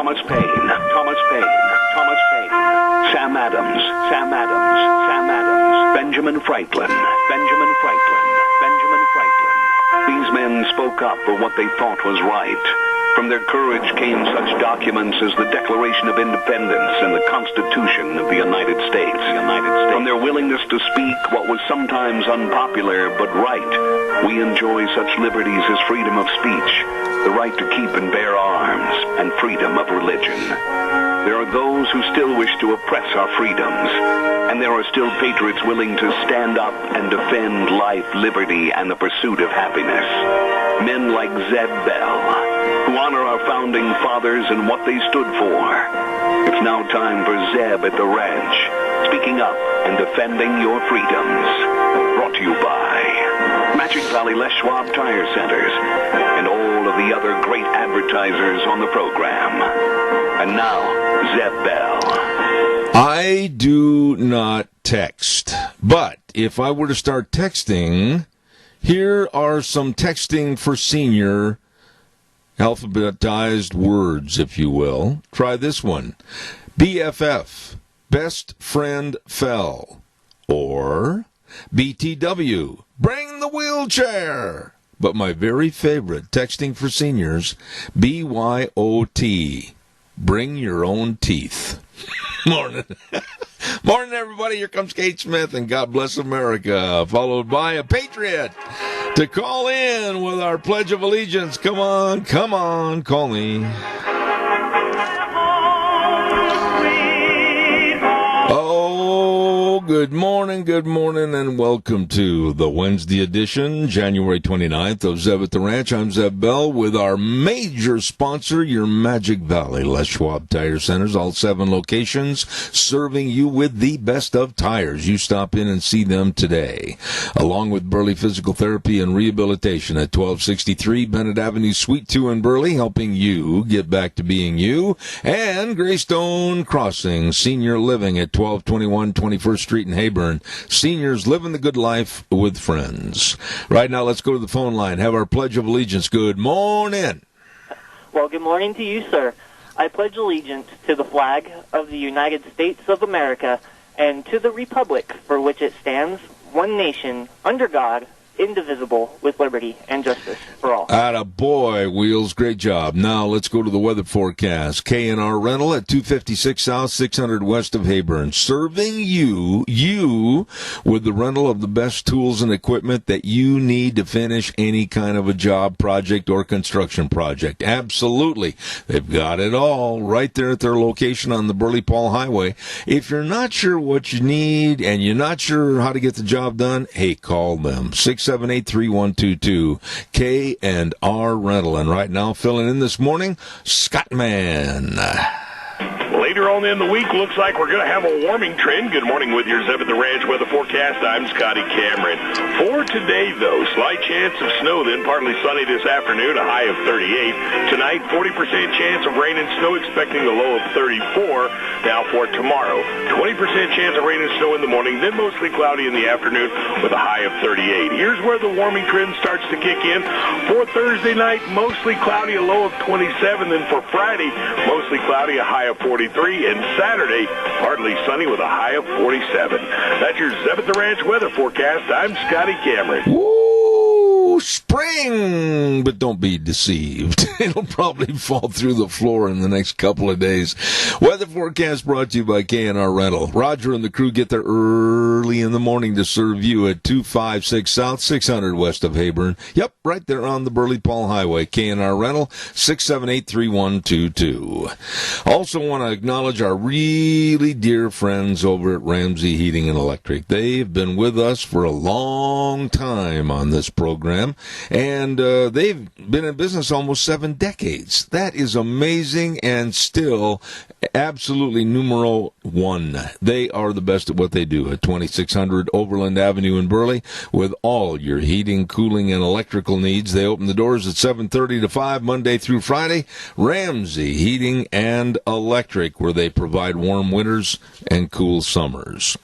Thomas Paine, Thomas Paine, Thomas Paine, Sam Adams, Sam Adams, Sam Adams, Benjamin Franklin, Benjamin Franklin, Benjamin Franklin. These men spoke up for what they thought was right. From their courage came such documents as the Declaration of Independence and the Constitution of the United States. From their willingness to speak what was sometimes unpopular but right, we enjoy such liberties as freedom of speech, the right to keep and bear arms, and freedom of religion. There are those who still wish to oppress our freedoms, and there are still patriots willing to stand up and defend life, liberty, and the pursuit of happiness. Men like Zeb Bell, who honor our founding fathers and what they stood for. It's now time for Zeb at the Ranch, speaking up and defending your freedoms. Brought to you by Magic Valley Les Schwab Tire Centers and all of the other great advertisers on the program. And now, Zeb Bell. I do not text, but if I were to start texting, here are some texting for senior alphabetized words, if you will. Try this one. BFF, best friend fell. Or BTW, bring the wheelchair. But my very favorite, texting for seniors, BYOT, bring your own teeth. Morning. Morning, everybody. Here comes Kate Smith and God Bless America, followed by a Patriot to call in with our Pledge of Allegiance. Come on, call me. Oh, good morning, and welcome to the Wednesday edition, January 29th of Zeb at the Ranch. I'm Zeb Bell with our major sponsor, your Magic Valley Les Schwab Tire Centers, all 7 locations, serving you with the best of tires. You stop in and see them today, along with Burley Physical Therapy and Rehabilitation at 1263 Bennett Avenue, Suite 2 in Burley, helping you get back to being you, and Greystone Crossing Senior Living at 1221 21st Street in Hayburn. Seniors living the good life with friends. Right now, let's go to the phone line. Have our Pledge of Allegiance. Good morning. Well, good morning to you, sir. I pledge allegiance to the flag of the United States of America and to the republic for which it stands, one nation, under God, indivisible, with liberty and justice for all. Attaboy, Wheels. Great job. Now let's go to the weather forecast. K&R Rental at 256 South, 600 west of Hayburn. Serving you with the rental of the best tools and equipment that you need to finish any kind of a job, project, or construction project. Absolutely. They've got it all right there at their location on the Burley Paul Highway. If you're not sure what you need and you're not sure how to get the job done, hey, call them. 678-3122, K&R Rental. And right now, filling in this morning, Scott Man. Later on in the week, looks like we're going to have a warming trend. Good morning with your Zeb at the Ranch weather forecast. I'm Scotty Cameron. For today, though, slight chance of snow, then partly sunny this afternoon, a high of 38. Tonight, 40% chance of rain and snow, expecting a low of 34. Now for tomorrow, 20% chance of rain and snow in the morning, then mostly cloudy in the afternoon with a high of 38. Here's where the warming trend starts to kick in. For Thursday night, mostly cloudy, a low of 27. Then for Friday, mostly cloudy, a high of 43. And Saturday, partly sunny with a high of 47. That's your Zeb at the Ranch weather forecast. I'm Scotty Cameron. Woo! Spring! But don't be deceived. It'll probably fall through the floor in the next couple of days. Weather forecast brought to you by K&R Rental. Roger and the crew get there early in the morning to serve you at 256 South, 600 west of Hayburn. Yep, right there on the Burley Paul Highway. K&R Rental, 678-3122. Also want to acknowledge our really dear friends over at Ramsey Heating and Electric. They've been with us for a long time on this program, and they've been in business almost 7 decades. That is amazing, and still absolutely numero one. They are the best at what they do at 2600 Overland Avenue in Burley with all your heating, cooling, and electrical needs. They open the doors at 7:30 to 5 Monday through Friday. Ramsey Heating and Electric, where they provide warm winters and cool summers.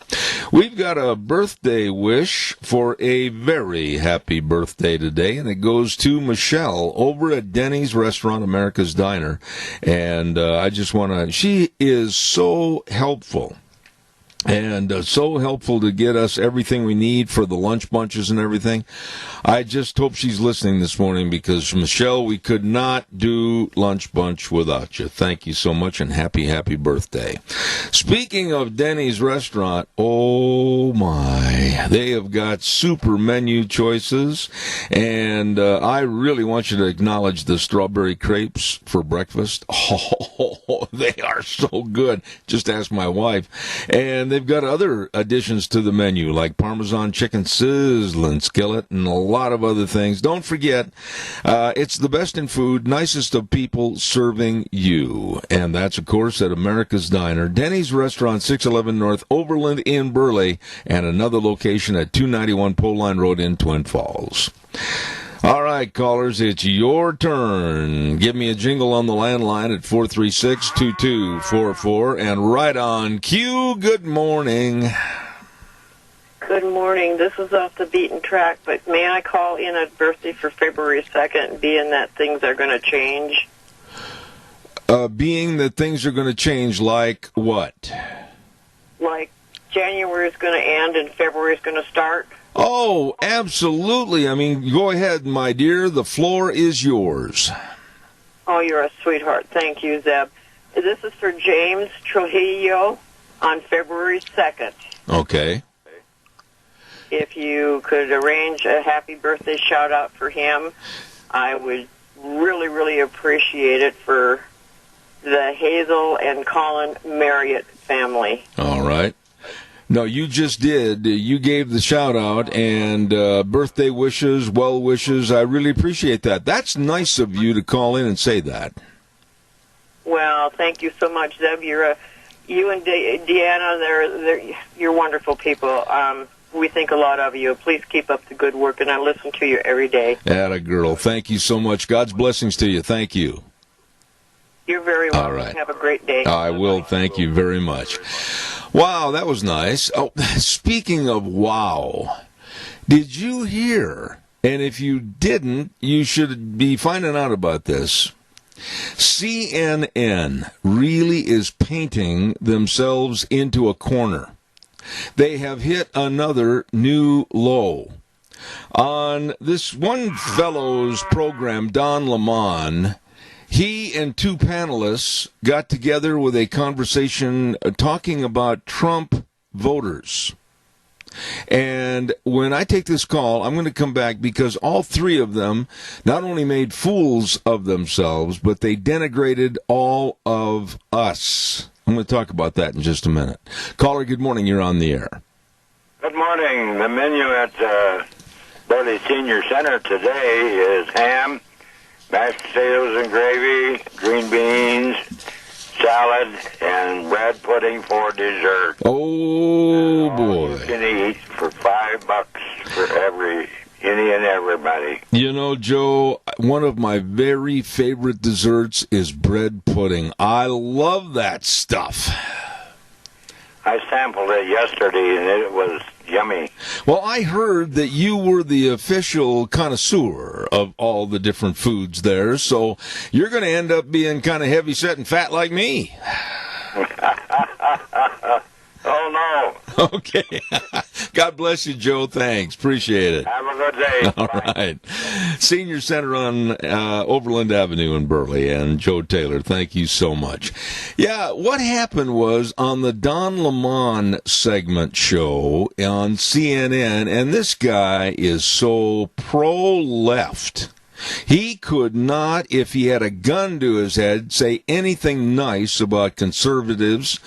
We've got a birthday wish for a very happy birthday today. today, and it goes to Michelle over at Denny's Restaurant, America's Diner. And I just want to, she is so helpful. And so helpful to get us everything we need for the lunch bunches and everything. I just hope she's listening this morning because, Michelle, we could not do Lunch Bunch without you. Thank you so much, and happy birthday. Speaking of Denny's Restaurant, oh my, they have got super menu choices, and I really want you to acknowledge the strawberry crepes for breakfast. Oh, they are so good. Just ask my wife. And they've got other additions to the menu, like Parmesan chicken sizzling skillet and a lot of other things. Don't forget, it's the best in food, nicest of people serving you. And that's, of course, at America's Diner, Denny's Restaurant, 611 North Overland in Burley, and another location at 291 Pole Line Road in Twin Falls. All right, callers, it's your turn. Give me a jingle on the landline at 436-2244, and right on cue, good morning. Good morning. This is off the beaten track, but may I call in a birthday for February 2nd, being that things are going to change? Being that things are going to change, like what? Like January is going to end and February is going to start? Oh, absolutely. I mean, go ahead, my dear. The floor is yours. Oh, you're a sweetheart. Thank you, Zeb. This is for James Trujillo on February 2nd. Okay. If you could arrange a happy birthday shout-out for him, I would really, really appreciate it for the Hazel and Colin Marriott family. All right. No, you just did. You gave the shout-out and birthday wishes, well wishes. I really appreciate that. That's nice of you to call in and say that. Well, thank you so much, Zeb. You and Deanna, you're wonderful people. We think a lot of you. Please keep up the good work, and I listen to you every day. Atta girl. Thank you so much. God's blessings to you. Thank you. You're very welcome. All right. Have a great day. I will. Thank you very much. Wow, that was nice. Oh, speaking of wow, did you hear, and if you didn't, you should be finding out about this, CNN really is painting themselves into a corner. They have hit another new low. On this one fellow's program, Don Lemon, he and two panelists got together with a conversation talking about Trump voters. And when I take this call, I'm going to come back because all three of them not only made fools of themselves, but they denigrated all of us. I'm going to talk about that in just a minute. Caller, good morning. You're on the air. Good morning. The menu at Burley Senior Center today is ham, mashed potatoes and gravy, green beans, salad, and bread pudding for dessert. Oh, boy. You can eat for $5 for any and everybody. You know, Joe, one of my very favorite desserts is bread pudding. I love that stuff. I sampled it yesterday, and it was yummy. Well, I heard that you were the official connoisseur of all the different foods there, so you're going to end up being kind of heavy-set and fat like me. Oh, no. Okay. God bless you, Joe. Thanks. Appreciate it. Have a good day. All right. Senior Center on Overland Avenue in Burley, and Joe Taylor, thank you so much. Yeah, what happened was on the Don Lemon segment show on CNN, and this guy is so pro-left. He could not, if he had a gun to his head, say anything nice about conservatism,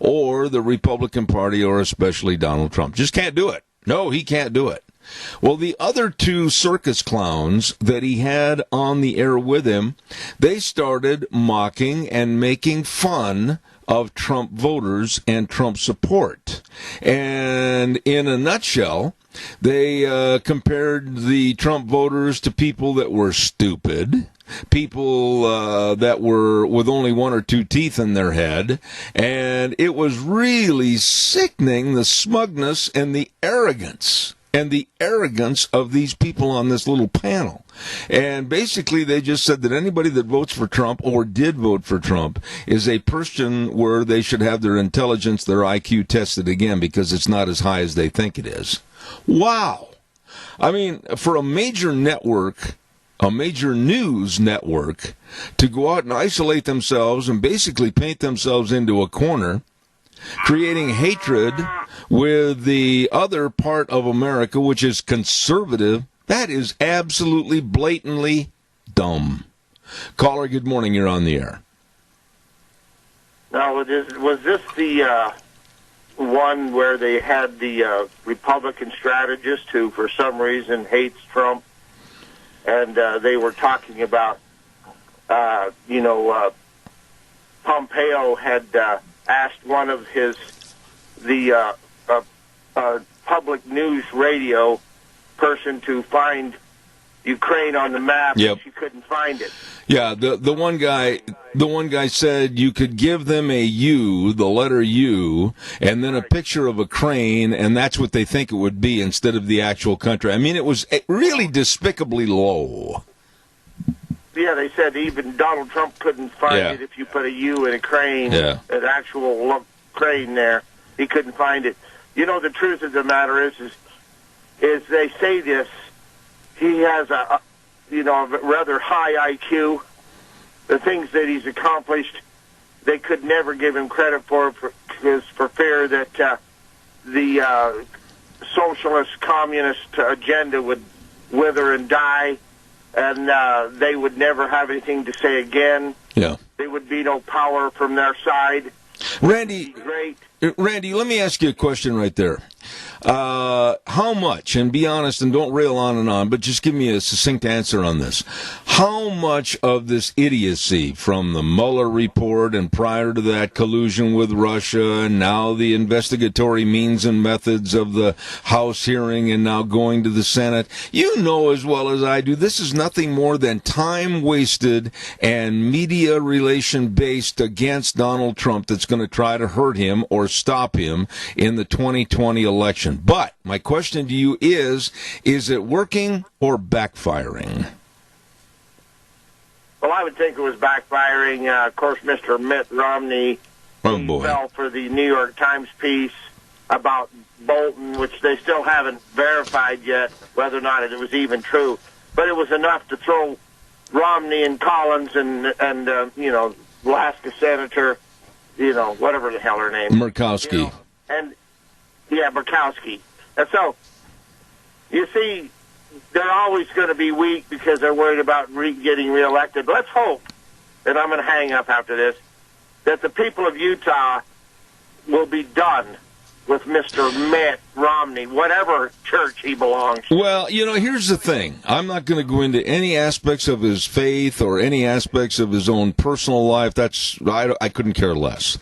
or the Republican Party, or especially Donald Trump. Just can't do it. No, he can't do it. Well, the other two circus clowns that he had on the air with him, they started mocking and making fun of Trump voters and Trump support. And in a nutshell, they compared the Trump voters to people that were stupid, people that were with only one or two teeth in their head, and it was really sickening, the smugness and the arrogance and the arrogance of these people on this little panel. And basically they just said that anybody that votes for Trump or did vote for Trump is a person where they should have their intelligence, their IQ tested again because it's not as high as they think it is. Wow. I mean, for a major network, a major news network, to go out and isolate themselves and basically paint themselves into a corner, creating hatred with the other part of America, which is conservative, that is absolutely blatantly dumb. Caller, good morning. You're on the air. Now, was this the one where they had the Republican strategist who, for some reason, hates Trump, and they were talking about, Pompeo had asked one of the public news radio person to find Ukraine on the map, Yep. and she couldn't find it. Yeah, the one guy said you could give them a U, the letter U, and then a picture of a crane, and that's what they think it would be instead of the actual country. I mean, it was really despicably low. Yeah, they said even Donald Trump couldn't find it if you put a U in a crane, an actual crane there. He couldn't find it. You know, the truth of the matter is they say this. He has a rather high IQ. The things that he's accomplished, they could never give him credit for fear that the socialist, communist agenda would wither and die, and they would never have anything to say again. Yeah. There would be no power from their side. Randy, Great. Randy, let me ask you a question right there. How much, and be honest and don't rail on, but just give me a succinct answer on this. How much of this idiocy from the Mueller report and prior to that collusion with Russia and now the investigatory means and methods of the House hearing and now going to the Senate, you know as well as I do, this is nothing more than time wasted and media relation based against Donald Trump that's going to try to hurt him or stop him in the 2020 election. But my question to you is it working or backfiring? Well, I would think it was backfiring. Of course, Mr. Mitt Romney fell for the New York Times piece about Bolton, which they still haven't verified yet whether or not it was even true. But it was enough to throw Romney and Collins and Alaska Senator, whatever the hell her name. Murkowski. Murkowski. And so, you see, they're always going to be weak because they're worried about getting reelected. Let's hope, and I'm going to hang up after this, that the people of Utah will be done with Mr. Mitt Romney, whatever church he belongs to. Well, here's the thing. I'm not going to go into any aspects of his faith or any aspects of his own personal life. I couldn't care less.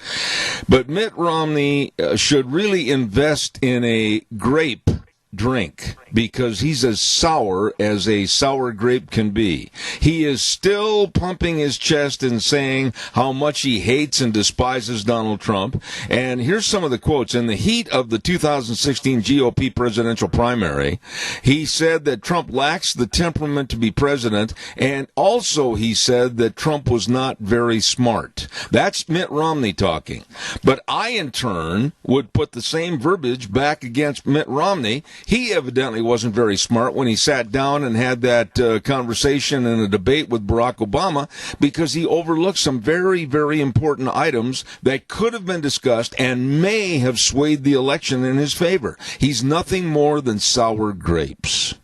But Mitt Romney should really invest in a grape drink because he's as sour as a sour grape can be. He is still pumping his chest and saying how much he hates and despises Donald Trump. And here's some of the quotes. In the heat of the 2016 GOP presidential primary, he said that Trump lacks the temperament to be president, and also he said that Trump was not very smart. That's Mitt Romney talking. But I, in turn, would put the same verbiage back against Mitt Romney. He evidently wasn't very smart when he sat down and had that conversation in a debate with Barack Obama because he overlooked some very, very important items that could have been discussed and may have swayed the election in his favor. He's nothing more than sour grapes.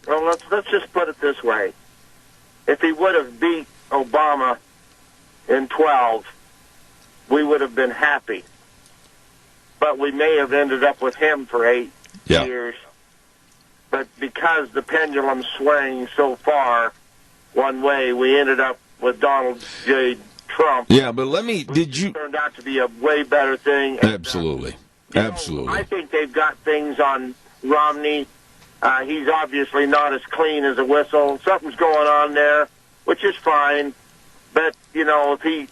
Well, let's just put it this way. If he would have beat Obama in 12, we would have been happy. But we may have ended up with him for 8 years. But because the pendulum swung so far one way, we ended up with Donald J. Trump. Yeah, but turned out to be a way better thing. Absolutely. Absolutely. I think they've got things on Romney. He's obviously not as clean as a whistle. Something's going on there, which is fine. But, if he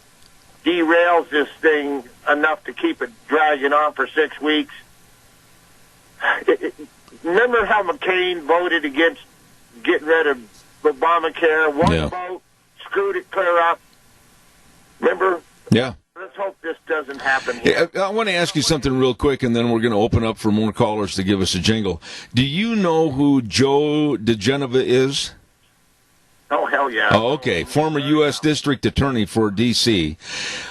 derails this thing enough to keep it dragging on for 6 weeks, remember how McCain voted against getting rid of Obamacare? One vote screwed it clear up. Remember? Yeah. Let's hope this doesn't happen here. I want to ask you something real quick, and then we're going to open up for more callers to give us a jingle. Do you know who Joe DeGeneva is? Oh, hell yeah. Oh, okay. Former U.S. District Attorney for D.C.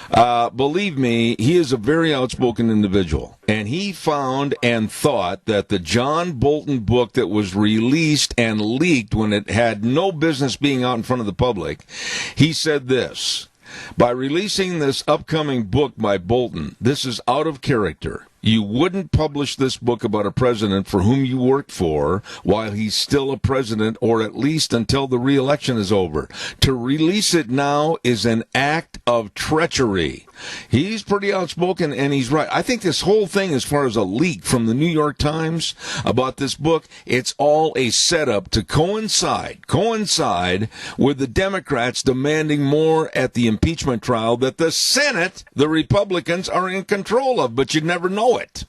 Believe me, he is a very outspoken individual. And he found and thought that the John Bolton book that was released and leaked when it had no business being out in front of the public, he said this: by releasing this upcoming book by Bolton, this is out of character. You wouldn't publish this book about a president for whom you worked for while he's still a president, or at least until the re-election is over. To release it now is an act of treachery. He's pretty outspoken, and he's right. I think this whole thing, as far as a leak from the New York Times about this book, it's all a setup to coincide with the Democrats demanding more at the impeachment trial that the Senate, the Republicans, are in control of, but you'd never know it.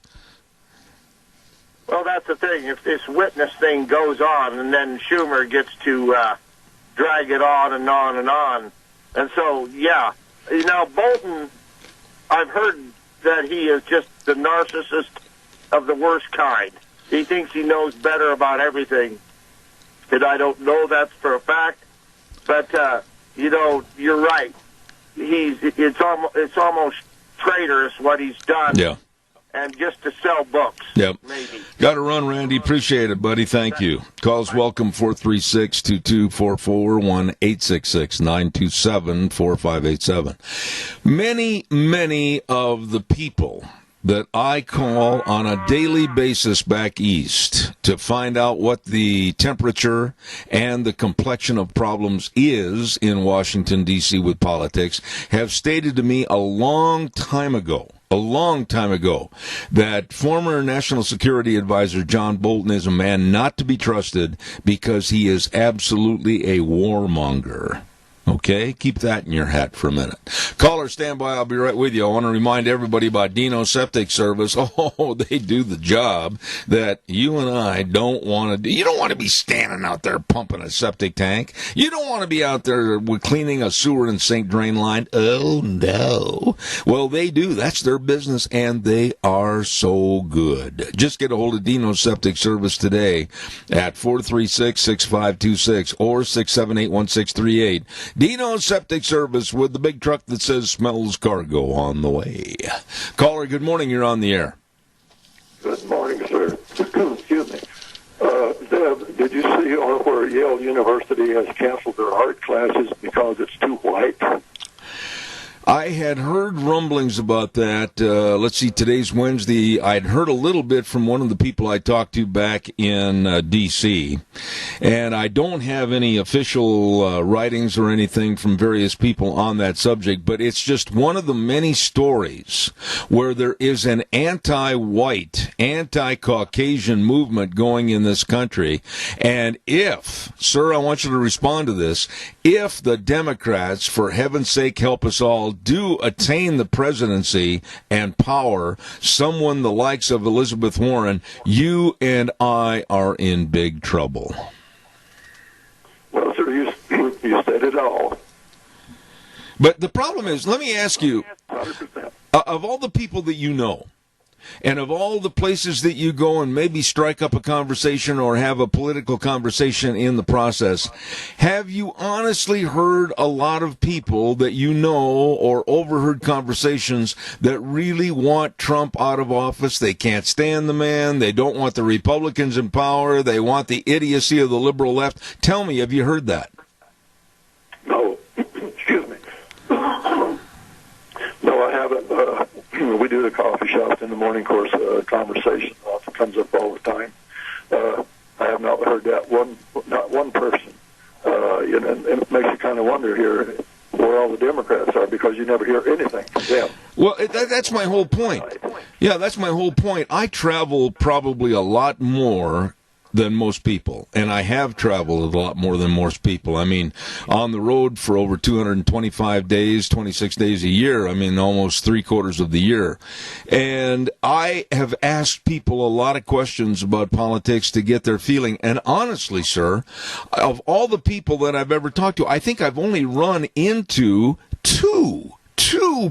Well, that's the thing. If this witness thing goes on, and then Schumer gets to drag it on and on and on. And so, yeah. Now, Bolton, I've heard that he is just the narcissist of the worst kind. He thinks he knows better about everything. And I don't know that for a fact. But, you're right. It's almost traitorous what he's done. Yeah. And just to sell books. Yep. Maybe. Got to run, Randy. Appreciate it, buddy. Thank you. Calls welcome, 436-2244, 1-866-927-4587. Many of the people that I call on a daily basis back east to find out what the temperature and the complexion of problems is in Washington, D.C. with politics have stated to me a long time ago, that former National Security Advisor John Bolton is a man not to be trusted because he is absolutely a warmonger. Okay, keep that in your hat for a minute. Caller, stand by. I'll be right with you. I want to remind everybody about Dino Septic Service. Oh, they do the job that you and I don't want to do. You don't want to be standing out there pumping a septic tank. You don't want to be out there cleaning a sewer and sink drain line. Oh, no. Well, they do. That's their business, and they are so good. Just get a hold of Dino Septic Service today at 436-6526 or 678-1638. Dino Septic Service with the big truck that says smells cargo on the way. Caller, good morning. You're on the air. Good morning, sir. Excuse me. Deb, did you see where Yale University has canceled their art classes because it's too white? I had heard rumblings about that. Let's see, today's Wednesday. I'd heard a little bit from one of the people I talked to back in D.C., and I don't have any official writings or anything from various people on that subject, but it's just one of the many stories where there is an anti-white, anti-Caucasian movement going in this country. And if, sir, I want you to respond to this, if the Democrats, for heaven's sake, help us all, do attain the presidency and power, someone the likes of Elizabeth Warren, you and I are in big trouble. Well, sir, you said it all. But the problem is, let me ask you, 100%. Of all the people that you know, and of all the places that you go and maybe strike up a conversation or have a political conversation in the process, have you honestly heard a lot of people that you know or overheard conversations that really want Trump out of office? They can't stand the man. They don't want the Republicans in power. They want the idiocy of the liberal left. Tell me, have you heard that? No. Excuse me. No, I haven't. We do the coffee shops in the morning course conversation. It comes up all the time. I have not heard that not one person. And it makes you kind of wonder here where all the Democrats are, because you never hear anything from them. Well, that's my whole point. Yeah, that's my whole point. I travel probably a lot more than most people, and I have traveled a lot more than most people. I mean, on the road for over 225 days, 26 days a year, I mean, almost 3/4 of the year. And I have asked people a lot of questions about politics to get their feeling. And honestly, sir, of all the people that I've ever talked to, I think I've only run into two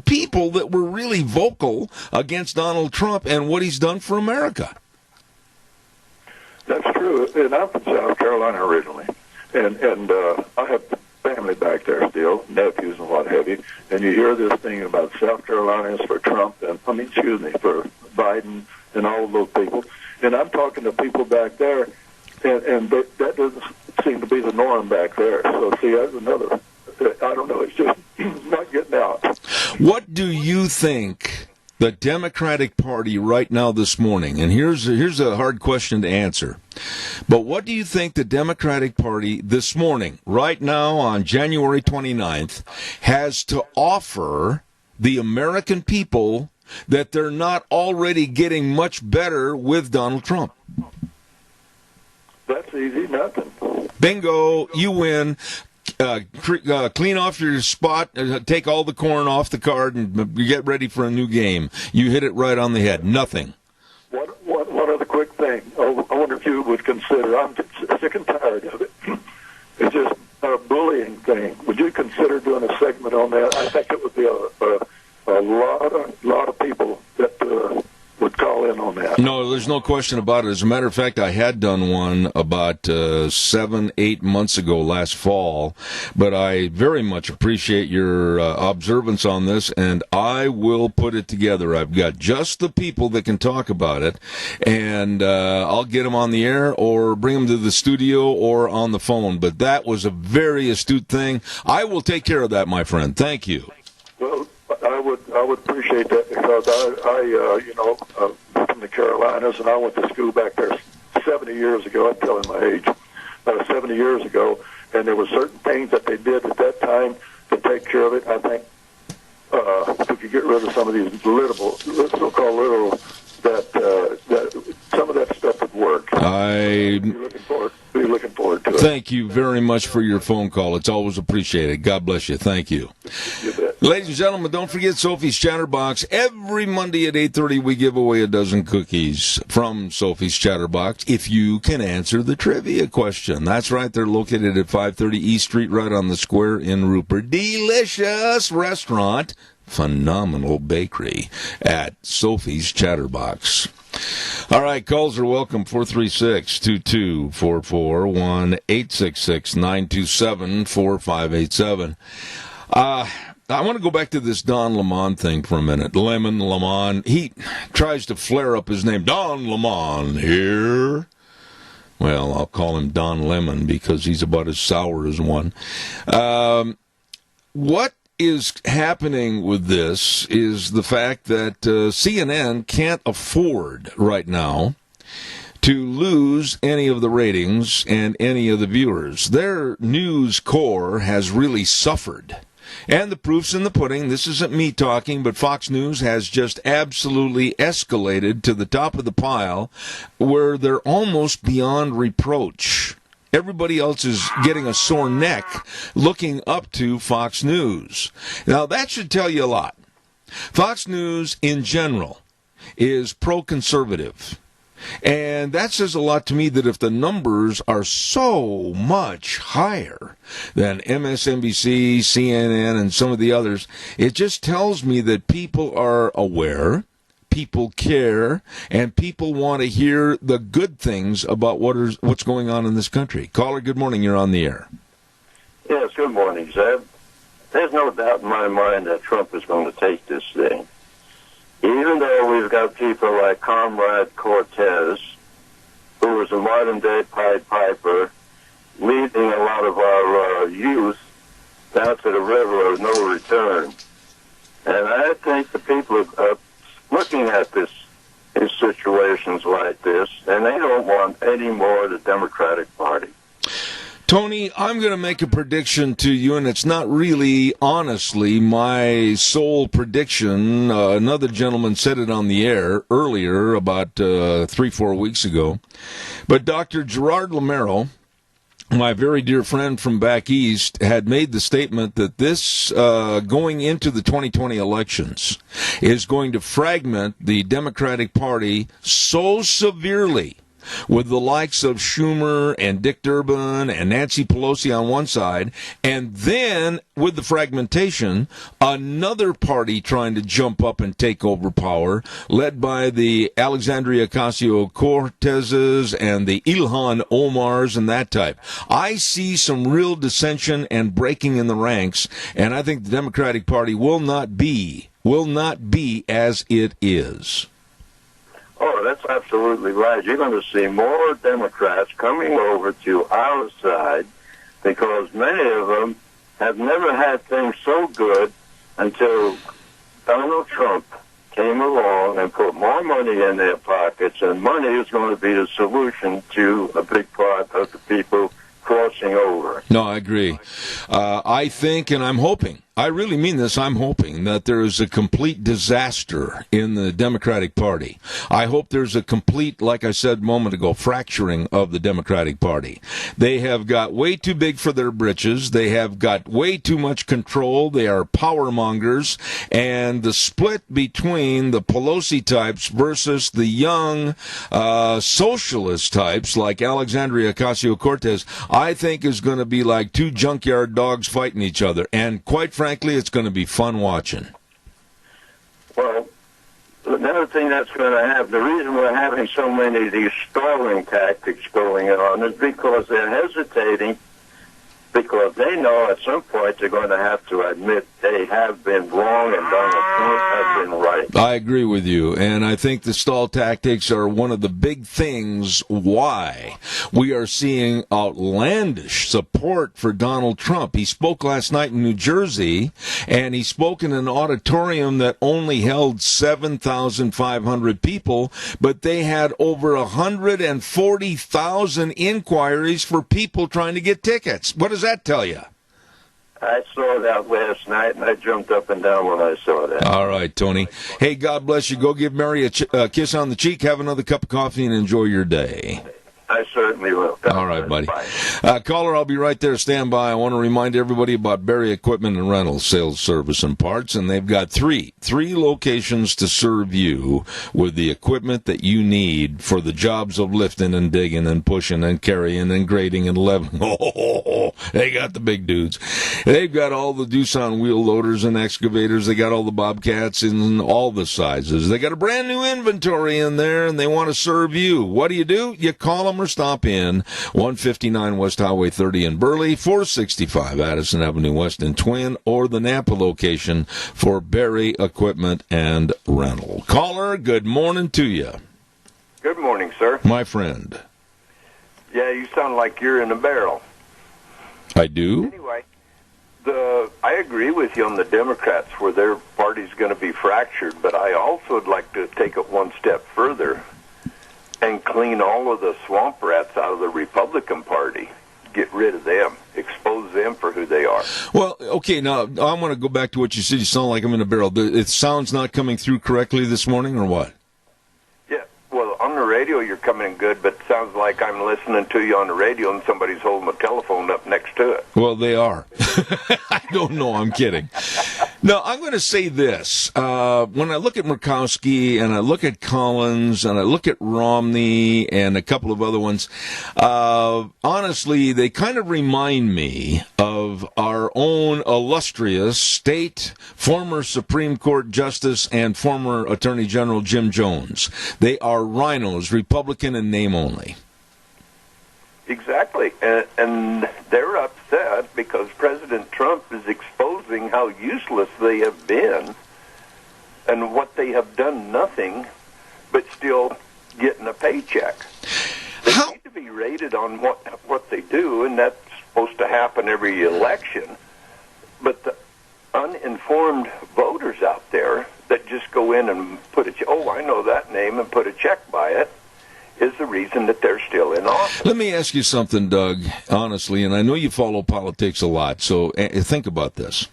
people that were really vocal against Donald Trump and what he's done for America. That's true, and I'm from South Carolina originally, and I have family back there still, nephews and what have you, and you hear this thing about South Carolina is for Trump, and for Biden and all of those people, and I'm talking to people back there, and that doesn't seem to be the norm back there. So see, that's another, I don't know, it's just not getting out. What do you think the Democratic Party right now this morning, and here's a hard question to answer, but what do you think the Democratic Party this morning, right now on January 29th, has to offer the American people that they're not already getting much better with Donald Trump? That's easy, nothing. Bingo, you win. Clean off your spot, take all the corn off the card, and get ready for a new game. You hit it right on the head. Nothing. One other quick thing. I wonder if you would consider, I'm sick and tired of it. It's just a bullying thing. Would you consider doing a segment on that? I think it would be a lot of people that would call in on that. No, there's no question about it. As a matter of fact, I had done one about 7-8 months ago last fall, but I very much appreciate your observance on this, and I will put it together. I've got just the people that can talk about it, and I'll get them on the air or bring them to the studio or on the phone, but that was a very astute thing. I will take care of that, my friend. Thank you. Well, I would appreciate that, because I from the Carolinas, and I went to school back there 70 years ago. I'm telling my age, 70 years ago, and there were certain things that they did at that time to take care of it. I think if we could get rid of some of these so-called liberal, that some of that stuff would work. Be looking forward to it. Thank you very much for your phone call. It's always appreciated. God bless you. Thank you. You bet. Ladies and gentlemen, don't forget Sophie's Chatterbox. Every Monday at 8:30, we give away a dozen cookies from Sophie's Chatterbox if you can answer the trivia question. That's right. They're located at 530 East Street, right on the square in Rupert. Delicious restaurant. Phenomenal bakery at Sophie's Chatterbox. All right, calls are welcome. 436-2244, 1-866-927-4587. I want to go back to this Don Lemon thing for a minute. Lemon. He tries to flare up his name. Don Lemon here. Well, I'll call him Don Lemon because he's about as sour as one. What is happening with this is the fact that CNN can't afford right now to lose any of the ratings and any of the viewers. Their news core has really suffered. And the proof's in the pudding. This isn't me talking, but Fox News has just absolutely escalated to the top of the pile where they're almost beyond reproach. Everybody else is getting a sore neck looking up to Fox News. Now, that should tell you a lot. Fox News, in general, is pro-conservative. And that says a lot to me that if the numbers are so much higher than MSNBC, CNN, and some of the others, it just tells me that people are aware, people care, and people want to hear the good things about what's going on in this country. Caller, good morning. You're on the air. Yes, good morning, Zeb. There's no doubt in my mind that Trump is going to take this thing. Even though we've got people like Comrade Cortez, who was a modern-day Pied Piper, leading a lot of our youth down to the river of no return. And I think the people are looking at this in situations like this, and they don't want any more of the Democratic Party. Tony, I'm going to make a prediction to you, and it's not really, honestly, my sole prediction. Another gentleman said it on the air earlier, about 3-4 weeks ago. But Dr. Gerard Lamero, my very dear friend from back east, had made the statement that this, going into the 2020 elections, is going to fragment the Democratic Party so severely, with the likes of Schumer and Dick Durbin and Nancy Pelosi on one side, and then with the fragmentation, another party trying to jump up and take over power, led by the Alexandria Ocasio-Cortezes and the Ilhan Omars and that type. I see some real dissension and breaking in the ranks, and I think the Democratic Party will not be as it is. Oh, that's absolutely right. You're going to see more Democrats coming over to our side because many of them have never had things so good until Donald Trump came along and put more money in their pockets, and money is going to be the solution to a big part of the people crossing over. No, I agree. I think, and I'm hoping, I really mean this, I'm hoping that there is a complete disaster in the Democratic Party. I hope there's a complete, like I said a moment ago, fracturing of the Democratic Party. They have got way too big for their britches. They have got way too much control. They are power mongers. And the split between the Pelosi types versus the young socialist types like Alexandria Ocasio-Cortez, I think is going to be like two junkyard dogs fighting each other. And quite frankly, it's going to be fun watching. Well, another thing that's going to happen, the reason we're having so many of these stalling tactics going on is because they're hesitating, because they know at some point they're going to have to admit they have been wrong and Donald Trump has been right. I agree with you, and I think the stall tactics are one of the big things why we are seeing outlandish support for Donald Trump. He spoke last night in New Jersey, and he spoke in an auditorium that only held 7,500 people, but they had over 140,000 inquiries for people trying to get tickets. What does that tell you? I saw that last night, and I jumped up and down when I saw that. All right, Tony. Hey, God bless you. Go give Mary a kiss on the cheek, have another cup of coffee, and enjoy your day. I certainly will. All right, buddy. Caller, I'll be right there. Stand by. I want to remind everybody about Berry Equipment and Rental, sales, service, and parts, and they've got three locations to serve you with the equipment that you need for the jobs of lifting and digging and pushing and carrying and grading and leveling. Oh, they got the big dudes. They've got all the Doosan wheel loaders and excavators. They got all the Bobcats in all the sizes. They got a brand new inventory in there, and they want to serve you. What do? You call them or stop in. 159 West Highway 30 in Burley, 465 Addison Avenue West in Twin, or the Napa location for Berry Equipment and Rental. Caller, good morning to you. Good morning, sir. My friend. Yeah, you sound like you're in a barrel. I do? Anyway, I agree with you on the Democrats where their party's going to be fractured, but I also would like to take it one step further and clean all of the swamp rats out of the Republican Party. Get rid of them. Expose them for who they are. Well, okay, now I want to go back to what you said. You sound like I'm in a barrel. It sounds not coming through correctly this morning, or what? Yeah, well, on the radio you're coming in good, but it sounds like I'm listening to you on the radio and somebody's holding a telephone up next to it. Well, they are. I don't know. I'm kidding. No, I'm going to say this. When I look at Murkowski and I look at Collins and I look at Romney and a couple of other ones, honestly, they kind of remind me of our own illustrious state former Supreme Court Justice and former Attorney General Jim Jones. They are rhinos, Republican in name only. Exactly, and they're upset because President Trump is exposing how useless they have been and what they have done nothing but still getting a paycheck. They need to be rated on what they do, and that's supposed to happen every election. But the uninformed voters out there that just go in and put I know that name, and put a check by it, is the reason that they're still in office. Let me ask you something, Doug, honestly, and I know you follow politics a lot, so think about this.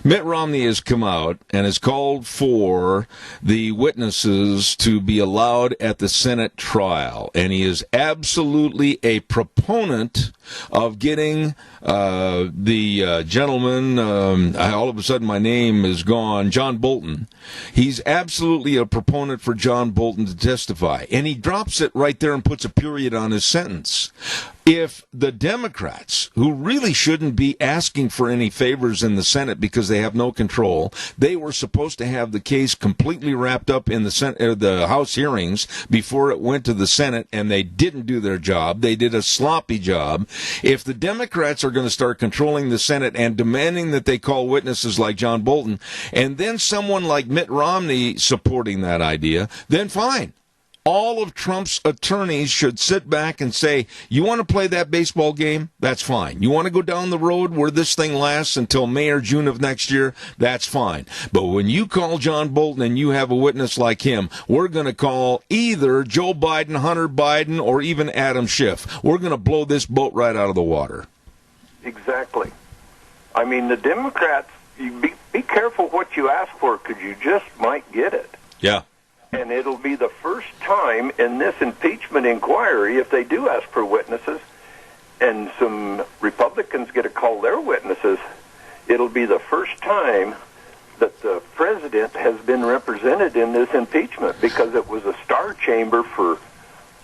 Mitt Romney has come out and has called for the witnesses to be allowed at the Senate trial, and he is absolutely a proponent of getting the gentleman, all of a sudden my name is gone, John Bolton. He's absolutely a proponent for John Bolton to testify, and he drops it right there and puts a period on his sentence. If the Democrats, who really shouldn't be asking for any favors in the Senate because they have no control, they were supposed to have the case completely wrapped up in the House hearings before it went to the Senate, and they didn't do their job. They did a sloppy job. If the Democrats are going to start controlling the Senate and demanding that they call witnesses like John Bolton, and then someone like Mitt Romney supporting that idea, then fine. All of Trump's attorneys should sit back and say, you want to play that baseball game? That's fine. You want to go down the road where this thing lasts until May or June of next year? That's fine. But when you call John Bolton and you have a witness like him, we're going to call either Joe Biden, Hunter Biden, or even Adam Schiff. We're going to blow this boat right out of the water. Exactly. I mean, the Democrats, be careful what you ask for, because you just might get it. Yeah. And it'll be the first time in this impeachment inquiry, if they do ask for witnesses, and some Republicans get to call their witnesses, it'll be the first time that the president has been represented in this impeachment, because it was a star chamber for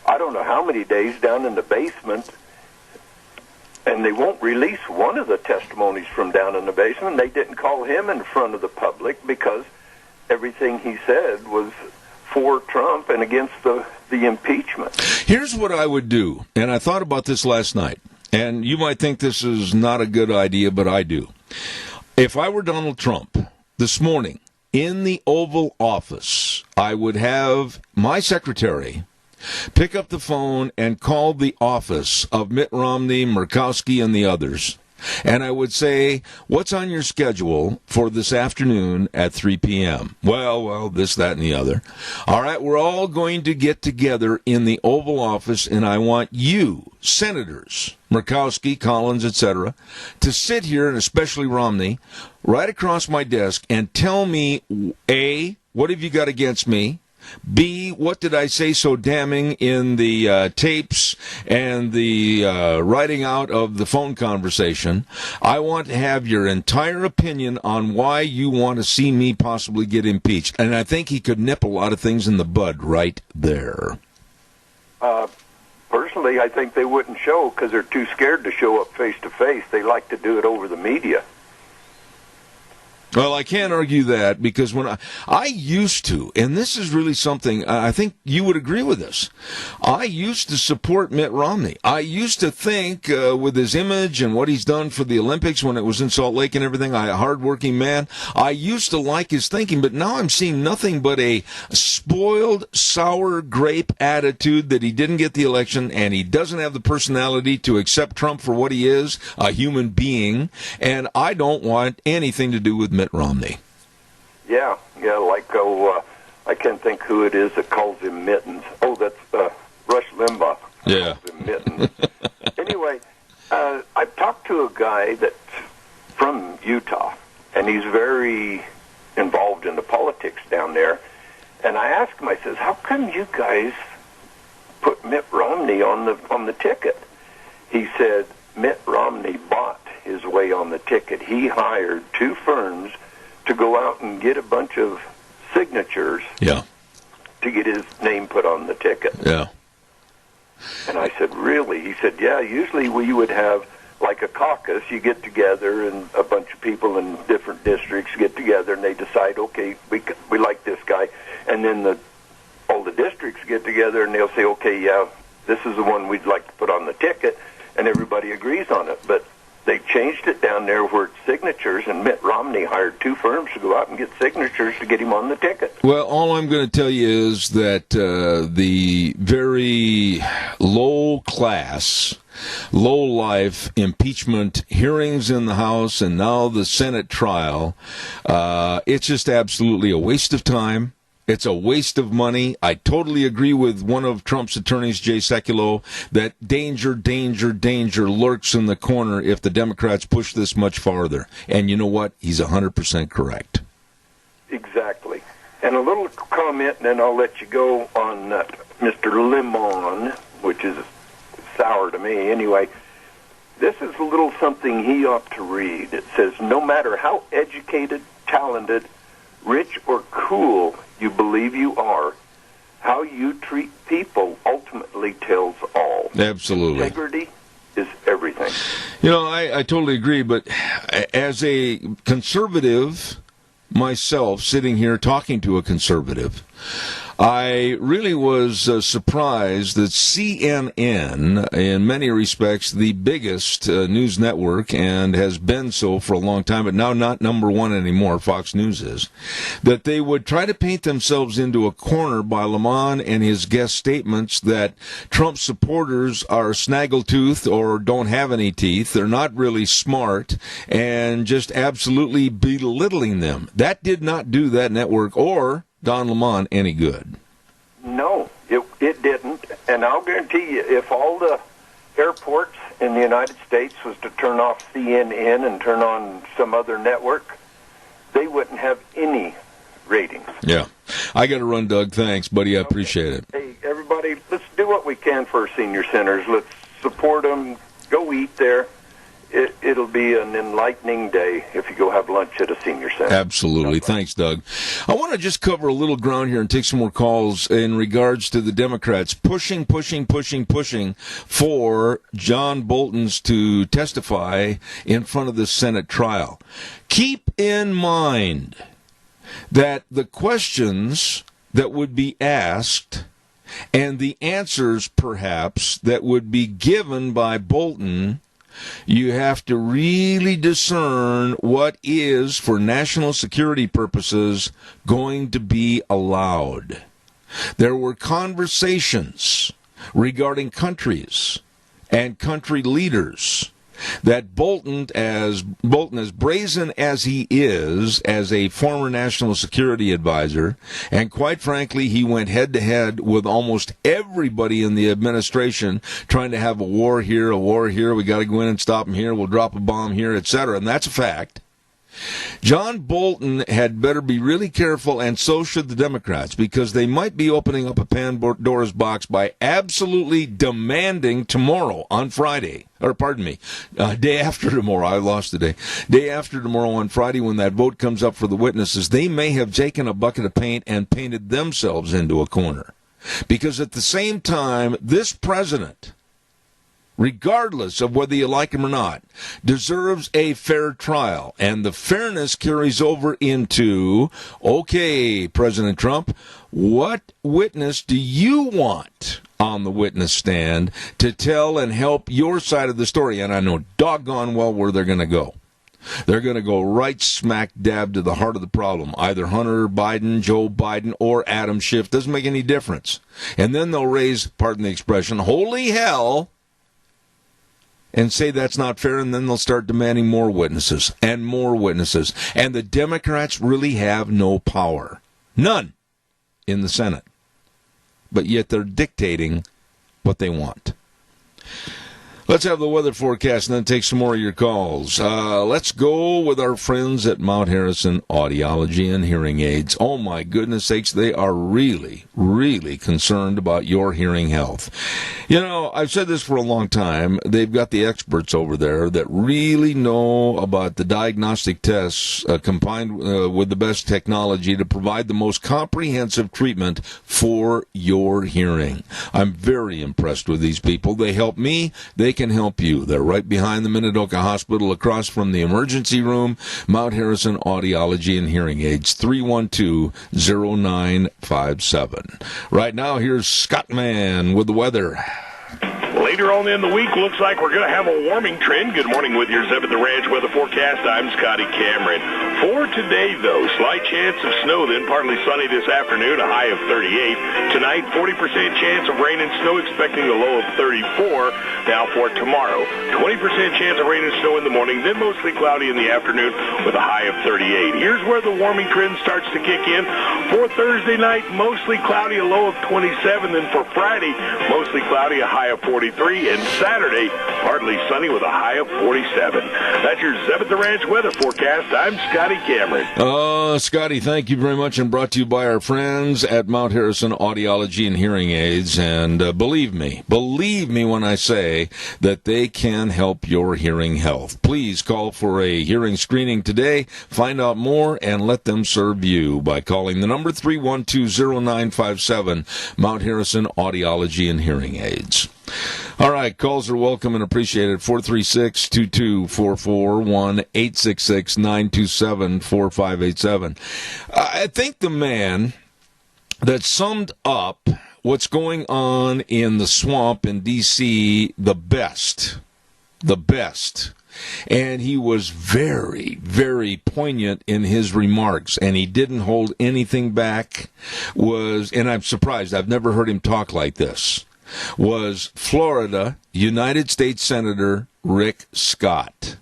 I don't know how many days down in the basement, and they won't release one of the testimonies from down in the basement. They didn't call him in front of the public because everything he said was for Trump and against the impeachment. Here's what I would do, and I thought about this last night, and you might think this is not a good idea, but I do. If I were Donald Trump this morning in the Oval Office, I would have my secretary pick up the phone and call the office of Mitt Romney, Murkowski, and the others. And I would say, what's on your schedule for this afternoon at 3 p.m.? Well, this, that, and the other. All right, we're all going to get together in the Oval Office, and I want you, senators, Murkowski, Collins, etc., to sit here, and especially Romney, right across my desk and tell me, A, what have you got against me? B, what did I say so damning in the tapes and the writing out of the phone conversation? I want to have your entire opinion on why you want to see me possibly get impeached. And I think he could nip a lot of things in the bud right there. Personally, I think they wouldn't show because they're too scared to show up face-to-face. They like to do it over the media. Well, I can't argue that, because when I used to, and this is really something, I think you would agree with this, I used to support Mitt Romney. I used to think with his image and what he's done for the Olympics when it was in Salt Lake and everything, a hardworking man, I used to like his thinking, but now I'm seeing nothing but a spoiled, sour grape attitude that he didn't get the election and he doesn't have the personality to accept Trump for what he is, a human being, and I don't want anything to do with Mitt Romney. Yeah, like, I can't think who it is that calls him Mittens. Oh, that's Rush Limbaugh. Yeah. Calls him Mittens. Anyway, I've talked to a guy that's from Utah, and he's very involved in the politics down there. And I asked him, I says, how come you guys put Mitt Romney on the ticket? He said, Mitt Romney bought his way on the ticket. He hired two firms to go out and get a bunch of signatures to get his name put on the ticket. Yeah. And I said, really? He said, yeah, usually we would have like a caucus. You get together and a bunch of people in different districts get together and they decide, okay, we like this guy. And then all the districts get together and they'll say, okay, yeah, this is the one we'd like to put on the ticket. And everybody agrees on it. But they changed it down there where it's signatures, and Mitt Romney hired two firms to go out and get signatures to get him on the ticket. Well, all I'm going to tell you is that the very low-class, low-life impeachment hearings in the House and now the Senate trial, it's just absolutely a waste of time. It's a waste of money. I totally agree with one of Trump's attorneys, Jay Sekulow, that danger, danger, danger lurks in the corner if the Democrats push this much farther. And you know what? He's 100% correct. Exactly. And a little comment, and then I'll let you go on Mr. Limon, which is sour to me. Anyway, this is a little something he ought to read. It says, no matter how educated, talented, rich, or cool you believe you are, how you treat people ultimately tells all. Absolutely. Integrity is everything. You know, I totally agree, but as a conservative myself, sitting here talking to a conservative, I really was surprised that CNN, in many respects, the biggest news network, and has been so for a long time, but now not number one anymore, Fox News is, that they would try to paint themselves into a corner by Lamont and his guest statements that Trump supporters are snaggletooth or don't have any teeth, they're not really smart, and just absolutely belittling them. That did not do that network or Don Lemon any good. No, it didn't. And I'll guarantee you, if all the airports in the United States was to turn off CNN and turn on some other network, they wouldn't have any ratings. Yeah. I got to run, Doug. Thanks, buddy. I appreciate it. Hey, everybody, let's do what we can for our senior centers. Let's support them. Go eat there. It'll be an enlightening day if you go have lunch at a senior center. Absolutely. Thanks, Doug. I want to just cover a little ground here and take some more calls in regards to the Democrats pushing for John Bolton's to testify in front of the Senate trial. Keep in mind that the questions that would be asked and the answers, perhaps, that would be given by Bolton, you have to really discern what is, for national security purposes, going to be allowed. There were conversations regarding countries and country leaders that Bolton, as brazen as he is as a former national security advisor, and quite frankly, he went head-to-head with almost everybody in the administration trying to have a war here, we got to go in and stop him here, we'll drop a bomb here, etc., and that's a fact. John Bolton had better be really careful, and so should the Democrats, because they might be opening up a Pandora's box by absolutely demanding tomorrow on Friday, day after tomorrow, I lost the day. Day after tomorrow on Friday, when that vote comes up for the witnesses, they may have taken a bucket of paint and painted themselves into a corner. Because at the same time, this president, regardless of whether you like him or not, deserves a fair trial. And the fairness carries over into, okay, President Trump, what witness do you want on the witness stand to tell and help your side of the story? And I know doggone well where they're going to go. They're going to go right smack dab to the heart of the problem. Either Hunter Biden, Joe Biden, or Adam Schiff. Doesn't make any difference. And then they'll raise, pardon the expression, holy hell, and say that's not fair, and then they'll start demanding more witnesses and more witnesses. And the Democrats really have no power. None in the Senate. But yet they're dictating what they want. Let's have the weather forecast and then take some more of your calls. Let's go with our friends at Mount Harrison Audiology and Hearing Aids. Oh, my goodness sakes, they are really, really concerned about your hearing health. You know, I've said this for a long time. They've got the experts over there that really know about the diagnostic tests combined with the best technology to provide the most comprehensive treatment for your hearing. I'm very impressed with these people. They help me. They can help you. They're right behind the Minidoka Hospital, across from the emergency room. Mount Harrison Audiology and Hearing Aids, 312-0957. Right now, here's Scott Mann with the weather. Later on in the week, looks like we're going to have a warming trend. Good morning with your Zeb at the Ranch weather forecast. I'm Scotty Cameron. For today, though, slight chance of snow, then partly sunny this afternoon, a high of 38. Tonight, 40% chance of rain and snow, expecting a low of 34. Now for tomorrow, 20% chance of rain and snow in the morning, then mostly cloudy in the afternoon with a high of 38. Here's where the warming trend starts to kick in. For Thursday night, mostly cloudy, a low of 27. Then for Friday, mostly cloudy, a high of 43. And Saturday, partly sunny with a high of 47. That's your Zeb at the Ranch weather forecast. I'm Scotty Cameron. Scotty, thank you very much, and brought to you by our friends at Mount Harrison Audiology and Hearing Aids. And believe me when I say that they can help your hearing health. Please call for a hearing screening today. Find out more and let them serve you by calling the number 312-0957, Mount Harrison Audiology and Hearing Aids. All right, calls are welcome and appreciated. 436-2244, 1-866-927-4587. I think the man that summed up what's going on in the swamp in D.C. the best. And he was very, very poignant in his remarks, and he didn't hold anything back, and I'm surprised, I've never heard him talk like this, was Florida United States Senator Rick Scott.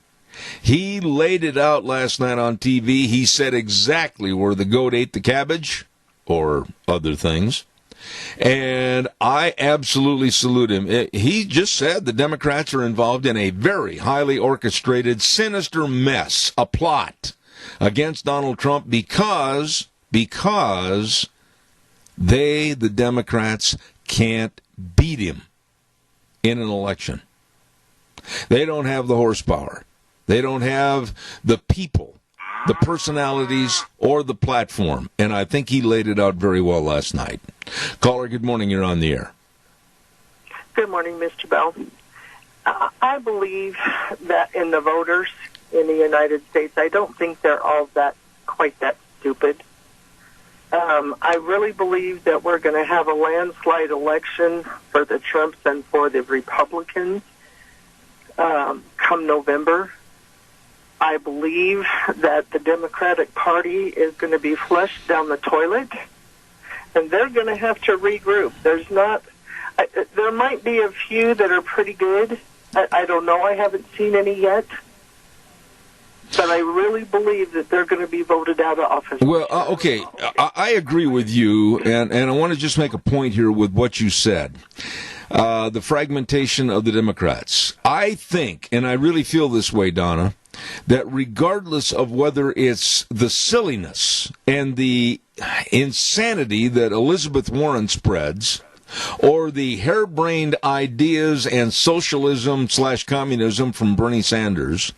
He laid it out last night on TV. He said exactly where the goat ate the cabbage, or other things. And I absolutely salute him. He just said the Democrats are involved in a very highly orchestrated, sinister mess, a plot against Donald Trump because they, the Democrats, can't beat him in an election. They don't have the horsepower. They don't have the people, the personalities, or the platform. And I think he laid it out very well last night. Caller, good morning. You're on the air. Good morning, Mr. Bell. I believe that in the voters in the United States, I don't think they're all quite that stupid. I really believe that we're going to have a landslide election for the Trumps and for the Republicans come November. I believe that the Democratic Party is going to be flushed down the toilet, and they're going to have to regroup. There might be a few that are pretty good. I don't know. I haven't seen any yet. But I really believe that they're going to be voted out of office. Well, okay, I agree with you, and I want to just make a point here with what you said. The fragmentation of the Democrats. I think, and I really feel this way, Donna, that regardless of whether it's the silliness and the insanity that Elizabeth Warren spreads, or the harebrained ideas and socialism/communism from Bernie Sanders,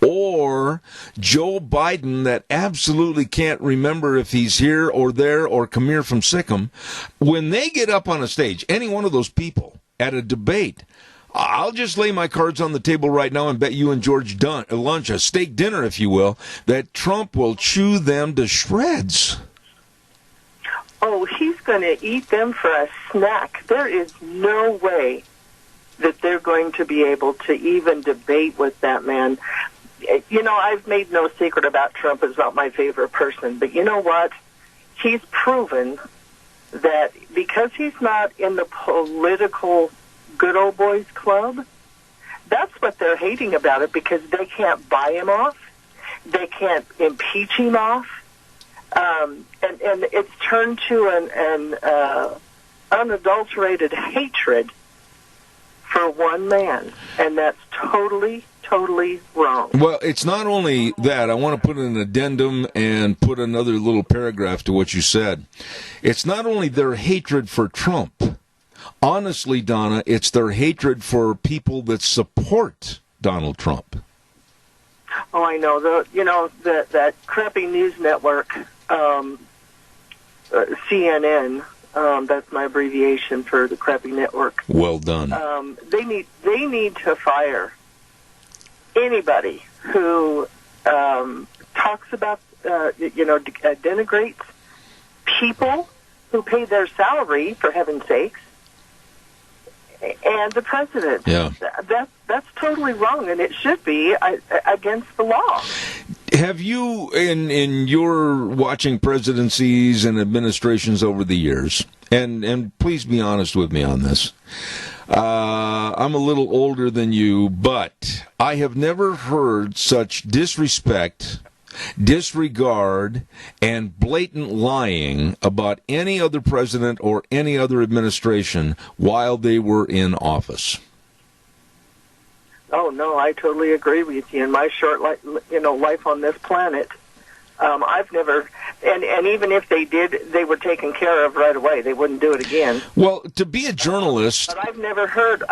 or Joe Biden that absolutely can't remember if he's here or there, or Kamir from Sikkim, when they get up on a stage, any one of those people at a debate, I'll just lay my cards on the table right now and bet you and George lunch, a steak dinner, if you will, that Trump will chew them to shreds. Oh, he's going to eat them for a snack. There is no way that they're going to be able to even debate with that man. You know, I've made no secret about Trump as not my favorite person, but you know what? He's proven that because he's not in the political good old boys club, that's what they're hating about it, because they can't buy him off. They can't impeach him off. And it's turned to an unadulterated hatred for one man, and that's totally wrong. Well, it's not only that. I want to put an addendum and put another little paragraph to what you said. It's not only their hatred for Trump. Honestly, Donna, it's their hatred for people that support Donald Trump. Oh, I know. That crappy news network, CNN, that's my abbreviation for the crappy network. Well done. They need to fire anybody who talks about, denigrates people who pay their salary, for heaven's sakes, and the president. Yeah. That's totally wrong, and it should be against the law. Have you, in your watching presidencies and administrations over the years, and please be honest with me on this, I'm a little older than you, but I have never heard such disrespect, disregard, and blatant lying about any other president or any other administration while they were in office. Oh, no, I totally agree with you. In my short life on this planet, I've never, and even if they did, they were taken care of right away. They wouldn't do it again. Well, to be a journalist, but I've never heard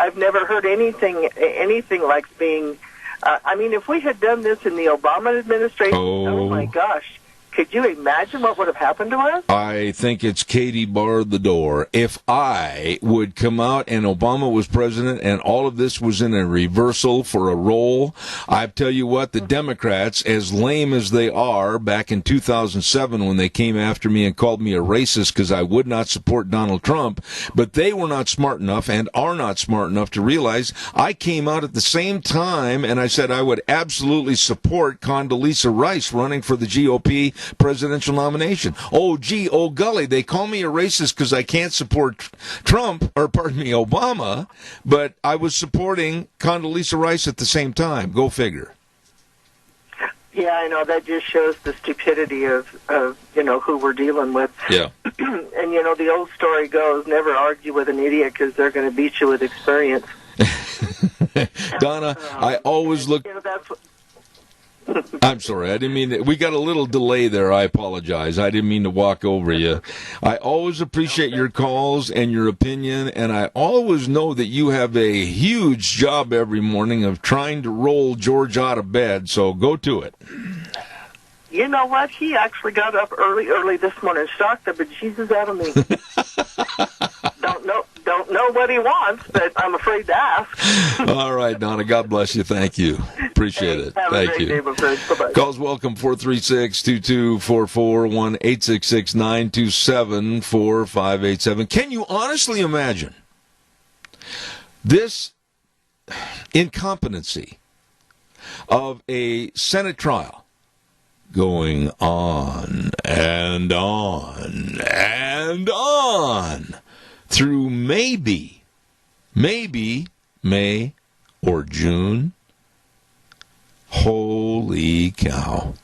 anything like being. I mean, if we had done this in the Obama administration, oh my gosh. Could you imagine what would have happened to us? I think it's Katie barred the door. If I would come out and Obama was president and all of this was in a reversal for a role, I tell you what, the Democrats, as lame as they are, back in 2007 when they came after me and called me a racist because I would not support Donald Trump, but they were not smart enough and are not smart enough to realize I came out at the same time and I said I would absolutely support Condoleezza Rice running for the GOP presidential nomination. Oh, gee, oh, golly, they call me a racist because I can't support Obama, but I was supporting Condoleezza Rice at the same time. Go figure. Yeah, I know. That just shows the stupidity of who we're dealing with. Yeah. And, the old story goes, never argue with an idiot because they're going to beat you with experience. Donna, I always look... I'm sorry, I didn't mean to, we got a little delay there, I apologize. I didn't mean to walk over you. I always appreciate your calls and your opinion, and I always know that you have a huge job every morning of trying to roll George out of bed, so go to it. You know what? He actually got up early this morning, shocked the bejesus out of me. Don't know what he wants, but I'm afraid to ask. All right, Donna. God bless you. Thank you. Appreciate it. Have Thank a great you. day, my friend. Bye-bye. Calls welcome 436-2244 1-866-927-4587. Can you honestly imagine this incompetency of a Senate trial going on and on and on through maybe May or June? Holy cow.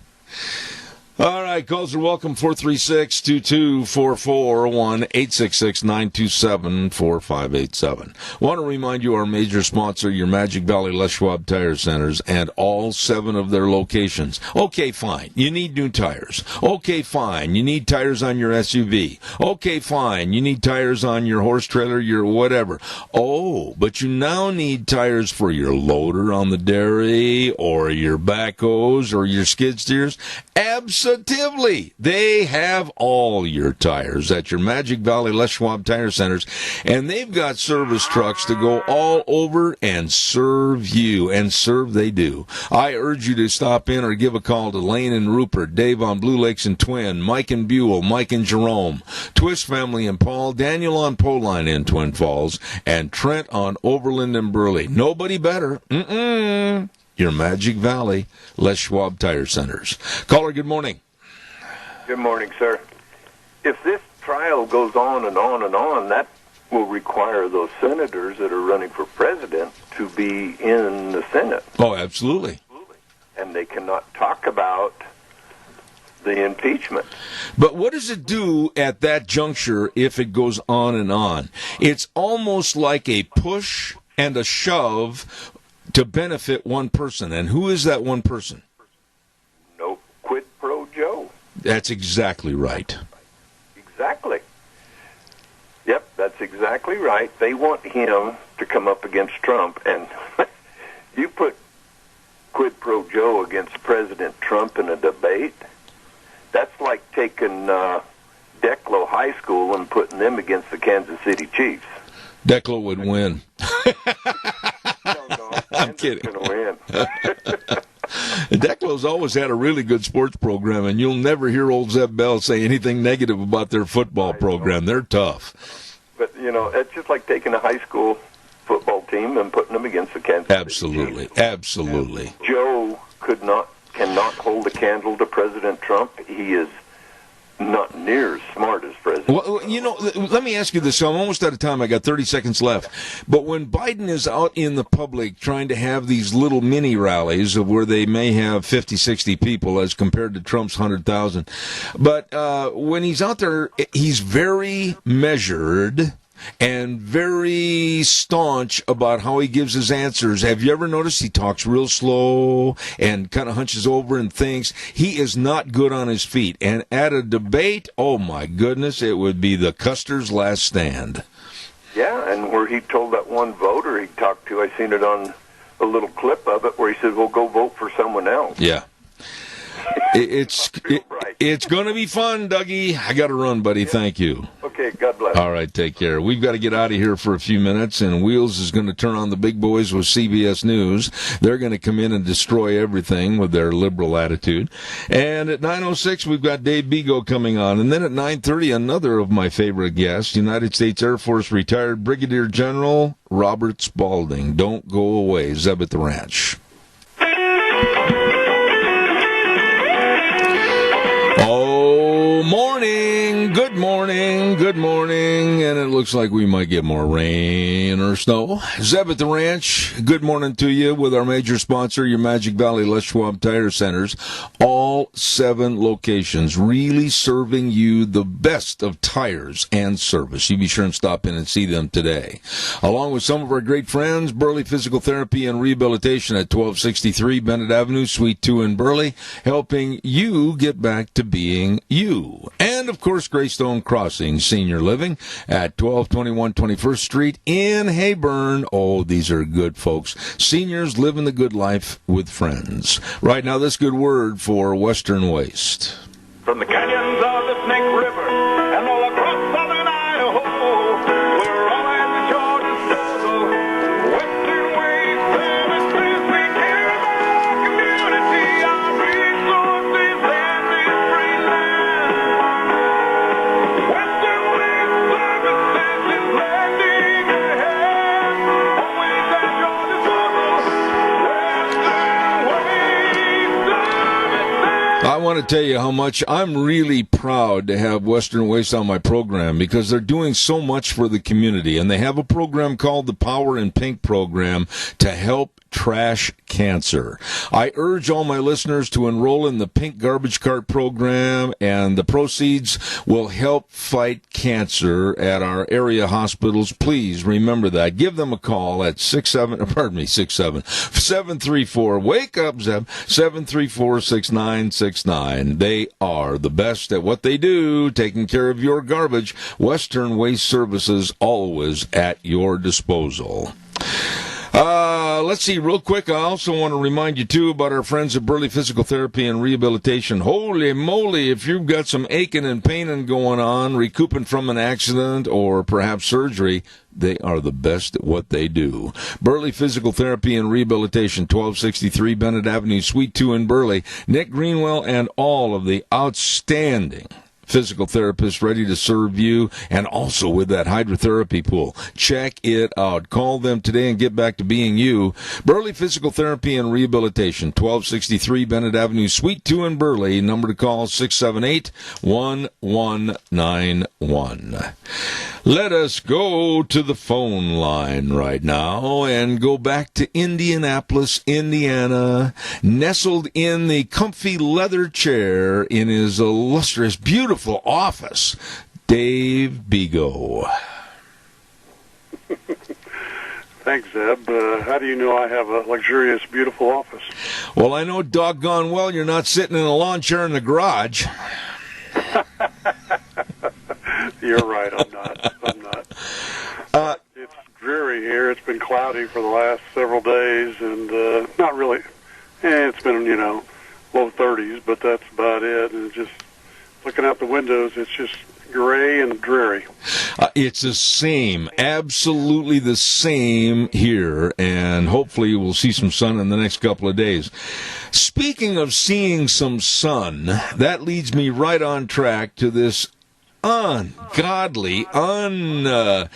All right, calls are welcome, 436-2244, 1-866-927-4587. Want to remind you our major sponsor, your Magic Valley Les Schwab Tire Centers, and all 7 of their locations. Okay, fine, you need new tires. Okay, fine, you need tires on your SUV. Okay, fine, you need tires on your horse trailer, your whatever. Oh, but you now need tires for your loader on the dairy, or your backhoes, or your skid steers. Absolutely. They have all your tires at your Magic Valley Les Schwab Tire Centers, and they've got service trucks to go all over and serve you, and serve they do. I urge you to stop in or give a call to Lane and Rupert, Dave on Blue Lakes and Twin, Mike and Buell, Mike and Jerome, Twist Family and Paul, Daniel on Poline in Twin Falls, and Trent on Overland and Burley. Nobody better. Your Magic Valley Les Schwab Tire Centers. Caller, good morning. Good morning, sir. If this trial goes on and on and on, that will require those senators that are running for president to be in the Senate. Oh, absolutely. And they cannot talk about the impeachment. But what does it do at that juncture if it goes on and on? It's almost like a push and a shove to benefit one person. And who is that one person? No quid pro Joe. That's exactly right. Exactly. Yep, that's exactly right. They want him to come up against Trump. And you put quid pro Joe against President Trump in a debate, that's like taking Declo High School and putting them against the Kansas City Chiefs. Declo would win. No, I'm kidding. Going to win. Declo's always had a really good sports program, and you'll never hear old Zeb Bell say anything negative about their football program. They're tough. But, it's just like taking a high school football team and putting them against the Kansas City Chiefs. Absolutely. And Joe could not cannot hold a candle to President Trump. He is not near as smart as President Well, you know, let me ask you this. So I'm almost out of time. I got 30 seconds left. But when Biden is out in the public trying to have these little mini rallies of where they may have 50, 60 people as compared to Trump's 100,000. But when he's out there, he's very measured and very staunch about how he gives his answers. Have you ever noticed he talks real slow and kind of hunches over and thinks? He is not good on his feet. And at a debate, oh my goodness, it would be the Custer's last stand. Yeah, and where he told that one voter he talked to, I seen it on a little clip of it, where he said, well, go vote for someone else. Yeah. It's going to be fun, Dougie. I got to run, buddy. Thank you. Okay, God bless. All right, take care. We've got to get out of here for a few minutes, and Wheels is going to turn on the big boys with CBS News. They're going to come in and destroy everything with their liberal attitude. And at 9:06, we've got Dave Bigo coming on. And then at 9:30, another of my favorite guests, United States Air Force retired Brigadier General Robert Spalding. Don't go away. Zeb at the Ranch. Oh, morning, good morning, good morning, and it looks like we might get more rain or snow. Zeb at the Ranch, good morning to you with our major sponsor, your Magic Valley Les Schwab Tire Centers. All 7 locations, really serving you the best of tires and service. You be sure and stop in and see them today. Along with some of our great friends, Burley Physical Therapy and Rehabilitation at 1263 Bennett Avenue, Suite 2 in Burley, helping you get back to being you. And, of course, Greystone Crossing Senior Living at 1221 21st Street in Hayburn. Oh, these are good folks. Seniors living the good life with friends. Right now, this good word for Western Waste. From the canyons of the Snake River and all across southern Idaho, we're all at your disposal. Western Waste Services, we care about our community, our resources, and this free land. Western Waste Services is lending a hand, always at your disposal. Western Waste Services. I want to tell you how much I'm really proud to have Western Waste on my program, because they're doing so much for the community, and they have a program called the Power in Pink program to help trash cancer. I urge all my listeners to enroll in the Pink Garbage Cart program, and the proceeds will help fight cancer at our area hospitals. Please remember that. Give them a call at 734 Wake Up Zeb 734-6969. They are the best at what they do, taking care of your garbage. Western Waste Services, always at your disposal. Let's see, real quick, I also want to remind you, too, about our friends at Burley Physical Therapy and Rehabilitation. Holy moly, if you've got some aching and paining going on, recouping from an accident or perhaps surgery, they are the best at what they do. Burley Physical Therapy and Rehabilitation, 1263 Bennett Avenue, Suite 2 in Burley. Nick Greenwell and all of the outstanding physical therapists ready to serve you, and also with that hydrotherapy pool. Check it out. Call them today and get back to being you. Burley Physical Therapy and Rehabilitation, 1263 Bennett Avenue, Suite 2 in Burley. Number to call, 678-1191. Let us go to the phone line right now and go back to Indianapolis, Indiana, nestled in the comfy leather chair in his illustrious, beautiful office, Dave Bigo. Thanks, Zeb. How do you know I have a luxurious, beautiful office? Well, I know doggone well you're not sitting in a lawn chair in the garage. You're right, I'm not. It's dreary here. It's been cloudy for the last several days, and not really. It's been, low 30s, but that's about it. And just looking out the windows, it's just gray and dreary. It's the same, absolutely the same here, and hopefully we'll see some sun in the next couple of days. Speaking of seeing some sun, that leads me right on track to this ungodly, unwitted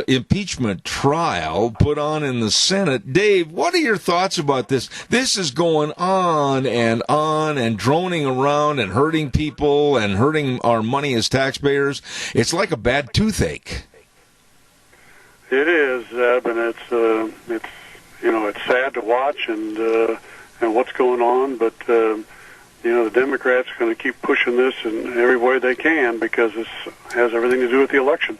impeachment trial put on in the Senate. Dave, what are your thoughts about this? This is going on and droning around and hurting people and hurting our money as taxpayers. It's like a bad toothache. It is, Zeb, and it's sad to watch and what's going on, but the Democrats are going to keep pushing this in every way they can because this has everything to do with the election.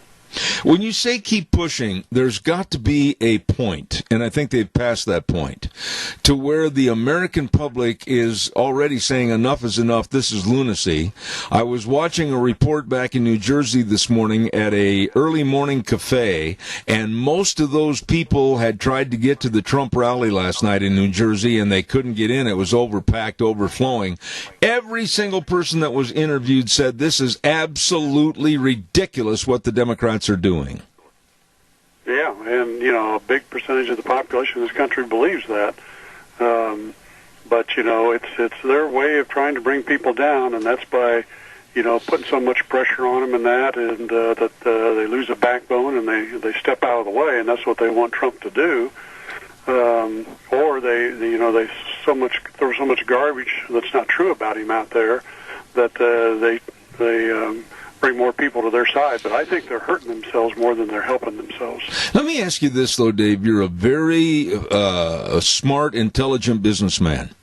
When you say keep pushing, there's got to be a point, and I think they've passed that point, to where the American public is already saying enough is enough, this is lunacy. I was watching a report back in New Jersey this morning at a early morning cafe, and most of those people had tried to get to the Trump rally last night in New Jersey, and they couldn't get in. It was overpacked, overflowing. Every single person that was interviewed said this is absolutely ridiculous what the Democrats are doing. Yeah, and a big percentage of the population in this country believes that. But it's their way of trying to bring people down, and that's by putting so much pressure on them and that they lose a backbone and they step out of the way, and that's what they want Trump to do. Or they throw so much garbage that's not true about him out there that they bring more people to their side. But I think they're hurting themselves more than they're helping themselves. Let me ask you this, though, Dave. You're a very smart, intelligent businessman.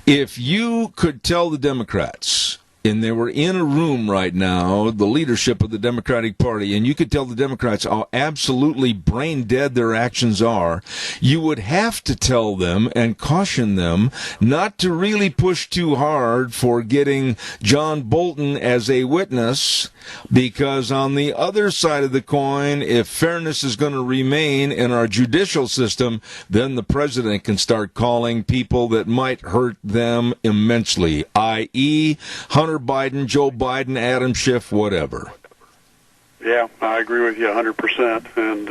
If you could tell the Democrats, and they were in a room right now, the leadership of the Democratic Party, and you could tell the Democrats how absolutely brain dead their actions are, you would have to tell them and caution them not to really push too hard for getting John Bolton as a witness, because on the other side of the coin, if fairness is going to remain in our judicial system, then the president can start calling people that might hurt them immensely, i.e., Hunter Biden, Joe Biden, Adam Schiff, whatever. Yeah, I agree with you 100%. And,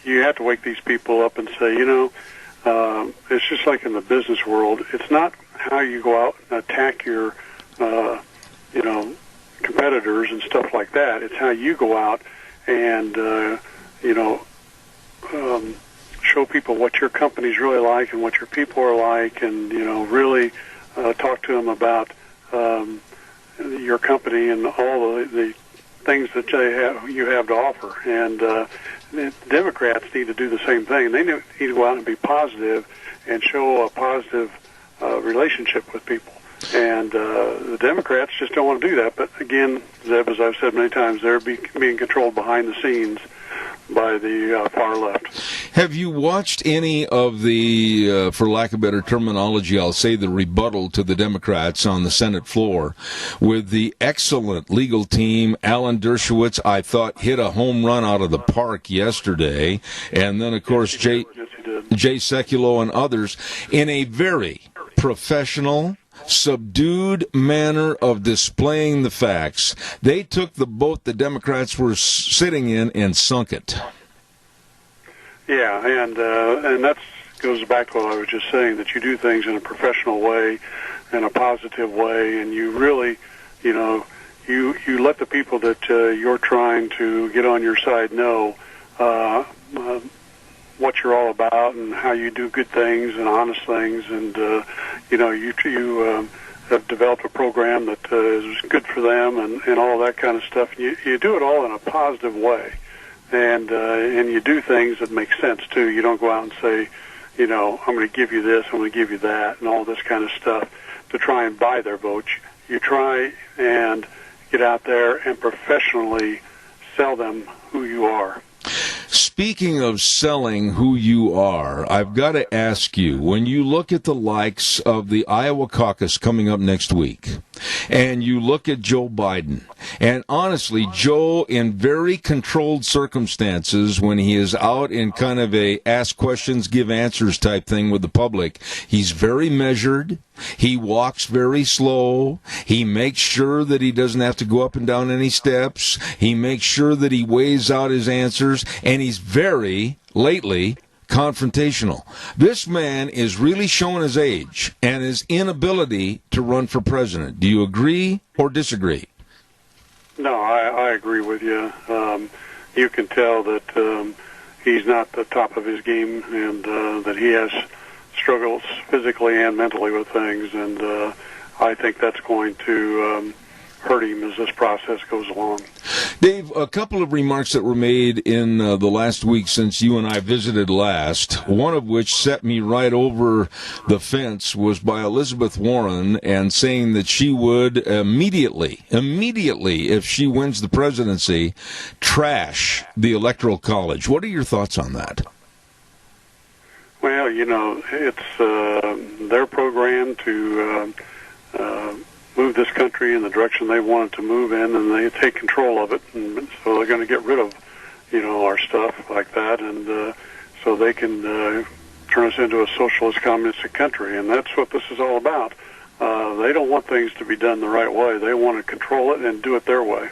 you have to wake these people up and say, it's just like in the business world. It's not how you go out and attack your, competitors and stuff like that. It's how you go out and, show people what your company's really like and what your people are like, and, really talk to them about your company and all the things that you have to offer. And the Democrats need to do the same thing. They need to go out and be positive and show a positive relationship with people. And the Democrats just don't want to do that. But again, Zeb, as I've said many times, they're being controlled behind the scenes by the far left. Have you watched any of the, for lack of better terminology, I'll say the rebuttal to the Democrats on the Senate floor with the excellent legal team? Alan Dershowitz, I thought, hit a home run out of the park yesterday. And then, of course, Jay Sekulow and others in a very professional, subdued manner of displaying the facts. They took the boat the Democrats were sitting in and sunk it. Yeah, and that goes back to what I was just saying, that you do things in a professional way, in a positive way, and you really, you let the people that you're trying to get on your side know what you're all about and how you do good things and honest things, and you have developed a program that is good for them and all that kind of stuff. You do it all in a positive way, and you do things that make sense too. You don't go out and say, I'm going to give you this, I'm going to give you that, and all this kind of stuff to try and buy their votes. You try and get out there and professionally sell them who you are. Speaking of selling who you are, I've got to ask you, when you look at the likes of the Iowa caucus coming up next week, and you look at Joe Biden, and honestly, Joe, in very controlled circumstances, when he is out in kind of a ask questions, give answers type thing with the public, he's very measured. He walks very slow. He makes sure that he doesn't have to go up and down any steps. He makes sure that he weighs out his answers, and he's very, lately, confrontational. This man is really showing his age and his inability to run for president. Do you agree or disagree? No, I agree with you. You can tell that he's not the top of his game, and that he has struggles physically and mentally with things, and I think that's going to hurt him as this process goes along. Dave, a couple of remarks that were made in the last week since you and I visited last, one of which set me right over the fence, was by Elizabeth Warren, and saying that she would immediately, if she wins the presidency, trash the Electoral College. What are your thoughts on that? Well, it's their program to move this country in the direction they want it to move in, and they take control of it, and so they're going to get rid of, our stuff like that, and so they can turn us into a socialist, communistic country, and that's what this is all about. They don't want things to be done the right way. They want to control it and do it their way.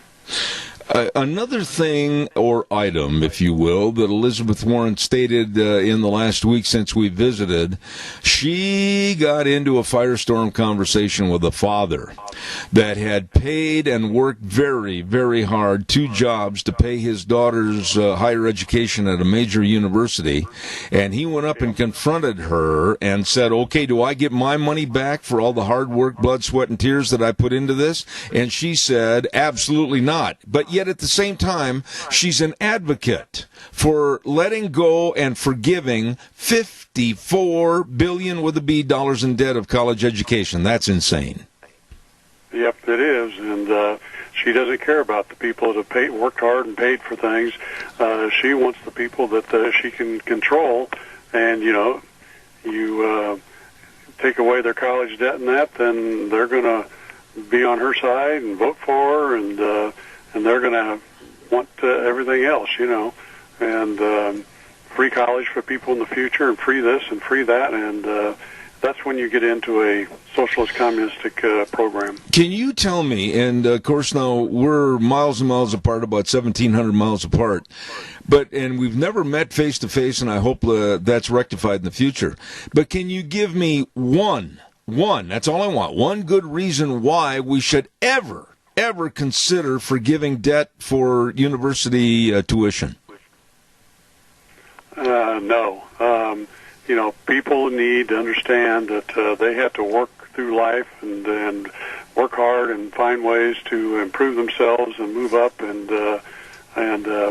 Another thing or item, if you will, that Elizabeth Warren stated in the last week since we visited, she got into a firestorm conversation with a father that had paid and worked very, very hard, 2 jobs to pay his daughter's higher education at a major university, and he went up and confronted her and said, okay, do I get my money back for all the hard work, blood, sweat, and tears that I put into this? And she said, absolutely not. But yet at the same time, she's an advocate for letting go and forgiving $54 billion with a B dollars in debt of college education. That's insane. Yep, it is, and she doesn't care about the people that have worked hard and paid for things. She wants the people that she can control, and you take away their college debt and that, then they're going to be on her side and vote for her, and they're going to want everything else, and free college for people in the future, and free this and free that, and that's when you get into a socialist, communistic program. Can you tell me, and of course now we're miles and miles apart, about 1,700 miles apart, and we've never met face to face, and I hope that's rectified in the future, but can you give me one, that's all I want, one good reason why we should ever consider forgiving debt for university tuition? No. People need to understand that they have to work through life and work hard and find ways to improve themselves and move up and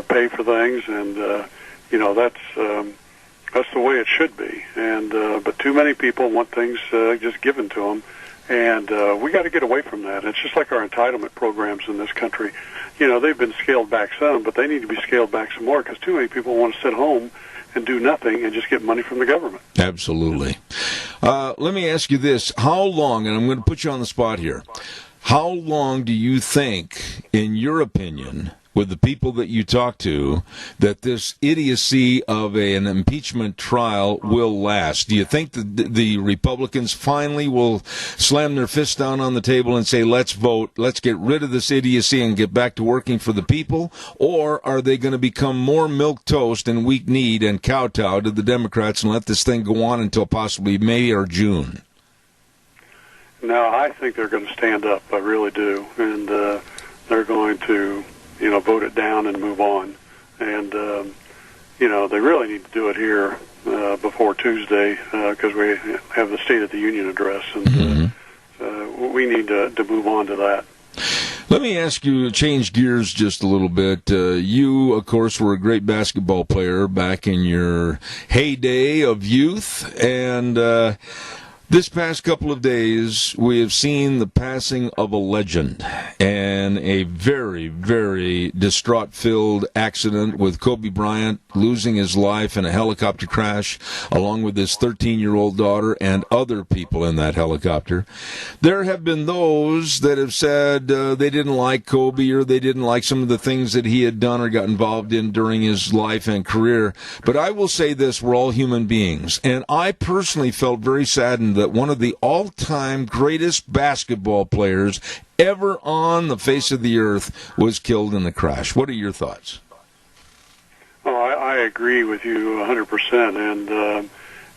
pay for things, and that's the way it should be. And but too many people want things just given to them. And we got to get away from that. It's just like our entitlement programs in this country. They've been scaled back some, but they need to be scaled back some more, because too many people want to sit home and do nothing and just get money from the government. Absolutely. Let me ask you this. How long, and I'm going to put you on the spot here, how long do you think, in your opinion, with the people that you talk to, that this idiocy of an impeachment trial will last? Do you think the Republicans finally will slam their fists down on the table and say, let's vote, let's get rid of this idiocy and get back to working for the people? Or are they going to become more milquetoast and weak-kneed and kowtow to the Democrats and let this thing go on until possibly May or June? No, I think they're going to stand up. I really do. And they're going to vote it down and move on. And, they really need to do it here before Tuesday, because we have the State of the Union address, and we need to move on to that. Let me ask you, change gears just a little bit. You, of course, were a great basketball player back in your heyday of youth, and this past couple of days, we have seen the passing of a legend and a very, very distraught-filled accident with Kobe Bryant losing his life in a helicopter crash, along with his 13-year-old daughter and other people in that helicopter. There have been those that have said they didn't like Kobe, or they didn't like some of the things that he had done or got involved in during his life and career. But I will say this, we're all human beings, and I personally felt very saddened that one of the all-time greatest basketball players ever on the face of the earth was killed in the crash. What are your thoughts? Oh, I I agree with you 100%. And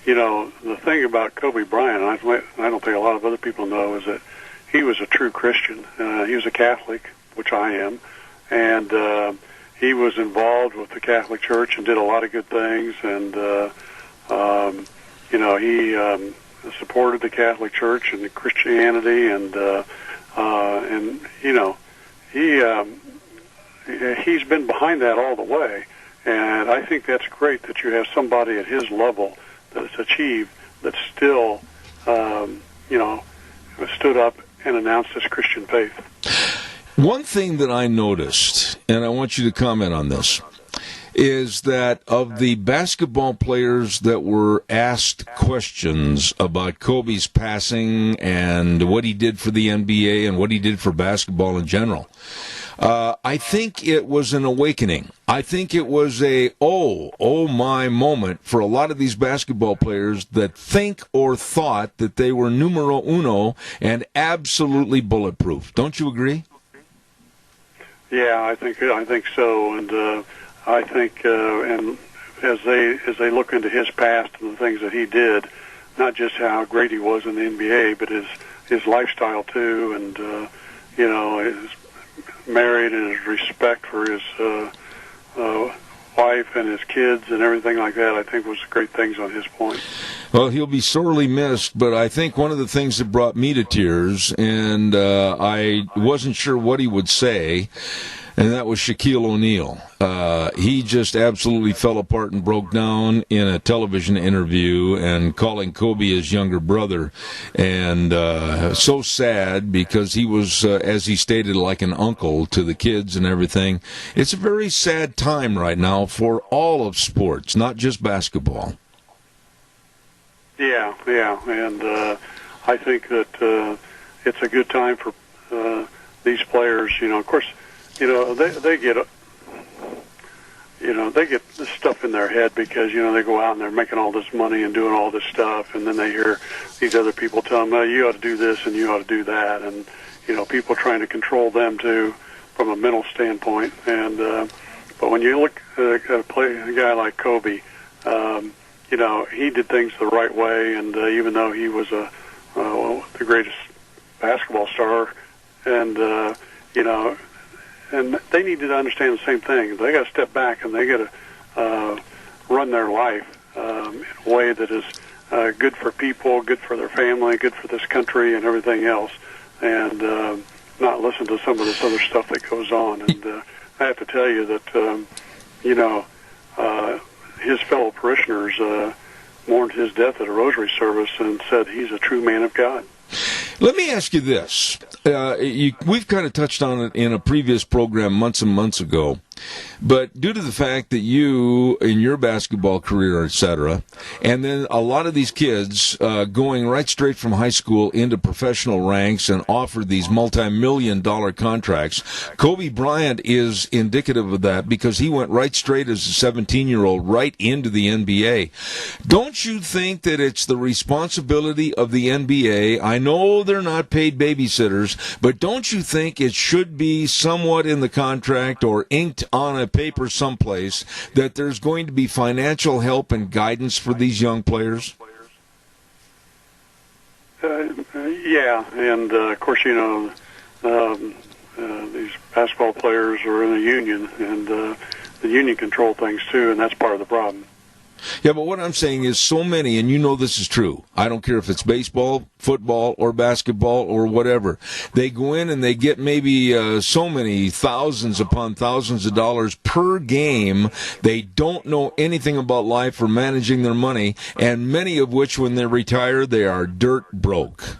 you know, the thing about Kobe Bryant, I don't think a lot of other people know, is that he was a true Christian. He was a Catholic, which I am, and he was involved with the Catholic Church and did a lot of good things. And you know, he supported the Catholic Church and the Christianity, and you know, he's been behind that all the way. And I think that's great that you have somebody at his level that's achieved, that still, you know, stood up and announced his Christian faith. One thing that I noticed, and I want you to comment on this, is that of the basketball players that were asked questions about Kobe's passing and what he did for the NBA and what he did for basketball in general, I think it was an awakening. I think it was a oh my moment for a lot of these basketball players that think or thought that they were numero uno and absolutely bulletproof. Don't you agree? Yeah, I think so, and I think and as they look into his past and the things that he did, not just how great he was in the NBA, but his lifestyle too, and you know, his married and his respect for his wife and his kids and everything like that, I think was great things on his point. Well, he'll be sorely missed, but I think one of the things that brought me to tears, and I wasn't sure what he would say, and that was Shaquille O'Neal. He just absolutely fell apart and broke down in a television interview and calling Kobe his younger brother. And so sad because he was, as he stated, like an uncle to the kids and everything. It's a very sad time right now for all of sports, not just basketball. Yeah, and I think that it's a good time for these players. You know, of course, you know, they get this stuff in their head because, you know, they go out and they're making all this money and doing all this stuff, and then they hear these other people tell them, oh, you ought to do this and you ought to do that, and, you know, people trying to control them too from a mental standpoint. And but when you look at a guy like Kobe, you know, he did things the right way, and even though he was the greatest basketball star, and you know, and they need to understand the same thing. They got to step back and they got to run their life in a way that is good for people, good for their family, good for this country, and everything else, and not listen to some of this other stuff that goes on. And I have to tell you that you know, his fellow parishioners mourned his death at a rosary service and said he's a true man of God. Let me ask you this. We've kind of touched on it in a previous program months and months ago, but due to the fact that you, in your basketball career, etc., and then a lot of these kids going right straight from high school into professional ranks and offered these multi-million-dollar contracts, Kobe Bryant is indicative of that because he went right straight as a 17-year-old right into the NBA. Don't you think that it's the responsibility of the NBA? I know they're not paid babysitters, but don't you think it should be somewhat in the contract or inked on a paper someplace that there's going to be financial help and guidance for these young players? Yeah, and of course, you know, these basketball players are in a union, and the union control things too, and that's part of the problem. Yeah, but what I'm saying is so many, and you know this is true. I don't care if it's baseball, football, or basketball, or whatever. They go in and they get maybe so many thousands upon thousands of dollars per game. They don't know anything about life or managing their money, and many of which, when they retire, they are dirt broke.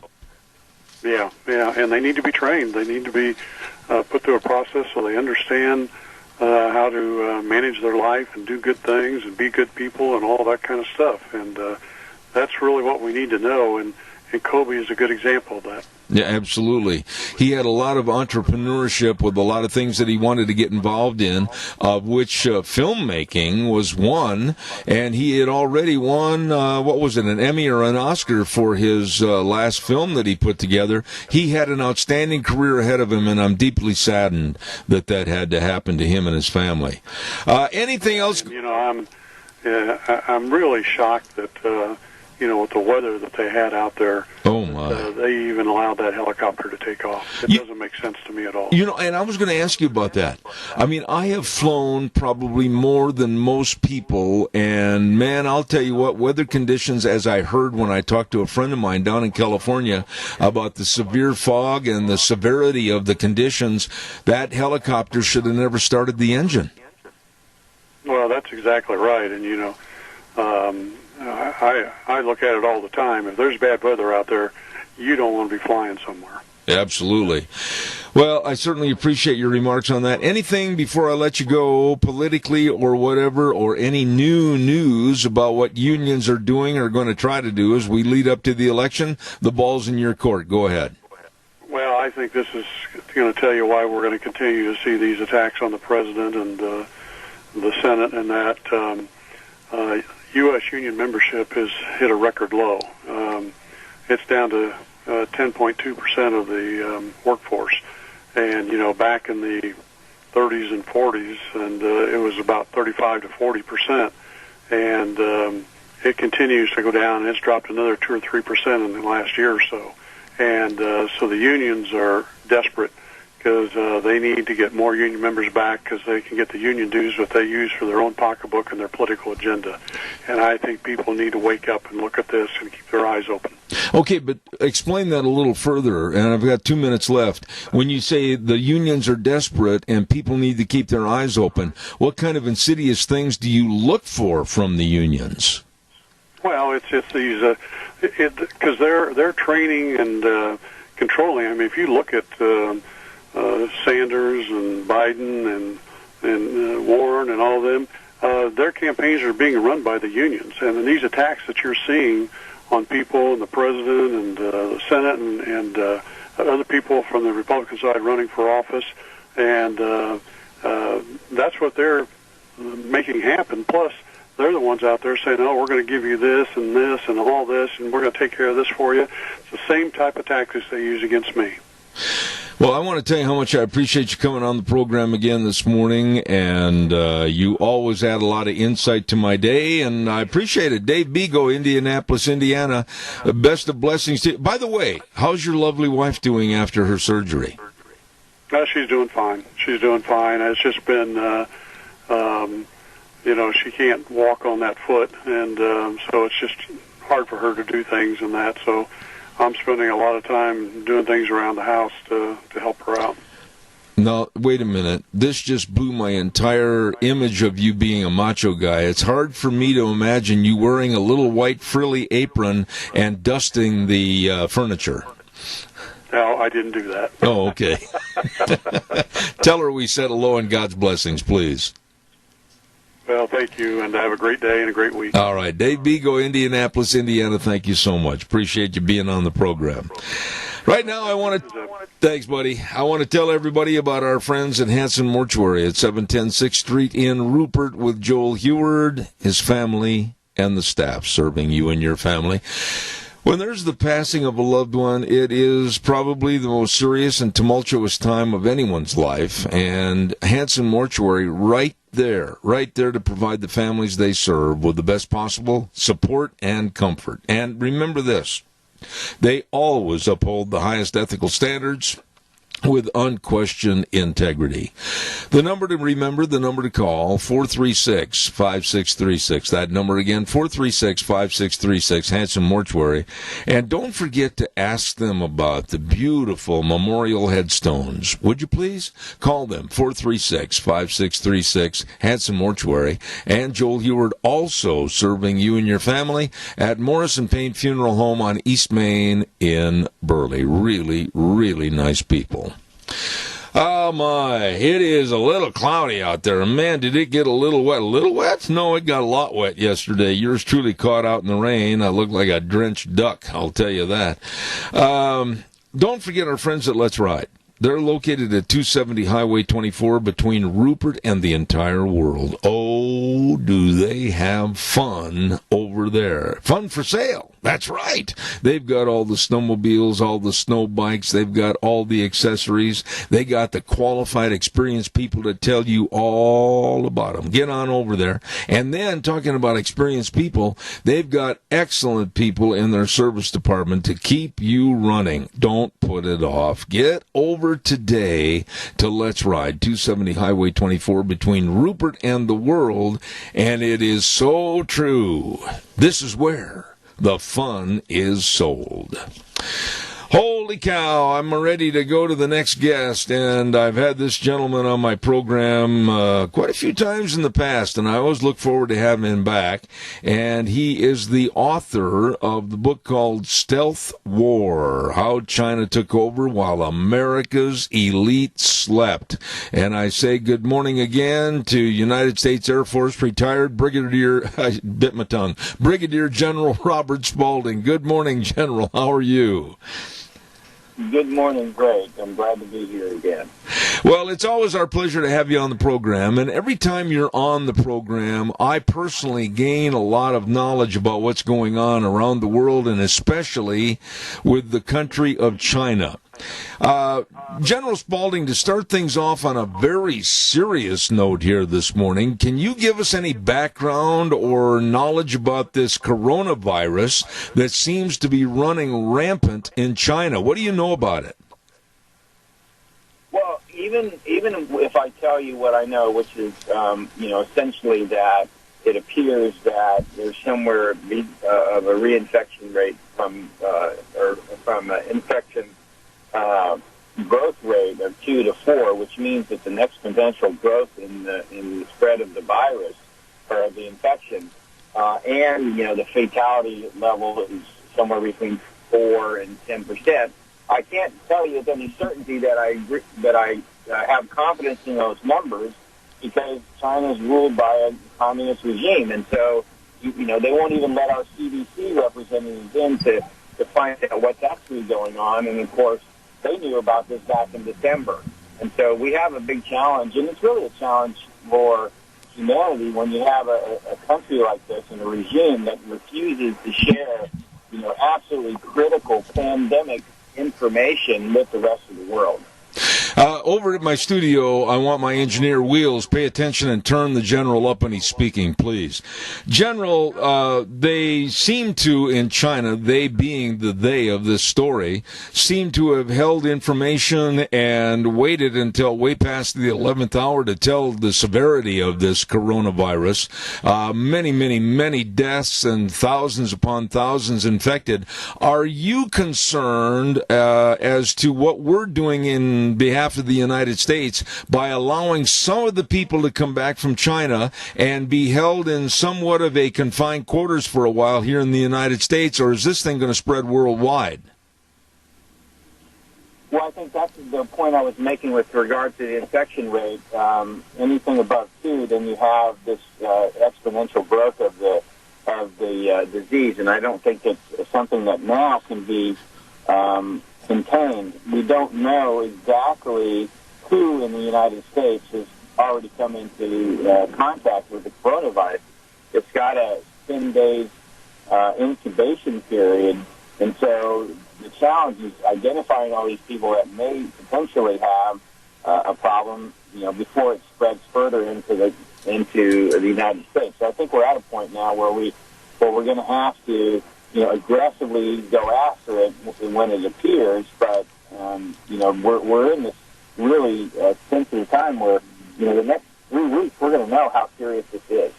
Yeah, and they need to be trained. They need to be put through a process so they understand how to manage their life and do good things and be good people and all that kind of stuff. And that's really what we need to know. And Kobe is a good example of that. Yeah, absolutely. He had a lot of entrepreneurship with a lot of things that he wanted to get involved in, of which filmmaking was one, and he had already won, an Emmy or an Oscar for his last film that he put together. He had an outstanding career ahead of him, and I'm deeply saddened that had to happen to him and his family. Anything else? And, I'm really shocked that, with the weather that they had out there, they even allowed that helicopter to take off. It doesn't make sense to me at all. And I was going to ask you about that. I mean, I have flown probably more than most people, and man, I'll tell you what, weather conditions, as I heard when I talked to a friend of mine down in California about the severe fog and the severity of the conditions, that helicopter should have never started the engine. Well, that's exactly right, and I look at it all the time. If there's bad weather out there, you don't want to be flying somewhere. Absolutely. Well, I certainly appreciate your remarks on that. Anything before I let you go, politically or whatever, or any new news about what unions are doing or going to try to do as we lead up to the election? The ball's in your court. Go ahead. Well, I think this is going to tell you why we're going to continue to see these attacks on the president and the Senate, and that U.S. union membership has hit a record low. It's down to 10.2% of the workforce. And, back in the 30s and 40s, and it was about 35 to 40%. And it continues to go down, and it's dropped another 2 or 3% in the last year or so. And so the unions are desperate because they need to get more union members back because they can get the union dues that they use for their own pocketbook and their political agenda. And I think people need to wake up and look at this and keep their eyes open. Okay, but explain that a little further, and I've got 2 minutes left. When you say the unions are desperate and people need to keep their eyes open, what kind of insidious things do you look for from the unions? Well, it's these, because they're training and controlling. I mean, if you look at Sanders and Biden and Warren and all of them, their campaigns are being run by the unions. And these attacks that you're seeing on people and the president and the Senate and other people from the Republican side running for office, and that's what they're making happen. Plus, they're the ones out there saying, oh, we're going to give you this and all this, and we're going to take care of this for you. It's the same type of tactics they use against me. Well, I want to tell you how much I appreciate you coming on the program again this morning, and you always add a lot of insight to my day, and I appreciate it. Dave Bigo, Indianapolis, Indiana. Best of blessings to you. By the way, how's your lovely wife doing after her surgery? She's doing fine. She's doing fine. It's just been, she can't walk on that foot, and so it's just hard for her to do things and that, so I'm spending a lot of time doing things around the house to help her out. Now, wait a minute. This just blew my entire image of you being a macho guy. It's hard for me to imagine you wearing a little white frilly apron and dusting the furniture. No, I didn't do that. Oh, okay. Tell her we said hello and God's blessings, please. Well, thank you, and have a great day and a great week. All right. Dave Bigo, Indianapolis, Indiana, thank you so much. Appreciate you being on the program. Right now, thanks, buddy. I want to tell everybody about our friends at Hanson Mortuary at 710 6th Street in Rupert with Joel Heward, his family, and the staff serving you and your family. When there's the passing of a loved one, it is probably the most serious and tumultuous time of anyone's life, and Hanson Mortuary right there to provide the families they serve with the best possible support and comfort. And remember this, they always uphold the highest ethical standards with unquestioned integrity. The number to remember, the number to call, 436-5636. That number again, 436-5636, Hanson Mortuary. And don't forget to ask them about the beautiful memorial headstones. Would you please? Call them, 436-5636, Hanson Mortuary. And Joel Heward also serving you and your family at Morrison Payne Funeral Home on East Main in Burley. Really, really nice people. Well, my, it is a little cloudy out there. Man, did it get a little wet? A little wet? No, it got a lot wet yesterday. Yours truly caught out in the rain. I looked like a drenched duck, I'll tell you that. Don't forget our friends at Let's Ride. They're located at 270 Highway 24 between Rupert and the entire world. Oh, do they have fun over there. Fun for sale. That's right. They've got all the snowmobiles, all the snow bikes. They've got all the accessories. They got the qualified, experienced people to tell you all about them. Get on over there. And then, talking about experienced people, they've got excellent people in their service department to keep you running. Don't put it off. Get over today to Let's Ride, 270 Highway 24 between Rupert and the world. And it is so true. This is where the fun is sold. Holy cow, I'm ready to go to the next guest, and I've had this gentleman on my program quite a few times in the past, and I always look forward to having him back. And he is the author of the book called Stealth War, How China Took Over While America's Elite Slept. And I say good morning again to United States Air Force retired Brigadier, I bit my tongue, Brigadier General Robert Spaulding. Good morning, General. How are you? Good morning, great. I'm glad to be here again. Well, it's always our pleasure to have you on the program, and every time you're on the program, I personally gain a lot of knowledge about what's going on around the world, and especially with the country of China. General Spaulding, to start things off on a very serious note here this morning, can you give us any background or knowledge about this coronavirus that seems to be running rampant in China? What do you know about it? Well, even if I tell you what I know, which is, essentially that it appears that there's somewhere of a reinfection rate from infection growth rate of 2 to 4, which means it's an exponential growth in the spread of the virus or the infection, and the fatality level is somewhere between 4 and 10%. I can't tell you with any certainty that I have confidence in those numbers because China is ruled by a communist regime, and so they won't even let our CDC representatives in to find out what's actually going on, and of course. They knew about this back in December. And so we have a big challenge, and it's really a challenge for humanity when you have a country like this and a regime that refuses to share, absolutely critical pandemic information with the rest of the world. Over at my studio, I want my engineer, Wheels, pay attention and turn the General up when he's speaking, please. General, they seem to, in China, they being the they of this story, seem to have held information and waited until way past the 11th hour to tell the severity of this coronavirus. Many deaths and thousands upon thousands infected. Are you concerned as to what we're doing in behalf of the United States by allowing some of the people to come back from China and be held in somewhat of a confined quarters for a while here in the United States, or is this thing going to spread worldwide? Well, I think that's the point I was making with regard to the infection rate. Anything above 2, then you have this exponential growth of the disease, and I don't think it's something that now can be contained. We don't know exactly who in the United States has already come into contact with the coronavirus. It's got a 10 days incubation period, and so the challenge is identifying all these people that may potentially have a problem, before it spreads further into the United States. So I think we're at a point now where we're going to have to aggressively go after it when it appears, but we're in this really sensitive time where the next 3 weeks we're going to know how serious this is.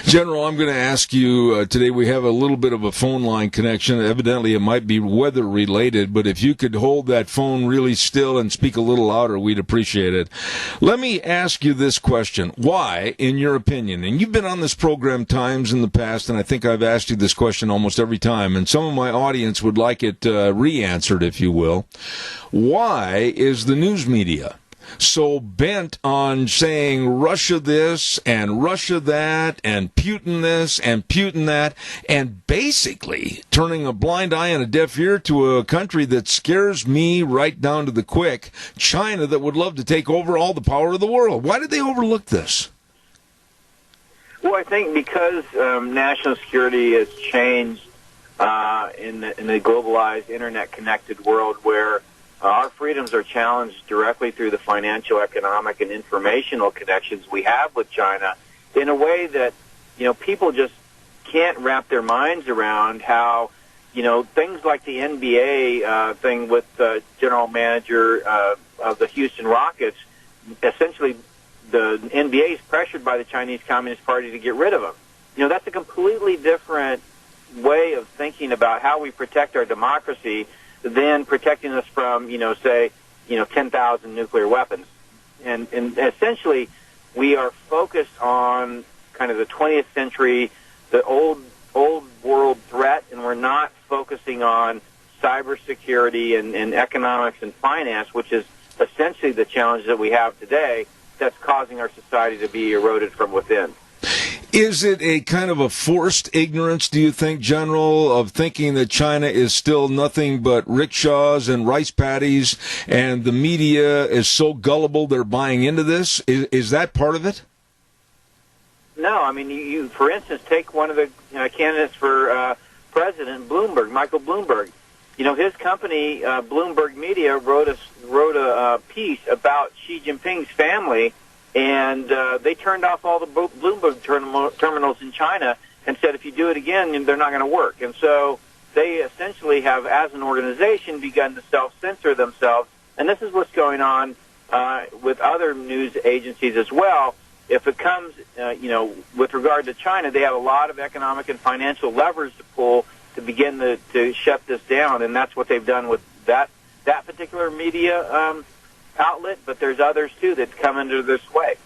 General, I'm going to ask you today, we have a little bit of a phone line connection. Evidently, it might be weather-related, but if you could hold that phone really still and speak a little louder, we'd appreciate it. Let me ask you this question. Why, in your opinion, and you've been on this program times in the past, and I think I've asked you this question almost every time, and some of my audience would like it re-answered, if you will. Why is the news media so bent on saying Russia this and Russia that and Putin this and Putin that, and basically turning a blind eye and a deaf ear to a country that scares me right down to the quick, China, that would love to take over all the power of the world. Why did they overlook this? Well, I think because national security has changed in the globalized, internet-connected world, where our freedoms are challenged directly through the financial, economic, and informational connections we have with China, in a way that people just can't wrap their minds around. How things like the NBA thing with the general manager of the Houston Rockets, essentially the NBA is pressured by the Chinese Communist Party to get rid of him. That's a completely different way of thinking about how we protect our democracy than protecting us from, say, 10,000 nuclear weapons. And essentially, we are focused on kind of the 20th century, the old world threat, and we're not focusing on cybersecurity and economics and finance, which is essentially the challenge that we have today that's causing our society to be eroded from within. Is it a kind of a forced ignorance, do you think, General, of thinking that China is still nothing but rickshaws and rice paddies, and the media is so gullible they're buying into this? Is that part of it? No, I mean, you for instance, take one of the candidates for president, Bloomberg, Michael Bloomberg. His company, Bloomberg Media, wrote a piece about Xi Jinping's family, and they turned off all the Bloomberg terminals in China and said, if you do it again, they're not going to work. And so they essentially have, as an organization, begun to self-censor themselves. And this is what's going on with other news agencies as well. If it comes, with regard to China, they have a lot of economic and financial levers to pull to begin to shut this down, and that's what they've done with that particular media outlet, but there's others, too, that come under this way.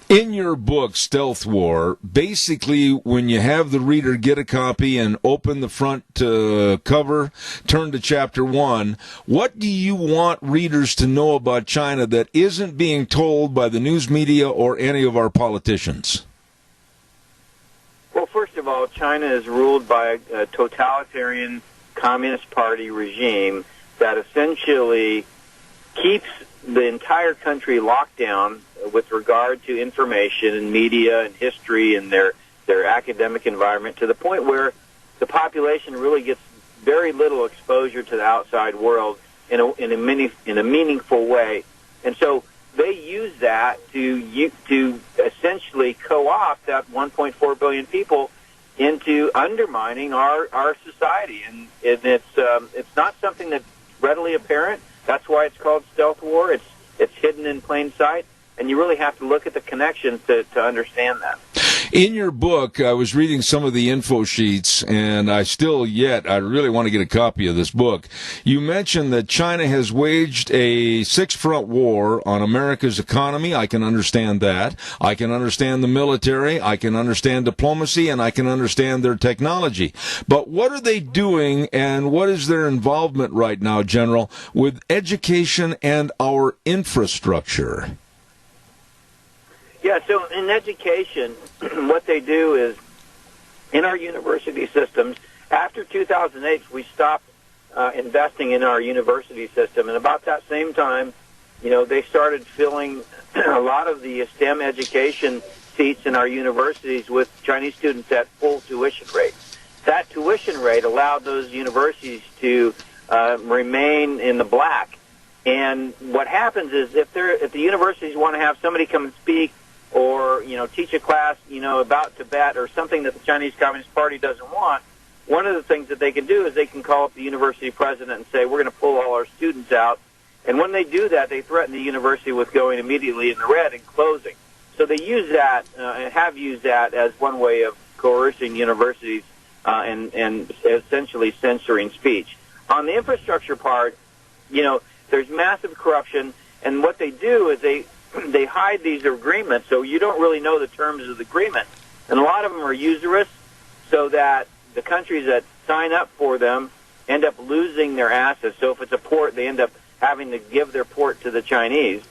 In your book, Stealth War, basically when you have the reader get a copy and open the front cover, turn to Chapter 1, what do you want readers to know about China that isn't being told by the news media or any of our politicians? Well, first of all, China is ruled by a totalitarian Communist Party regime that essentially keeps the entire country locked down with regard to information and media and history and their academic environment, to the point where the population really gets very little exposure to the outside world in a meaningful way. And so they use that to essentially co-opt that 1.4 billion people into undermining our society. And it's not something that's readily apparent. That's why it's called Stealth War. It's hidden in plain sight, and you really have to look at the connections to understand that. In your book, I was reading some of the info sheets, and I really want to get a copy of this book. You mentioned that China has waged a six-front war on America's economy. I can understand that. I can understand the military. I can understand diplomacy, and I can understand their technology. But what are they doing, and what is their involvement right now, General, with education and our infrastructure? Yeah, so in education, what they do is, in our university systems, after 2008, we stopped investing in our university system. And about that same time, they started filling a lot of the STEM education seats in our universities with Chinese students at full tuition rate. That tuition rate allowed those universities to remain in the black. And what happens is, if the universities want to have somebody come and speak, or teach a class about Tibet or something that the Chinese Communist Party doesn't want, one of the things that they can do is they can call up the university president and say, we're going to pull all our students out. And when they do that, they threaten the university with going immediately in the red and closing. So they use that and have used that as one way of coercing universities and essentially censoring speech. On the infrastructure part, there's massive corruption, and what they do is they hide these agreements, so you don't really know the terms of the agreement. And a lot of them are usurious, so that the countries that sign up for them end up losing their assets. So if it's a port, they end up having to give their port to the Chinese.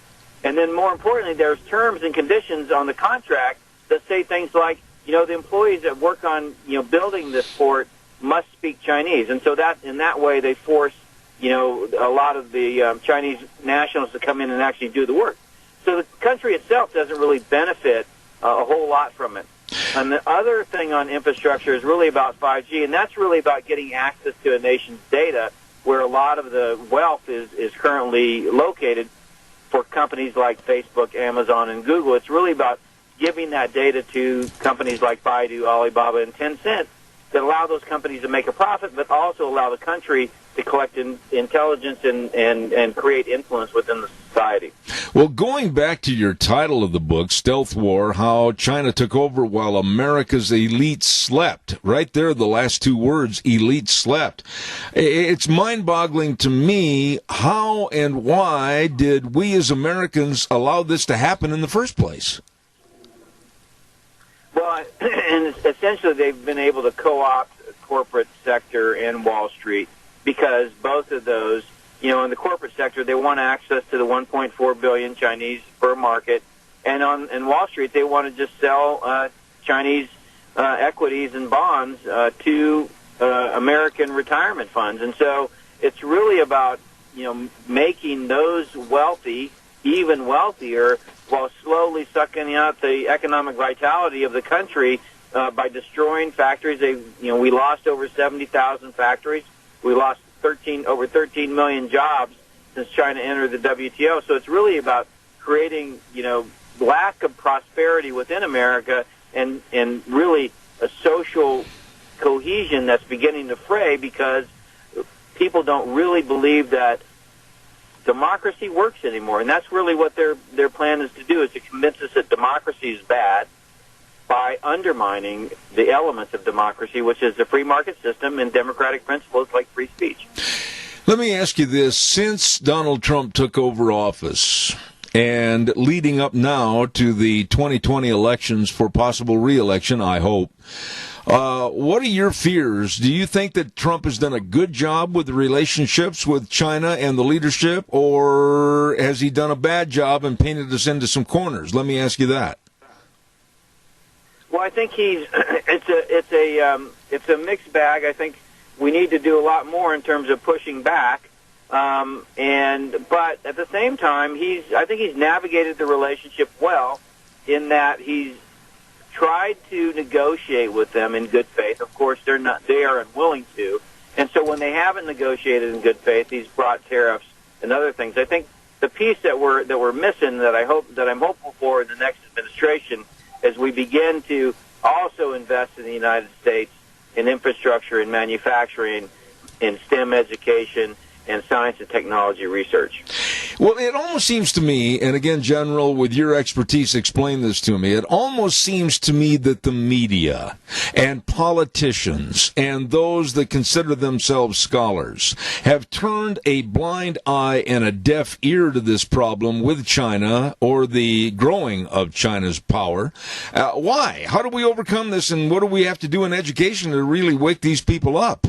And then more importantly, there's terms and conditions on the contract that say things like, the employees that work on, building this port must speak Chinese. And so that in that way they force, a lot of the Chinese nationals to come in and actually do the work. So the country itself doesn't really benefit a whole lot from it. And the other thing on infrastructure is really about 5G, and that's really about getting access to a nation's data, where a lot of the wealth is currently located for companies like Facebook, Amazon, and Google. It's really about giving that data to companies like Baidu, Alibaba, and Tencent that allow those companies to make a profit, but also allow the country to collect intelligence and create influence within the society. Well, going back to your title of the book, Stealth War, How China Took Over While America's Elite Slept, right there, the last two words, elite slept. It's mind-boggling to me, how and why did we as Americans allow this to happen in the first place? Well, and essentially they've been able to co-opt corporate sector and Wall Street, because both of those, in the corporate sector, they want access to the 1.4 billion Chinese per market, and in Wall Street, they want to just sell Chinese equities and bonds to American retirement funds. And so it's really about, making those wealthy even wealthier while slowly sucking out the economic vitality of the country by destroying factories. We lost over 70,000 factories. We lost over 13 million jobs since China entered the WTO. So it's really about creating, lack of prosperity within America and really a social cohesion that's beginning to fray, because people don't really believe that democracy works anymore. And that's really what their plan is to do, is to convince us that democracy is bad by undermining the elements of democracy, which is the free market system and democratic principles like free speech. Let me ask you this. Since Donald Trump took over office and leading up now to the 2020 elections for possible re-election, I hope, what are your fears? Do you think that Trump has done a good job with the relationships with China and the leadership, or has he done a bad job and painted us into some corners? Let me ask you that. Well, I think it's a mixed bag. I think we need to do a lot more in terms of pushing back, but at the same time, I think he's navigated the relationship well, in that he's tried to negotiate with them in good faith. Of course, they are unwilling to, and so when they haven't negotiated in good faith, he's brought tariffs and other things. I think the piece that we're missing, that I'm hopeful for in the next administration, as we begin to also invest in the United States in infrastructure, in manufacturing, in STEM education, and science and technology research. Well, it almost seems to me, and again, General, with your expertise, explain this to me, it almost seems to me that the media and politicians and those that consider themselves scholars have turned a blind eye and a deaf ear to this problem with China, or the growing of China's power. Why? How do we overcome this, and what do we have to do in education to really wake these people up?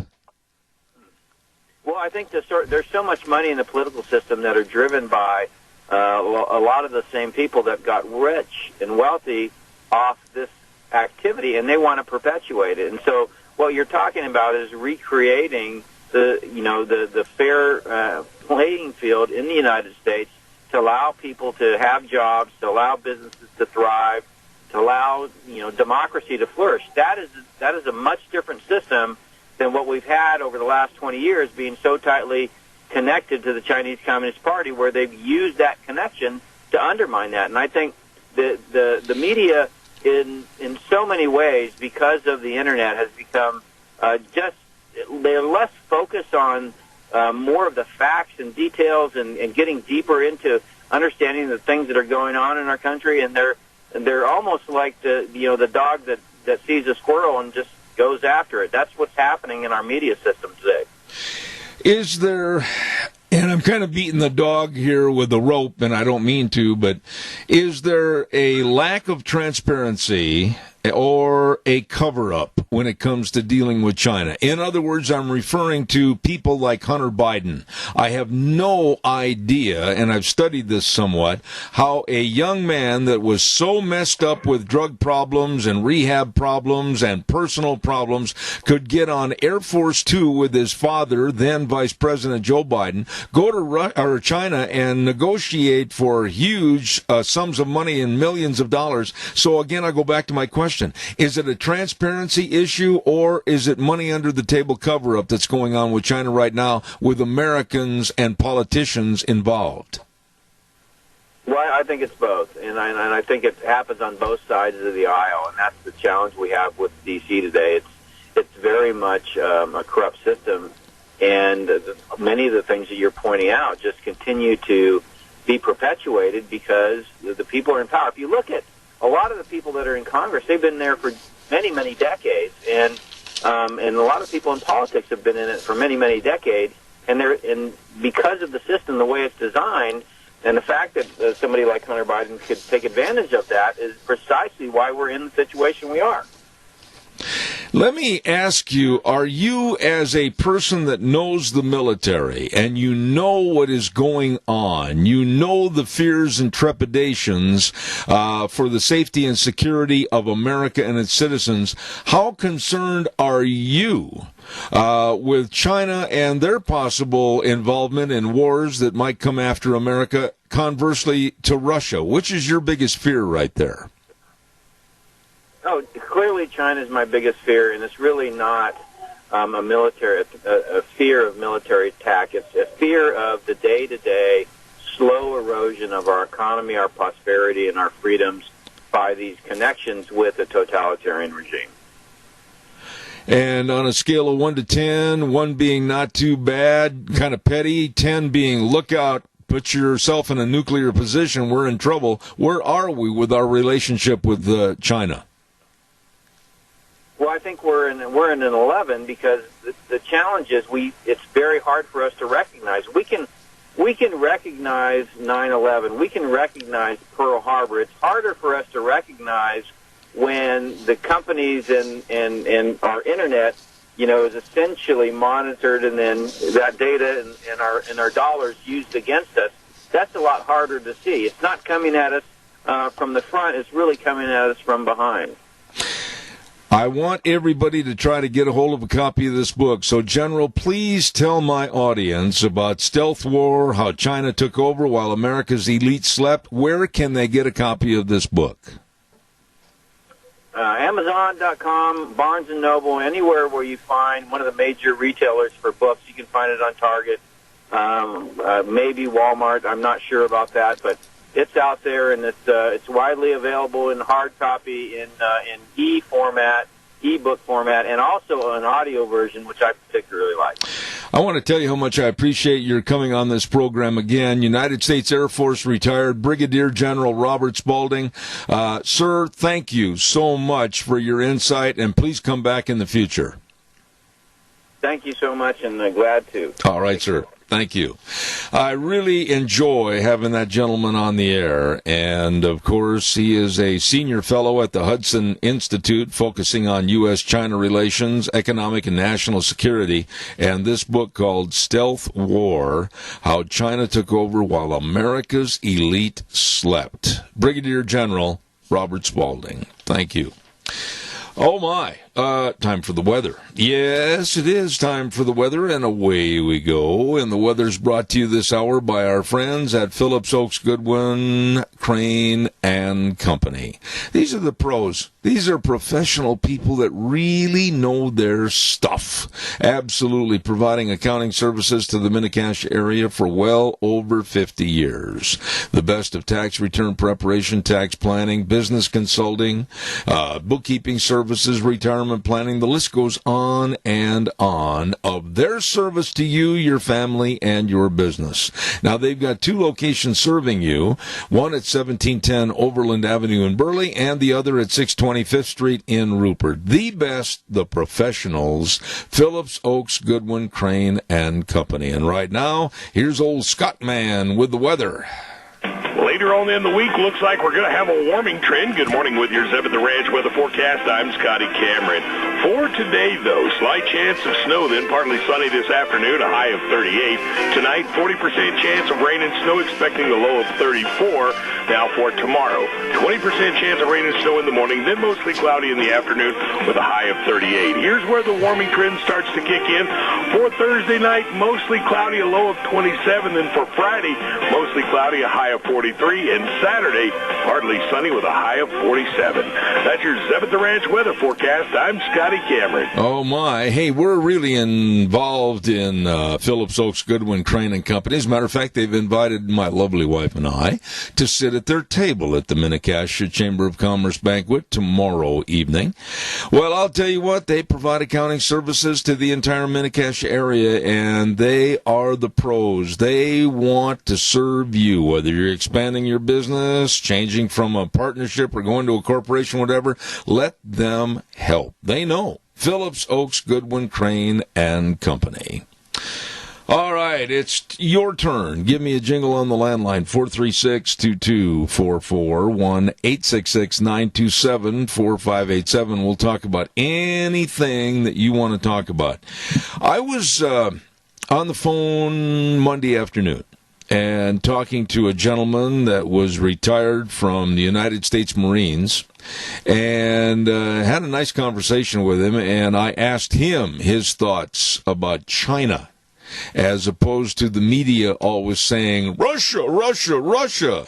Well, I think there's so much money in the political system that are driven by a lot of the same people that got rich and wealthy off this activity, and they want to perpetuate it. And so what you're talking about is recreating the fair playing field in the United States to allow people to have jobs, to allow businesses to thrive, to allow democracy to flourish. That is a much different system than what we've had over the last 20 years, being so tightly connected to the Chinese Communist Party, where they've used that connection to undermine that. And I think the media, in so many ways, because of the Internet, has become they're less focused on more of the facts and details and getting deeper into understanding the things that are going on in our country, and they're almost like the dog that sees a squirrel and just goes after it. That's what's happening in our media system today. Is there, and I'm kind of beating the dog here with the rope, and I don't mean to, but is there a lack of transparency or a cover-up when it comes to dealing with China. In other words, I'm referring to people like Hunter Biden. I have no idea, and I've studied this somewhat, how a young man that was so messed up with drug problems and rehab problems and personal problems could get on Air Force Two with his father, then Vice President Joe Biden, go to China and negotiate for huge sums of money and millions of dollars. So again, I go back to my question. Is it a transparency issue, or is it money under the table cover-up that's going on with China right now with Americans and politicians involved? Well, I think it's both, and I think it happens on both sides of the aisle, and that's the challenge we have with D.C. today. It's very much a corrupt system, and many of the things that you're pointing out just continue to be perpetuated because the people are in power. If you look at a lot of the people that are in Congress, they've been there for many, many decades, and a lot of people in politics have been in it for many, many decades. And because of the system, the way it's designed, and the fact that somebody like Hunter Biden could take advantage of that is precisely why we're in the situation we are. Let me ask you, are you, as a person that knows the military and you know what is going on, you know the fears and trepidations for the safety and security of America and its citizens, how concerned are you with China and their possible involvement in wars that might come after America, conversely to Russia? Which is your biggest fear right there? Oh, clearly China is my biggest fear, and it's really not a fear of military attack. It's a fear of the day-to-day slow erosion of our economy, our prosperity, and our freedoms by these connections with a totalitarian regime. And on a scale of 1 to 10, 1 being not too bad, kind of petty, 10 being look out, put yourself in a nuclear position, we're in trouble, where are we with our relationship with China? Well, I think we're in an 11 because the challenge is it's very hard for us to recognize. We can recognize 9/11. We can recognize Pearl Harbor. It's harder for us to recognize when the companies and our internet, is essentially monitored, and then that data and our dollars used against us. That's a lot harder to see. It's not coming at us from the front. It's really coming at us from behind. I want everybody to try to get a hold of a copy of this book. So, General, please tell my audience about Stealth War, how China took over while America's elite slept. Where can they get a copy of this book? Amazon.com, Barnes & Noble, anywhere where you find one of the major retailers for books. You can find it on Target, maybe Walmart. I'm not sure about that, but it's out there, and it's widely available in hard copy, in e-book format, and also an audio version, which I particularly like. I want to tell you how much I appreciate your coming on this program again. United States Air Force retired Brigadier General Robert Spaulding. Sir, thank you so much for your insight, and please come back in the future. Thank you so much, and glad to. All right, sir. Thank you. I really enjoy having that gentleman on the air, and of course he is a senior fellow at the Hudson Institute focusing on U.S.-China relations, economic and national security, and this book called Stealth War, How China Took Over While America's Elite Slept. Brigadier General Robert Spaulding. Thank you. Oh, my. Time for the weather. Yes, it is time for the weather, and away we go. And the weather's brought to you this hour by our friends at Phillips Oaks Goodwin, Crane, and Company. These are the pros. These are professional people that really know their stuff. Absolutely providing accounting services to the Mini-Cash area for well over 50 years. The best of tax return preparation, tax planning, business consulting, bookkeeping services, retirement planning. The list goes on and on of their service to you, your family, and your business. Now, they've got 2 locations serving you, one at 1710 Overland Avenue in Burley and the other at 625th Street in Rupert. The best, the professionals, Phillips Oaks Goodwin, Crane, and Company. And right now, here's old Scott Man with the weather. Later on in the week, looks like we're going to have a warming trend. Good morning with your Zeb at the Ranch weather forecast. I'm Scotty Cameron. For today, though, slight chance of snow, then partly sunny this afternoon, a high of 38. Tonight, 40% chance of rain and snow, expecting a low of 34. Now for tomorrow, 20% chance of rain and snow in the morning, then mostly cloudy in the afternoon with a high of 38. Here's where the warming trend starts to kick in. For Thursday night, mostly cloudy, a low of 27. Then for Friday, mostly cloudy, a high of 43. And Saturday, partly sunny with a high of 47. That's your Zeb at the Ranch weather forecast. I'm Scotty Cameron. Oh, my. Hey, we're really involved in Phillips Oaks Goodwin Crane and Company. As a matter of fact, they've invited my lovely wife and I to sit at their table at the Minnecasia Chamber of Commerce banquet tomorrow evening. Well, I'll tell you what, they provide accounting services to the entire Minnecasia area, and they are the pros. They want to serve you, whether you're expanding your business, changing from a partnership, or going to a corporation, whatever. Let them help. They know. Phillips Oaks Goodwin Crane and Company. All right, it's your turn. Give me a jingle on the landline, 436-2244, 1-866-927-4587. We'll talk about anything that you want to talk about. I was on the phone Monday afternoon and talking to a gentleman that was retired from the United States Marines, and had a nice conversation with him, and I asked him his thoughts about China, as opposed to the media always saying, Russia, Russia, Russia.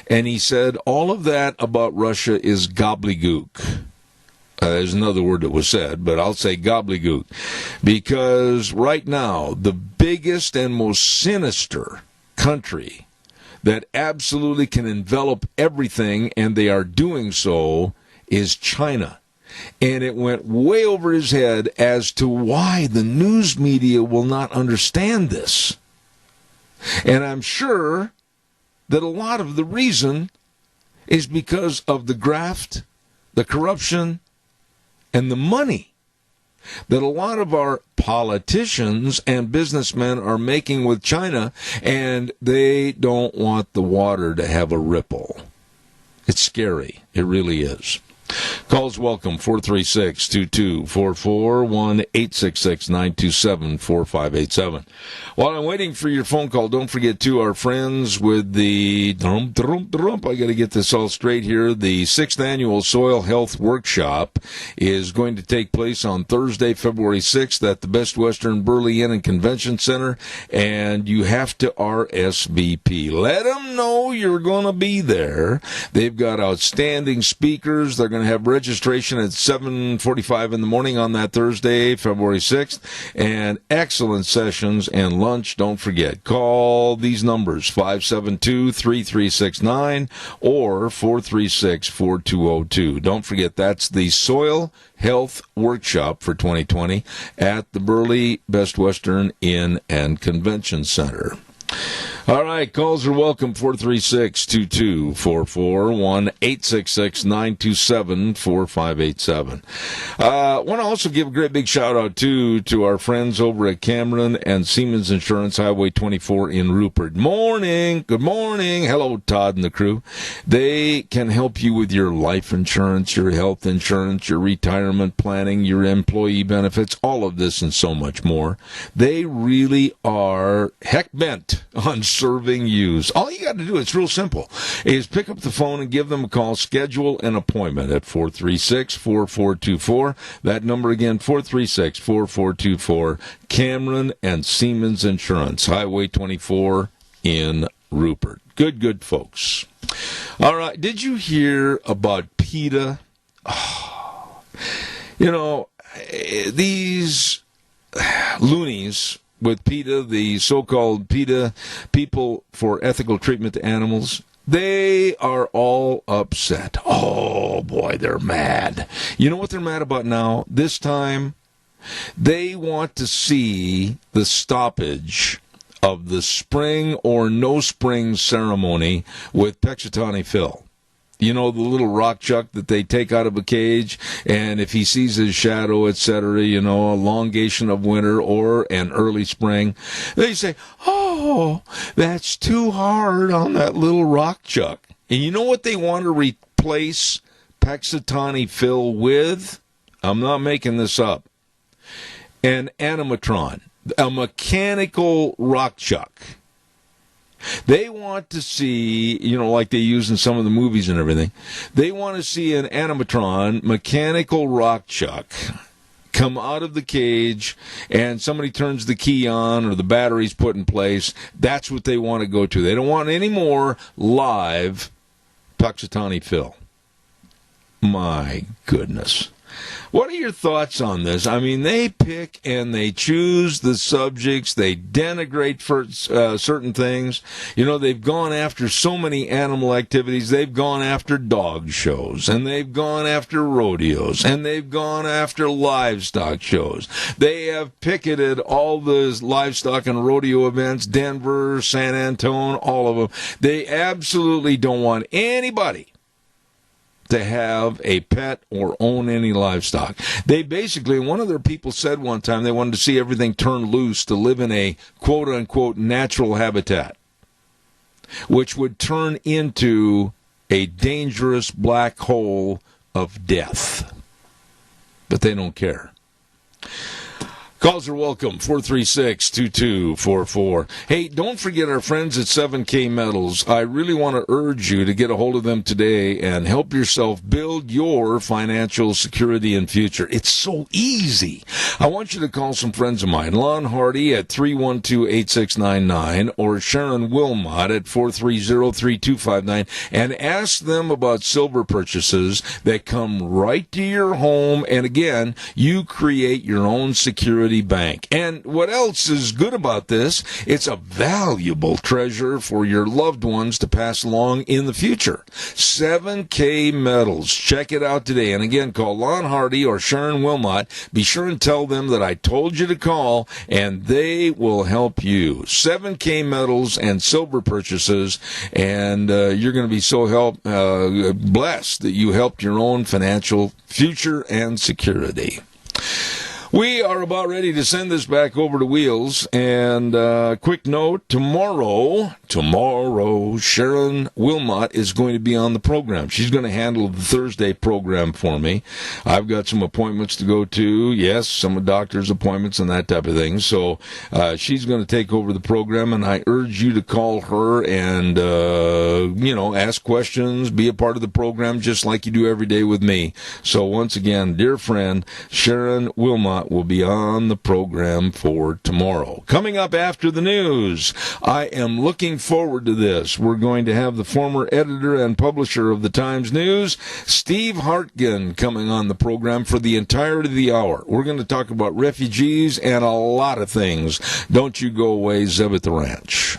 And he said, all of that about Russia is gobbledygook. There's another word that was said, but I'll say gobbledygook. Because right now, the biggest and most sinister country that absolutely can envelop everything, and they are doing so, is China. And it went way over his head as to why the news media will not understand this. And I'm sure that a lot of the reason is because of the graft, the corruption, and the money that a lot of our politicians and businessmen are making with China, and they don't want the water to have a ripple. It's scary. It really is. Calls welcome, 436-2244, 1-866-927-4587. While I'm waiting for your phone call, don't forget, to our friends with the, I got to get this all straight here, the 6th Annual Soil Health Workshop is going to take place on Thursday, February 6th at the Best Western Burley Inn and Convention Center, and you have to RSVP. Let them know you're going to be there. They've got outstanding speakers. They're going to have registration at 7:45 in the morning on that Thursday, February 6th, and excellent sessions and lunch. Don't forget, call these numbers, 572-3369 or 436-4202. Don't forget, that's the Soil Health Workshop for 2020 at the Burley Best Western Inn and Convention Center. All right, calls are welcome, 436-2244, 1-866-927-4587. I want to also give a great big shout-out, to our friends over at Cameron and Siemens Insurance, Highway 24 in Rupert. Morning. Good morning. Hello, Todd and the crew. They can help you with your life insurance, your health insurance, your retirement planning, your employee benefits, all of this and so much more. They really are heck bent on serving you. All you got to do, it's real simple, is pick up the phone and give them a call, schedule an appointment at 436-4424. That number again, 436-4424, Cameron and Siemens Insurance, Highway 24 in Rupert. Good folks. All right, did you hear about PETA? Oh, these loonies with PETA, the so-called PETA, People for Ethical Treatment to Animals, they are all upset. Oh, boy, they're mad. You know what they're mad about now? This time, they want to see the stoppage of the spring or no spring ceremony with Punxsutawney Phil. You know, the little rock chuck that they take out of a cage, and if he sees his shadow, etc., you know, elongation of winter or an early spring, they say, oh, that's too hard on that little rock chuck. And you know what they want to replace Puxatawny Phil with? I'm not making this up. An animatron, a mechanical rock chuck. They want to see, you know, like they use in some of the movies and everything, they want to see an animatron, mechanical rock chuck, come out of the cage and somebody turns the key on or the battery's put in place. That's what they want to go to. They don't want any more live Puxatawny Phil. My goodness. What are your thoughts on this? I mean, they pick and they choose the subjects. They denigrate for certain things. You know, they've gone after so many animal activities. They've gone after dog shows, and they've gone after rodeos, and they've gone after livestock shows. They have picketed all the livestock and rodeo events, Denver, San Antonio, all of them. They absolutely don't want anybody to have a pet or own any livestock. They basically, one of their people said one time they wanted to see everything turned loose to live in a quote-unquote natural habitat, which would turn into a dangerous black hole of death. But they don't care. Calls are welcome, 436-2244. Hey, don't forget our friends at 7K Metals. I really want to urge you to get a hold of them today and help yourself build your financial security and future. It's so easy. I want you to call some friends of mine, Lon Hardy at 312-8699 or Sharon Wilmot at 430-3259, and ask them about silver purchases that come right to your home. And again, you create your own security bank. And what else is good about this? It's a valuable treasure for your loved ones to pass along in the future. 7K Metals. Check it out today. And again, call Lon Hardy or Sharon Wilmot. Be sure and tell them that I told you to call, and they will help you. 7K Metals and silver purchases, and you're going to be so blessed that you helped your own financial future and security. We are about ready to send this back over to Wheels. And quick note, tomorrow, Sharon Wilmot is going to be on the program. She's going to handle the Thursday program for me. I've got some appointments to go to. Yes, some doctor's appointments and that type of thing. So she's going to take over the program, and I urge you to call her and, ask questions, be a part of the program just like you do every day with me. So once again, dear friend, Sharon Wilmot will be on the program for tomorrow. Coming up after the news, I am looking forward to this. We're going to have the former editor and publisher of the Times News, Steve Hartgen, coming on the program for the entirety of the hour. We're going to talk about refugees and a lot of things. Don't you go away, Zeb at the Ranch.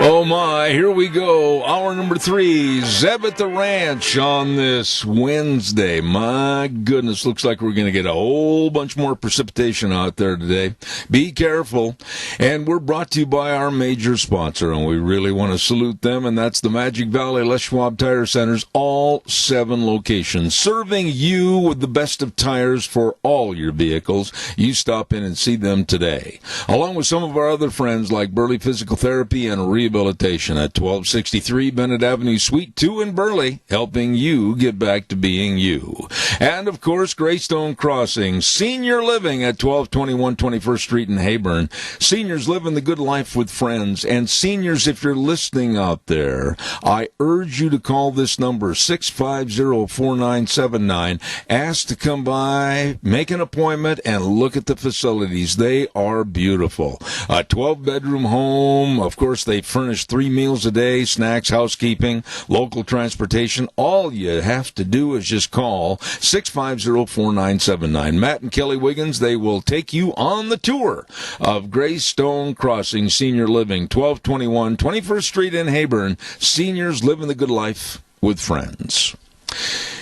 Oh my, here we go. Hour number 3, Zeb at the Ranch on this Wednesday. My goodness, looks like we're going to get a whole bunch more precipitation out there today. Be careful. And we're brought to you by our major sponsor, and we really want to salute them, and that's the Magic Valley Les Schwab Tire Centers, all 7 locations, serving you with the best of tires for all your vehicles. You stop in and see them today, along with some of our other friends like Burley Physical Therapy and Rehabilitation at 1263 Bennett Avenue, Suite 2 in Burley, helping you get back to being you. And, of course, Greystone Crossing, Senior Living at 1221 21st Street in Hayburn. Seniors living the good life with friends. And seniors, if you're listening out there, I urge you to call this number, 650-4979. Ask to come by, make an appointment, and look at the facilities. They are beautiful. A 12-bedroom home. Of course, they furnish 3 meals a day, snacks, housekeeping, local transportation. All you have to do is just call 650-4979. Matt and Kelly Wiggins, they will take you on the tour of Greystone Crossing Senior Living, 1221 21st Street in Hayburn. Seniors living the good life with friends.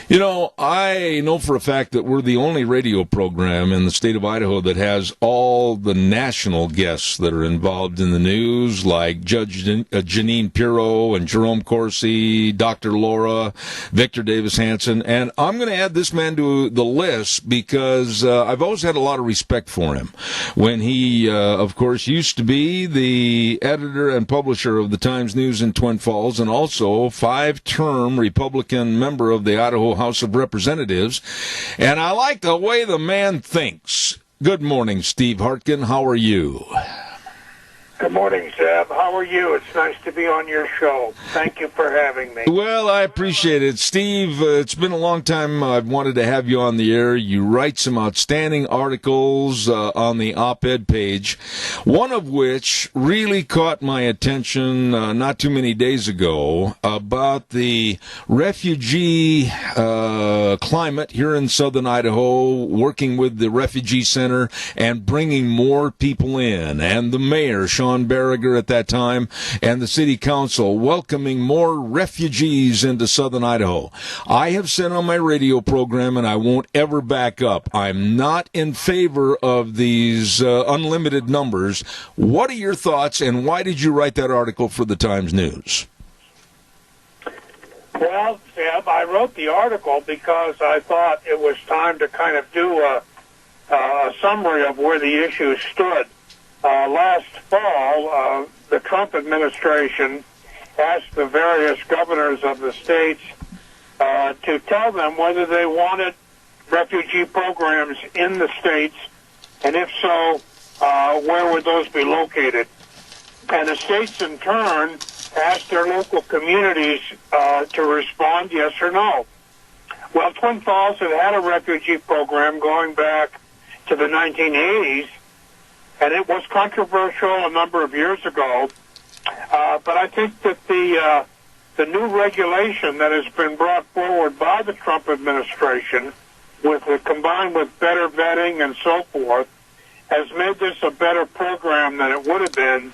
You know, I know for a fact that we're the only radio program in the state of Idaho that has all the national guests that are involved in the news, like Judge Janine Pirro and Jerome Corsi, Dr. Laura, Victor Davis Hanson, and I'm going to add this man to the list because I've always had a lot of respect for him. When he, of course, used to be the editor and publisher of the Times News in Twin Falls and also 5-term Republican member of the Idaho House of Representatives, and I like the way the man thinks. Good morning, Steve Hartkin. How are you? Good morning, Zeb. How are you? It's nice to be on your show. Thank you for having me. Well, I appreciate it. Steve, it's been a long time I've wanted to have you on the air. You write some outstanding articles on the op-ed page, one of which really caught my attention not too many days ago about the refugee climate here in southern Idaho, working with the Refugee Center and bringing more people in, and the mayor, Sean Berriger at that time, and the city council welcoming more refugees into southern Idaho. I have said on my radio program, and I won't ever back up, I'm not in favor of these unlimited numbers. What are your thoughts, and why did you write that article for the Times News? Well, Zeb, I wrote the article because I thought it was time to kind of do a summary of where the issue stood. Last fall, the Trump administration asked the various governors of the states to tell them whether they wanted refugee programs in the states, and if so, where would those be located? And the states, in turn, asked their local communities to respond yes or no. Well, Twin Falls had a refugee program going back to the 1980s, and it was controversial a number of years ago. But I think that the new regulation that has been brought forward by the Trump administration, combined with better vetting and so forth, has made this a better program than it would have been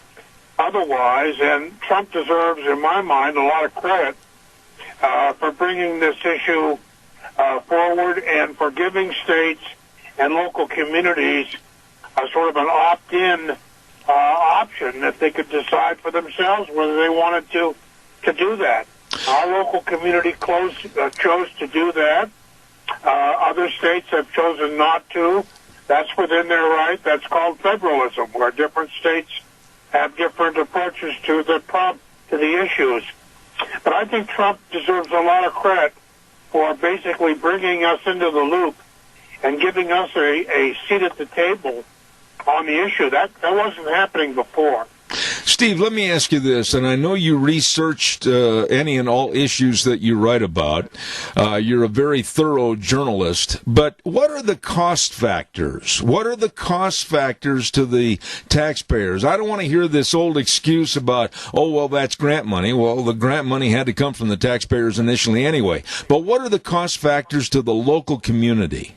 otherwise. And Trump deserves, in my mind, a lot of credit for bringing this issue forward and for giving states and local communities sort of an opt-in option that they could decide for themselves whether they wanted to do that. Our local community chose to do that. Other states have chosen not to. That's within their right. That's called federalism, where different states have different approaches to the issues. But I think Trump deserves a lot of credit for basically bringing us into the loop and giving us a seat at the table on the issue. That wasn't happening before. Steve, let me ask you this, and I know you researched any and all issues that you write about. You're a very thorough journalist, but what are the cost factors? What are the cost factors to the taxpayers? I don't want to hear this old excuse about, oh, well, that's grant money. Well, the grant money had to come from the taxpayers initially anyway. But what are the cost factors to the local community?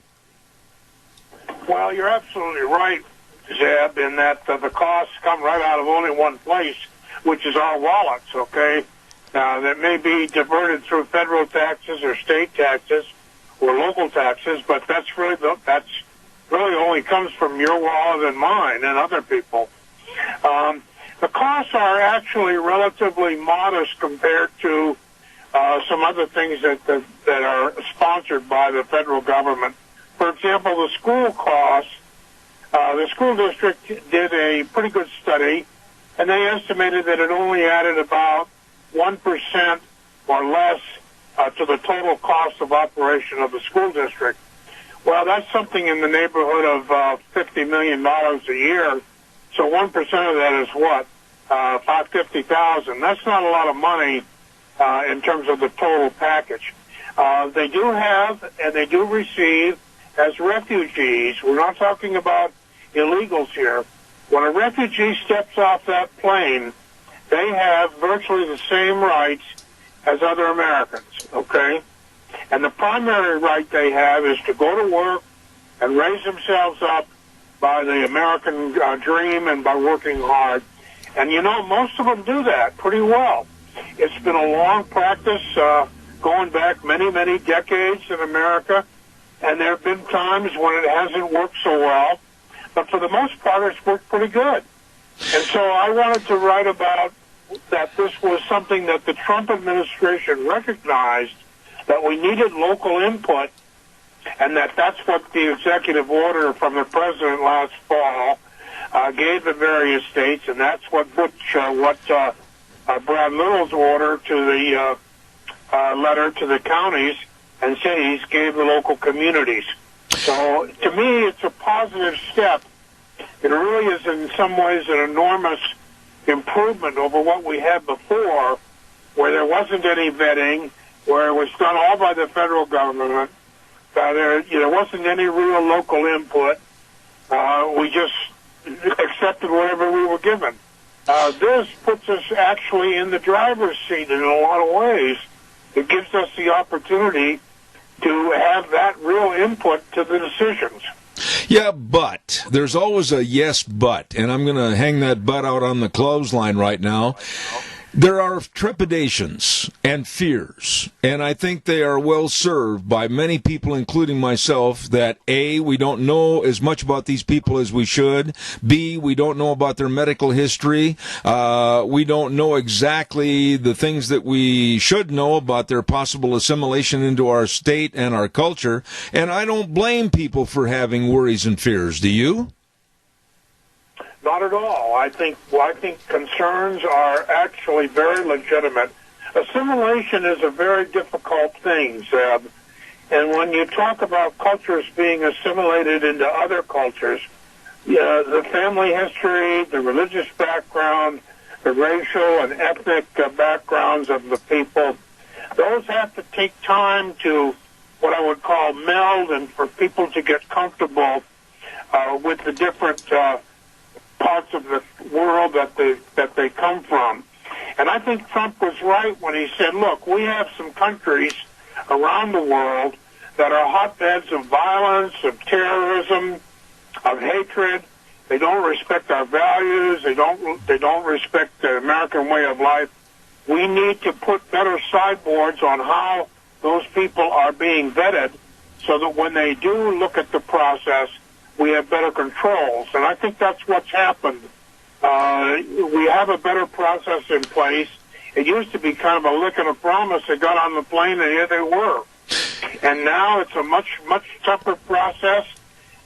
Well, you're absolutely right, Zeb, in that the costs come right out of only one place, which is our wallets, okay? That may be diverted through federal taxes or state taxes or local taxes, but that's really only comes from your wallet and mine and other people. The costs are actually relatively modest compared to some other things that are sponsored by the federal government. For example, the school costs. The school district did a pretty good study, and they estimated that it only added about 1% or less to the total cost of operation of the school district. Well, that's something in the neighborhood of $50 million a year. So 1% of that is what? $50,000. That's not a lot of money in terms of the total package. They do have and they do receive, as refugees, we're not talking about illegals here. When a refugee steps off that plane, they have virtually the same rights as other Americans, okay? And the primary right they have is to go to work and raise themselves up by the American dream and by working hard. And, you know, most of them do that pretty well. It's been a long practice going back many, many decades in America, and there have been times when it hasn't worked so well. But for the most part, it's worked pretty good. And so I wanted to write about that this was something that the Trump administration recognized, that we needed local input, and that's what the executive order from the president last fall gave the various states, and that's what Brad Little's order to the letter to the counties and cities gave the local communities. So to me, it's a positive step. It really is in some ways an enormous improvement over what we had before, where there wasn't any vetting, where it was done all by the federal government. There wasn't any real local input. We just accepted whatever we were given. This puts us actually in the driver's seat in a lot of ways. It gives us the opportunity to have that real input to the decisions. Yeah, but there's always a yes, but, and I'm going to hang that but out on the clothesline right now. There are trepidations and fears, and I think they are well served by many people, including myself, that A, we don't know as much about these people as we should. B, we don't know about their medical history. We don't know exactly the things that we should know about their possible assimilation into our state and our culture. And I don't blame people for having worries and fears. Do you? Not at all. I think concerns are actually very legitimate. Assimilation is a very difficult thing, Zeb. And when you talk about cultures being assimilated into other cultures, the family history, the religious background, the racial and ethnic backgrounds of the people, those have to take time to what I would call meld, and for people to get comfortable with the different parts of the world that they come from. And I think Trump was right when he said, look, we have some countries around the world that are hotbeds of violence, of terrorism, of hatred. They don't respect our values. They don't respect the American way of life. We need to put better sideboards on how those people are being vetted so that when they do look at the process, we have better controls. And I think that's what's happened. We have a better process in place. It used to be kind of a lick and a promise. They got on the plane and here they were. And now it's a much, much tougher process.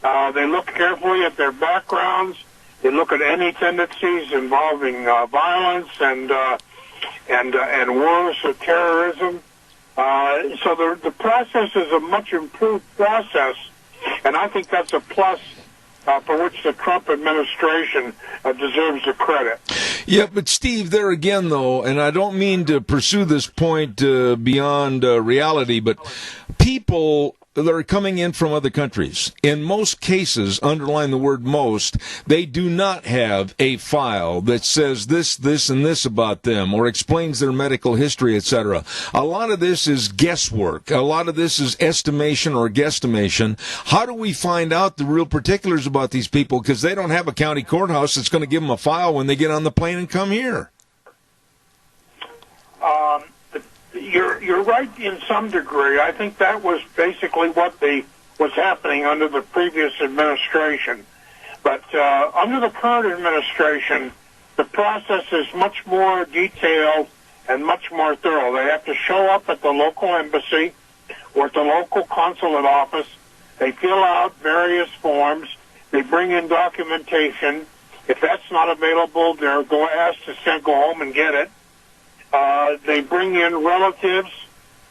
They look carefully at their backgrounds. They look at any tendencies involving violence and wars or terrorism. So the process is a much improved process. And I think that's a plus for which the Trump administration deserves the credit. Yeah, but Steve, there again, though, and I don't mean to pursue this point beyond reality, but people that are coming in from other countries, in most cases, underline the word most, they do not have a file that says this, and this about them, or explains their medical history, etc. A lot of this is guesswork. A lot of this is estimation or guesstimation. How do we find out the real particulars about these people? Because they don't have a county courthouse that's going to give them a file when they get on the plane and come here. You're right in some degree. I think that was basically what was happening under the previous administration. But under the current administration, the process is much more detailed and much more thorough. They have to show up at the local embassy or at the local consulate office. They fill out various forms. They bring in documentation. If that's not available, they're asked to go home and get it. They bring in relatives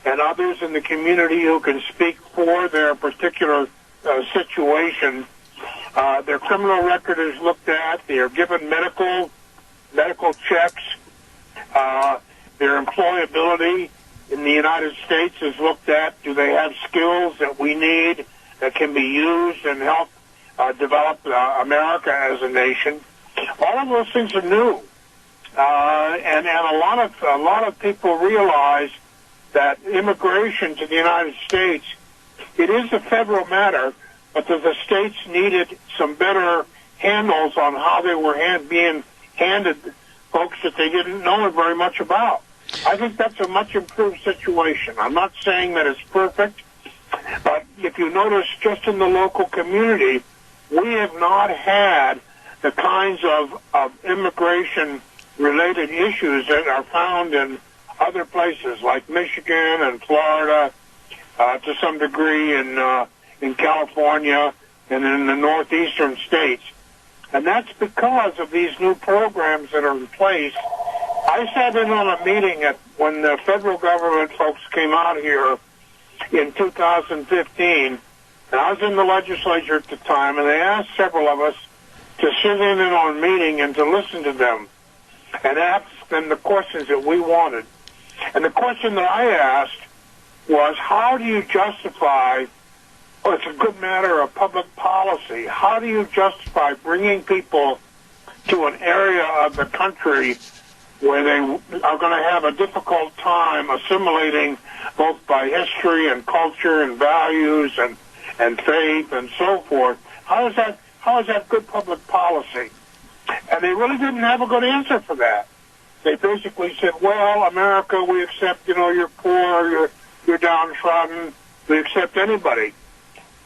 and others in the community who can speak for their particular situation. Their criminal record is looked at. They are given medical checks. Their employability in the United States is looked at. Do they have skills that we need that can be used and help develop America as a nation? All of those things are new. And a lot of people realize that immigration to the United States, it is a federal matter, but that the states needed some better handles on how they were being handed folks that they didn't know very much about. I think that's a much improved situation. I'm not saying that it's perfect, but if you notice, just in the local community, we have not had the kinds of immigration-related issues that are found in other places like Michigan and Florida, to some degree in California and in the northeastern states. And that's because of these new programs that are in place. I sat in on a meeting when the federal government folks came out here in 2015, and I was in the legislature at the time, and they asked several of us to sit in on a meeting and to listen to them and ask them the questions that we wanted. And the question that I asked was, how do you justify, it's a good matter of public policy, how do you justify bringing people to an area of the country where they are going to have a difficult time assimilating both by history and culture and values and faith and so forth? How is that good public policy? And they really didn't have a good answer for that. They basically said, well, America, we accept, you're poor, you're downtrodden, we accept anybody.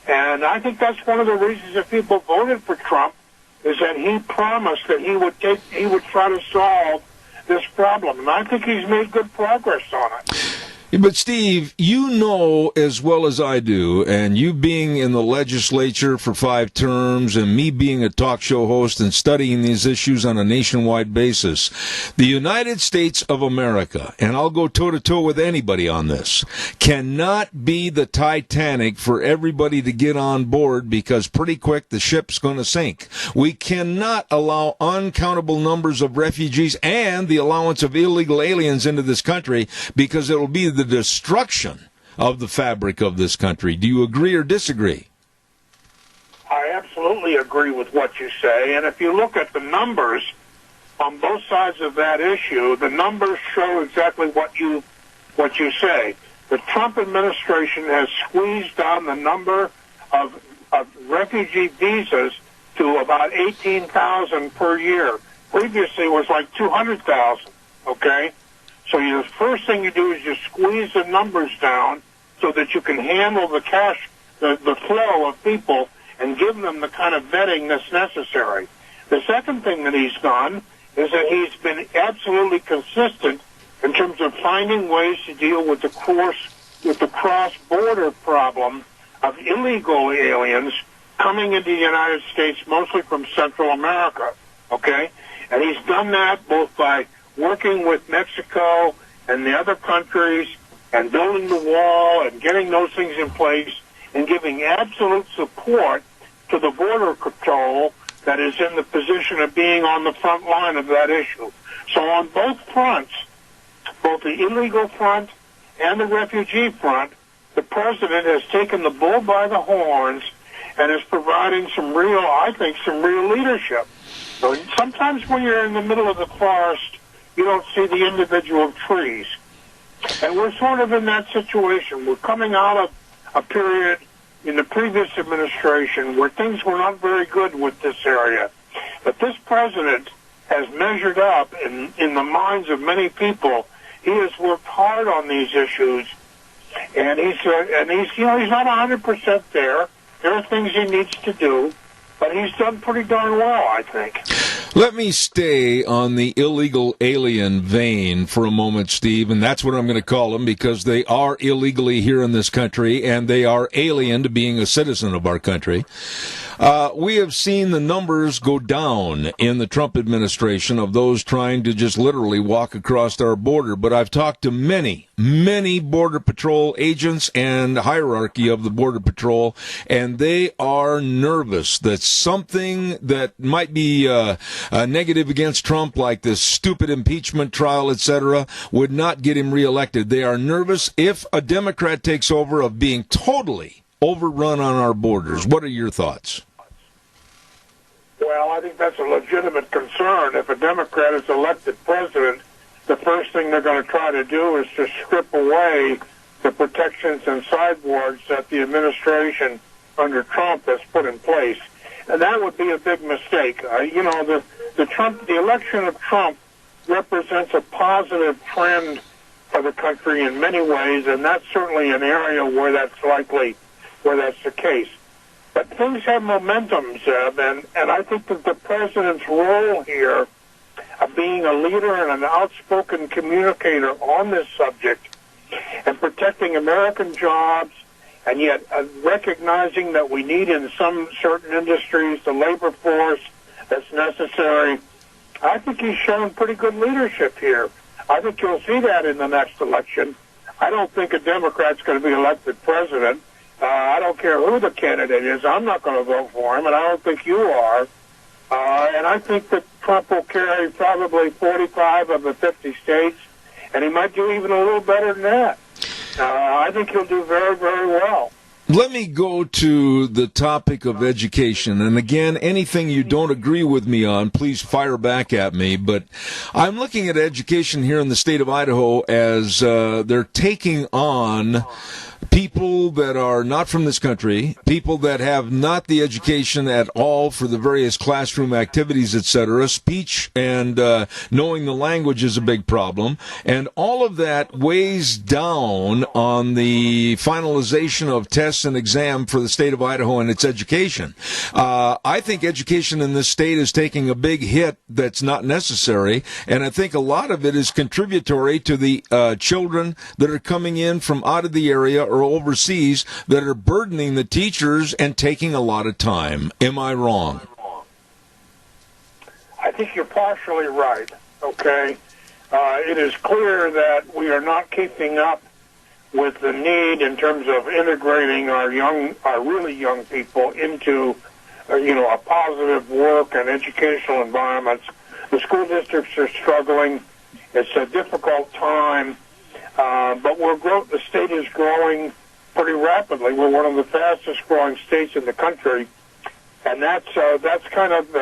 And I think that's one of the reasons that people voted for Trump, is that he promised that he would try to solve this problem. And I think he's made good progress on it. But, Steve, you know as well as I do, and you being in the legislature for 5 terms and me being a talk show host and studying these issues on a nationwide basis, the United States of America, and I'll go toe-to-toe with anybody on this, cannot be the Titanic for everybody to get on board, because pretty quick the ship's going to sink. We cannot allow uncountable numbers of refugees and the allowance of illegal aliens into this country, because it will be the destruction of the fabric of this country. Do you agree or disagree? I absolutely agree with what you say. And if you look at the numbers on both sides of that issue, the numbers show exactly what you say. The Trump administration has squeezed down the number of refugee visas to about 18,000 per year. Previously, it was like 200,000, okay? So the first thing you do is you squeeze the numbers down so that you can handle the flow of people and give them the kind of vetting that's necessary. The second thing that he's done is that he's been absolutely consistent in terms of finding ways to deal with the cross-border problem of illegal aliens coming into the United States, mostly from Central America, okay? And he's done that both by working with Mexico and the other countries and building the wall and getting those things in place and giving absolute support to the Border Patrol that is in the position of being on the front line of that issue. So on both fronts, both the illegal front and the refugee front, the president has taken the bull by the horns and is providing some real leadership. So sometimes when you're in the middle of the forest, you don't see the individual trees. And we're sort of in that situation. We're coming out of a period in the previous administration where things were not very good with this area. But this president has measured up in the minds of many people. He has worked hard on these issues, and he's not 100% there. There are things he needs to do, but he's done pretty darn well, I think. Let me stay on the illegal alien vein for a moment, Steve, and that's what I'm going to call them, because they are illegally here in this country, and they are alien to being a citizen of our country. We have seen the numbers go down in the Trump administration of those trying to just literally walk across our border, but I've talked to many Border Patrol agents and hierarchy of the Border Patrol, and they are nervous that something that might be negative against Trump, like this stupid impeachment trial, etc., would not get him reelected. They are nervous, if a Democrat takes over, of being totally overrun on our borders. What are your thoughts? Well, I think that's a legitimate concern. If a Democrat is elected president, the first thing they're going to try to do is to strip away the protections and sideboards that the administration under Trump has put in place. And that would be a big mistake. The election of Trump represents a positive trend for the country in many ways, and that's certainly an area where that's the case. But things have momentum, Zeb, and I think that the president's role here of being a leader and an outspoken communicator on this subject and protecting American jobs, and yet recognizing that we need in some certain industries the labor force that's necessary, I think he's shown pretty good leadership here. I think you'll see that in the next election. I don't think a Democrat's going to be elected president. I don't care who the candidate is. I'm not going to vote for him, and I don't think you are. And I think that Trump will carry probably 45 of the 50 states, and he might do even a little better than that. I think he'll do very, very well. Let me go to the topic of education. And again, anything you don't agree with me on, please fire back at me. But I'm looking at education here in the state of Idaho as they're taking on people that are not from this country, people that have not the education at all for the various classroom activities, etc. Speech and knowing the language is a big problem. And all of that weighs down on the finalization of tests and exam for the state of Idaho and its education. I think education in this state is taking a big hit that's not necessary, and I think a lot of it is contributory to the children that are coming in from out of the area or overseas that are burdening the teachers and taking a lot of time. Am I wrong? I think you're partially right, okay? It is clear that we are not keeping up with the need in terms of integrating our really young people into, a positive work and educational environments. The school districts are struggling. It's a difficult time, but the state is growing pretty rapidly. We're one of the fastest growing states in the country, and that's kind of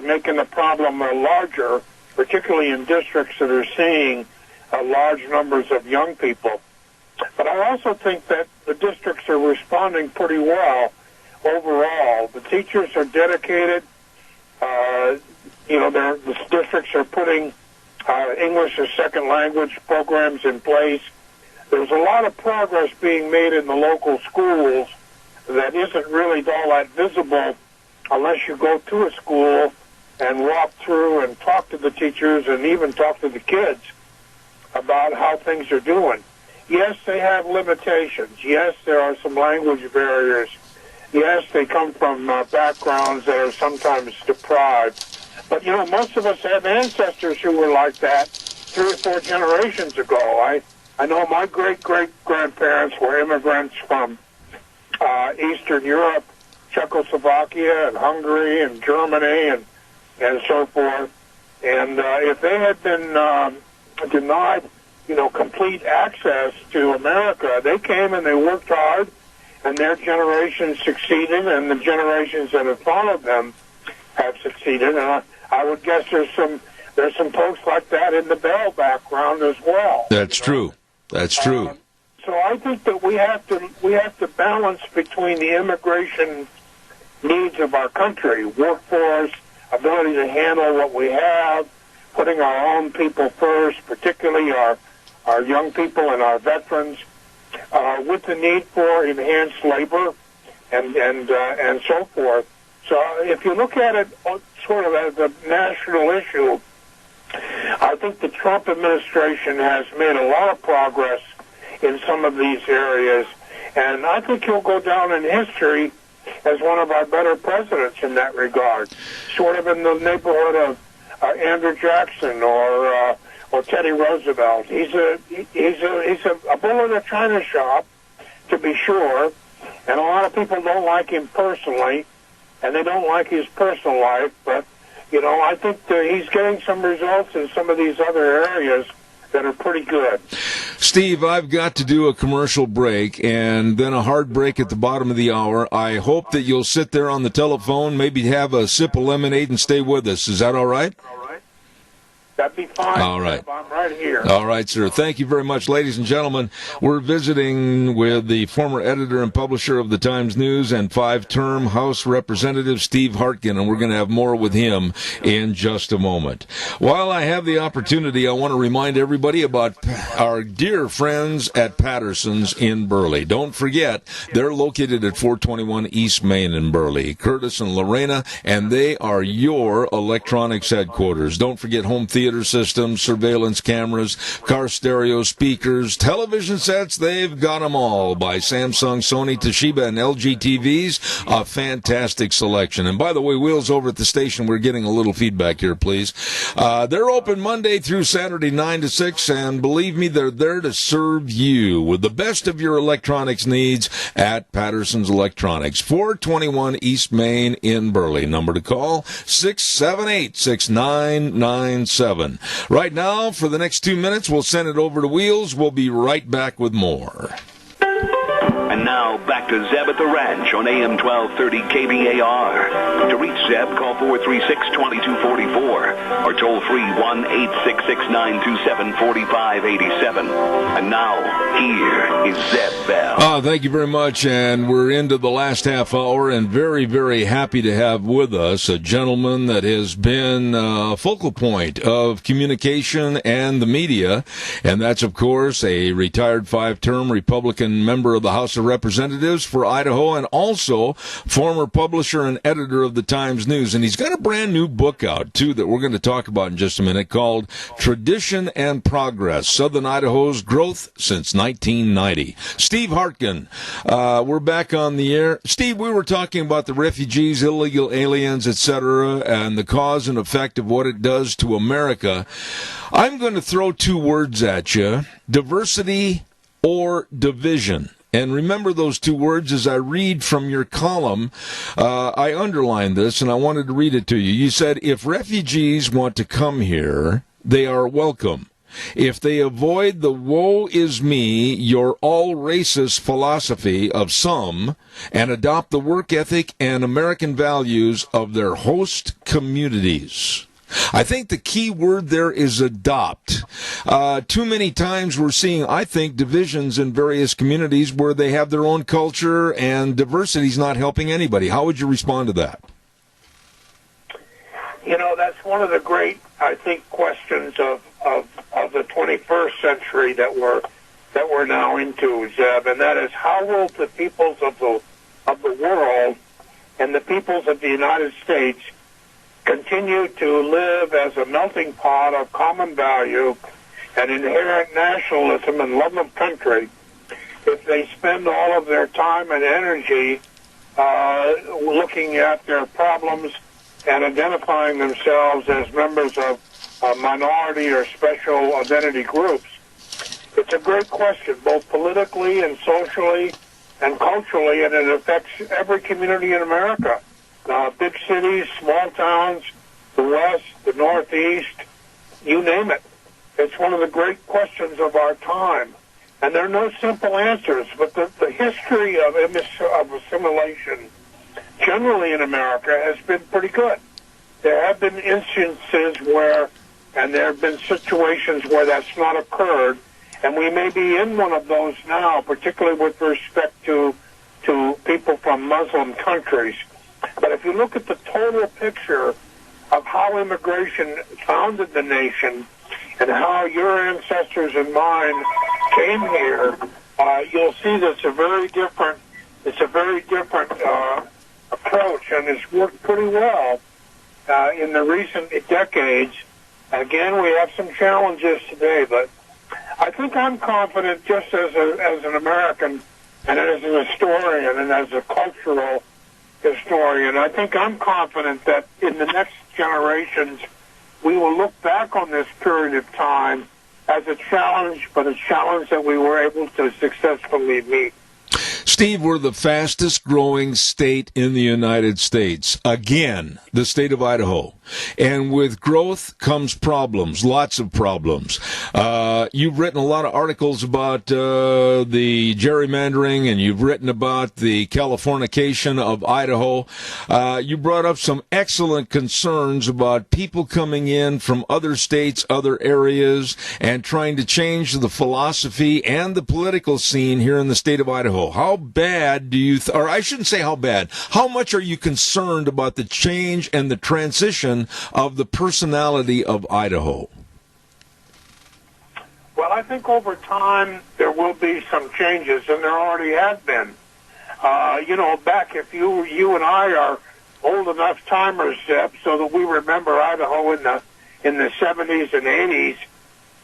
making the problem larger, particularly in districts that are seeing large numbers of young people. But I also think that the districts are responding pretty well overall. The teachers are dedicated. The districts are putting English as second language programs in place. There's a lot of progress being made in the local schools that isn't really all that visible unless you go to a school and walk through and talk to the teachers and even talk to the kids about how things are doing. Yes, they have limitations. Yes, there are some language barriers. Yes, they come from backgrounds that are sometimes deprived. But, most of us have ancestors who were like that 3 or 4 generations ago. I know my great-great-grandparents were immigrants from Eastern Europe, Czechoslovakia, and Hungary, and Germany, and so forth. And if they had been denied, complete access to America, they came and they worked hard, and their generation succeeded, and the generations that have followed them have succeeded. And I would guess there's some folks like that in the Bell background as well. That's true. That's true. So I think that we have to balance between the immigration needs of our country, workforce, ability to handle what we have, putting our own people first, particularly our young people and our veterans, with the need for enhanced labor and so forth. So if you look at it sort of as a national issue, I think the Trump administration has made a lot of progress in some of these areas, and I think he'll go down in history as one of our better presidents in that regard, sort of in the neighborhood of Andrew Jackson or Teddy Roosevelt. He's a bull in a china shop, to be sure, and a lot of people don't like him personally, and they don't like his personal life, but I think he's getting some results in some of these other areas that are pretty good. Steve, I've got to do a commercial break and then a hard break at the bottom of the hour. I hope that you'll sit there on the telephone, maybe have a sip of lemonade and stay with us. Is that all right? That'd be fine. All right. I'm right here. All right, sir. Thank you very much. Ladies and gentlemen, we're visiting with the former editor and publisher of the Times News and 5-term House Representative Steve Hartgen, and we're going to have more with him in just a moment. While I have the opportunity, I want to remind everybody about our dear friends at Patterson's in Burley. Don't forget, they're located at 421 East Main in Burley. Curtis and Lorena, and they are your electronics headquarters. Don't forget home theater systems, surveillance cameras, car stereo speakers, television sets. They've got them all. By Samsung, Sony, Toshiba, and LG TVs. A fantastic selection. And by the way, Wheels, over at the station, we're getting a little feedback here, please. They're open Monday through Saturday, 9 to 6, and believe me, they're there to serve you with the best of your electronics needs at Patterson's Electronics, 421 East Main in Burley. Number to call, 678-6997. Right now, for the next 2 minutes, we'll send it over to Wheels. We'll be right back with more. And now, back to Zeb at the Ranch on AM 1230 KBAR. To reach Zeb, call 436-2244 or toll free 1-866-927-4587. And now, here is Zeb Bell. Thank you very much, and we're into the last half hour, and very, very happy to have with us a gentleman that has been a focal point of communication and the media, and that's, of course, a retired 5-term Republican member of the House of Representatives for Idaho, and also former publisher and editor of the Times News. And he's got a brand new book out, too, that we're going to talk about in just a minute, called Tradition and Progress, Southern Idaho's Growth Since 1990. Steve Hartgen, we're back on the air. Steve, we were talking about the refugees, illegal aliens, etc., and the cause and effect of what it does to America. I'm going to throw 2 words at you: diversity or division. And remember those 2 words as I read from your column. I underlined this, and I wanted to read it to you. You said, if refugees want to come here, they are welcome. If they avoid the woe is me, you're all racist philosophy of some and adopt the work ethic and American values of their host communities. I think the key word there is adopt. Too many times we're seeing, I think, divisions in various communities where they have their own culture and diversity is not helping anybody. How would you respond to that? You know, that's one of the great, I think, questions of the 21st century that we're now into, Zeb, and that is, how will the peoples of the world and the peoples of the United States continue to live as a melting pot of common value and inherent nationalism and love of country if they spend all of their time and energy looking at their problems and identifying themselves as members of minority or special identity groups? It's a great question, both politically and socially and culturally, and it affects every community in America. Big cities, small towns, the West, the Northeast, you name it. It's one of the great questions of our time. And there are no simple answers, but the history of assimilation generally in America has been pretty good. There have been instances where, and there have been situations where that's not occurred, and we may be in one of those now, particularly with respect to people from Muslim countries. But if you look at the total picture of how immigration founded the nation and how your ancestors and mine came here, you'll see that it's a very different approach, and it's worked pretty well in the recent decades. Again, we have some challenges today, but I think I'm confident, just as an American and as an historian and as a cultural historian, I think I'm confident that in the next generations we will look back on this period of time as a challenge, but a challenge that we were able to successfully meet. Steve, we're the fastest growing state in the United States. Again, the state of Idaho. And with growth comes problems, lots of problems. You've written a lot of articles about the gerrymandering, and you've written about the Californication of Idaho. You brought up some excellent concerns about people coming in from other states, other areas, and trying to change the philosophy and the political scene here in the state of Idaho. How bad do you, or I shouldn't say how bad, how much are you concerned about the change and the transition of the personality of Idaho? Well, I think over time there will be some changes, and there already have been. Back if you and I are old enough timers, Zeb, so that we remember Idaho in the 70s and 80s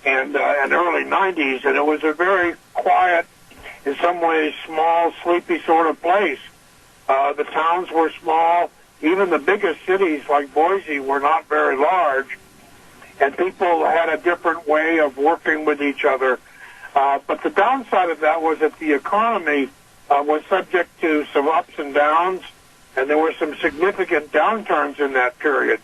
and early 90s, and it was a very quiet, in some ways small, sleepy sort of place. The towns were small. Even the biggest cities like Boise were not very large, and people had a different way of working with each other. But the downside of that was that the economy was subject to some ups and downs, and there were some significant downturns in that period.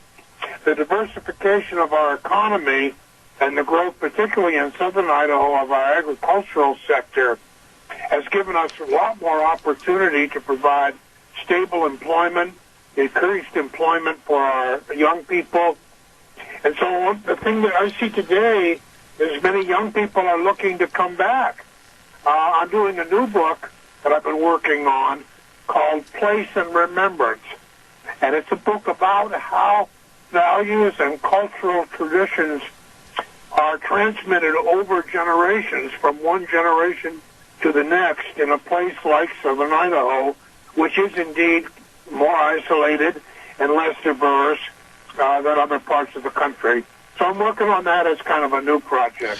The diversification of our economy and the growth, particularly in southern Idaho, of our agricultural sector has given us a lot more opportunity to provide stable employment, increased employment for our young people. And so the thing that I see today is many young people are looking to come back. I'm doing a new book that I've been working on called Place and Remembrance. And it's a book about how values and cultural traditions are transmitted over generations, from one generation to the next, in a place like southern Idaho, which is indeed more isolated and less diverse than other parts of the country. So I'm working on that as kind of a new project.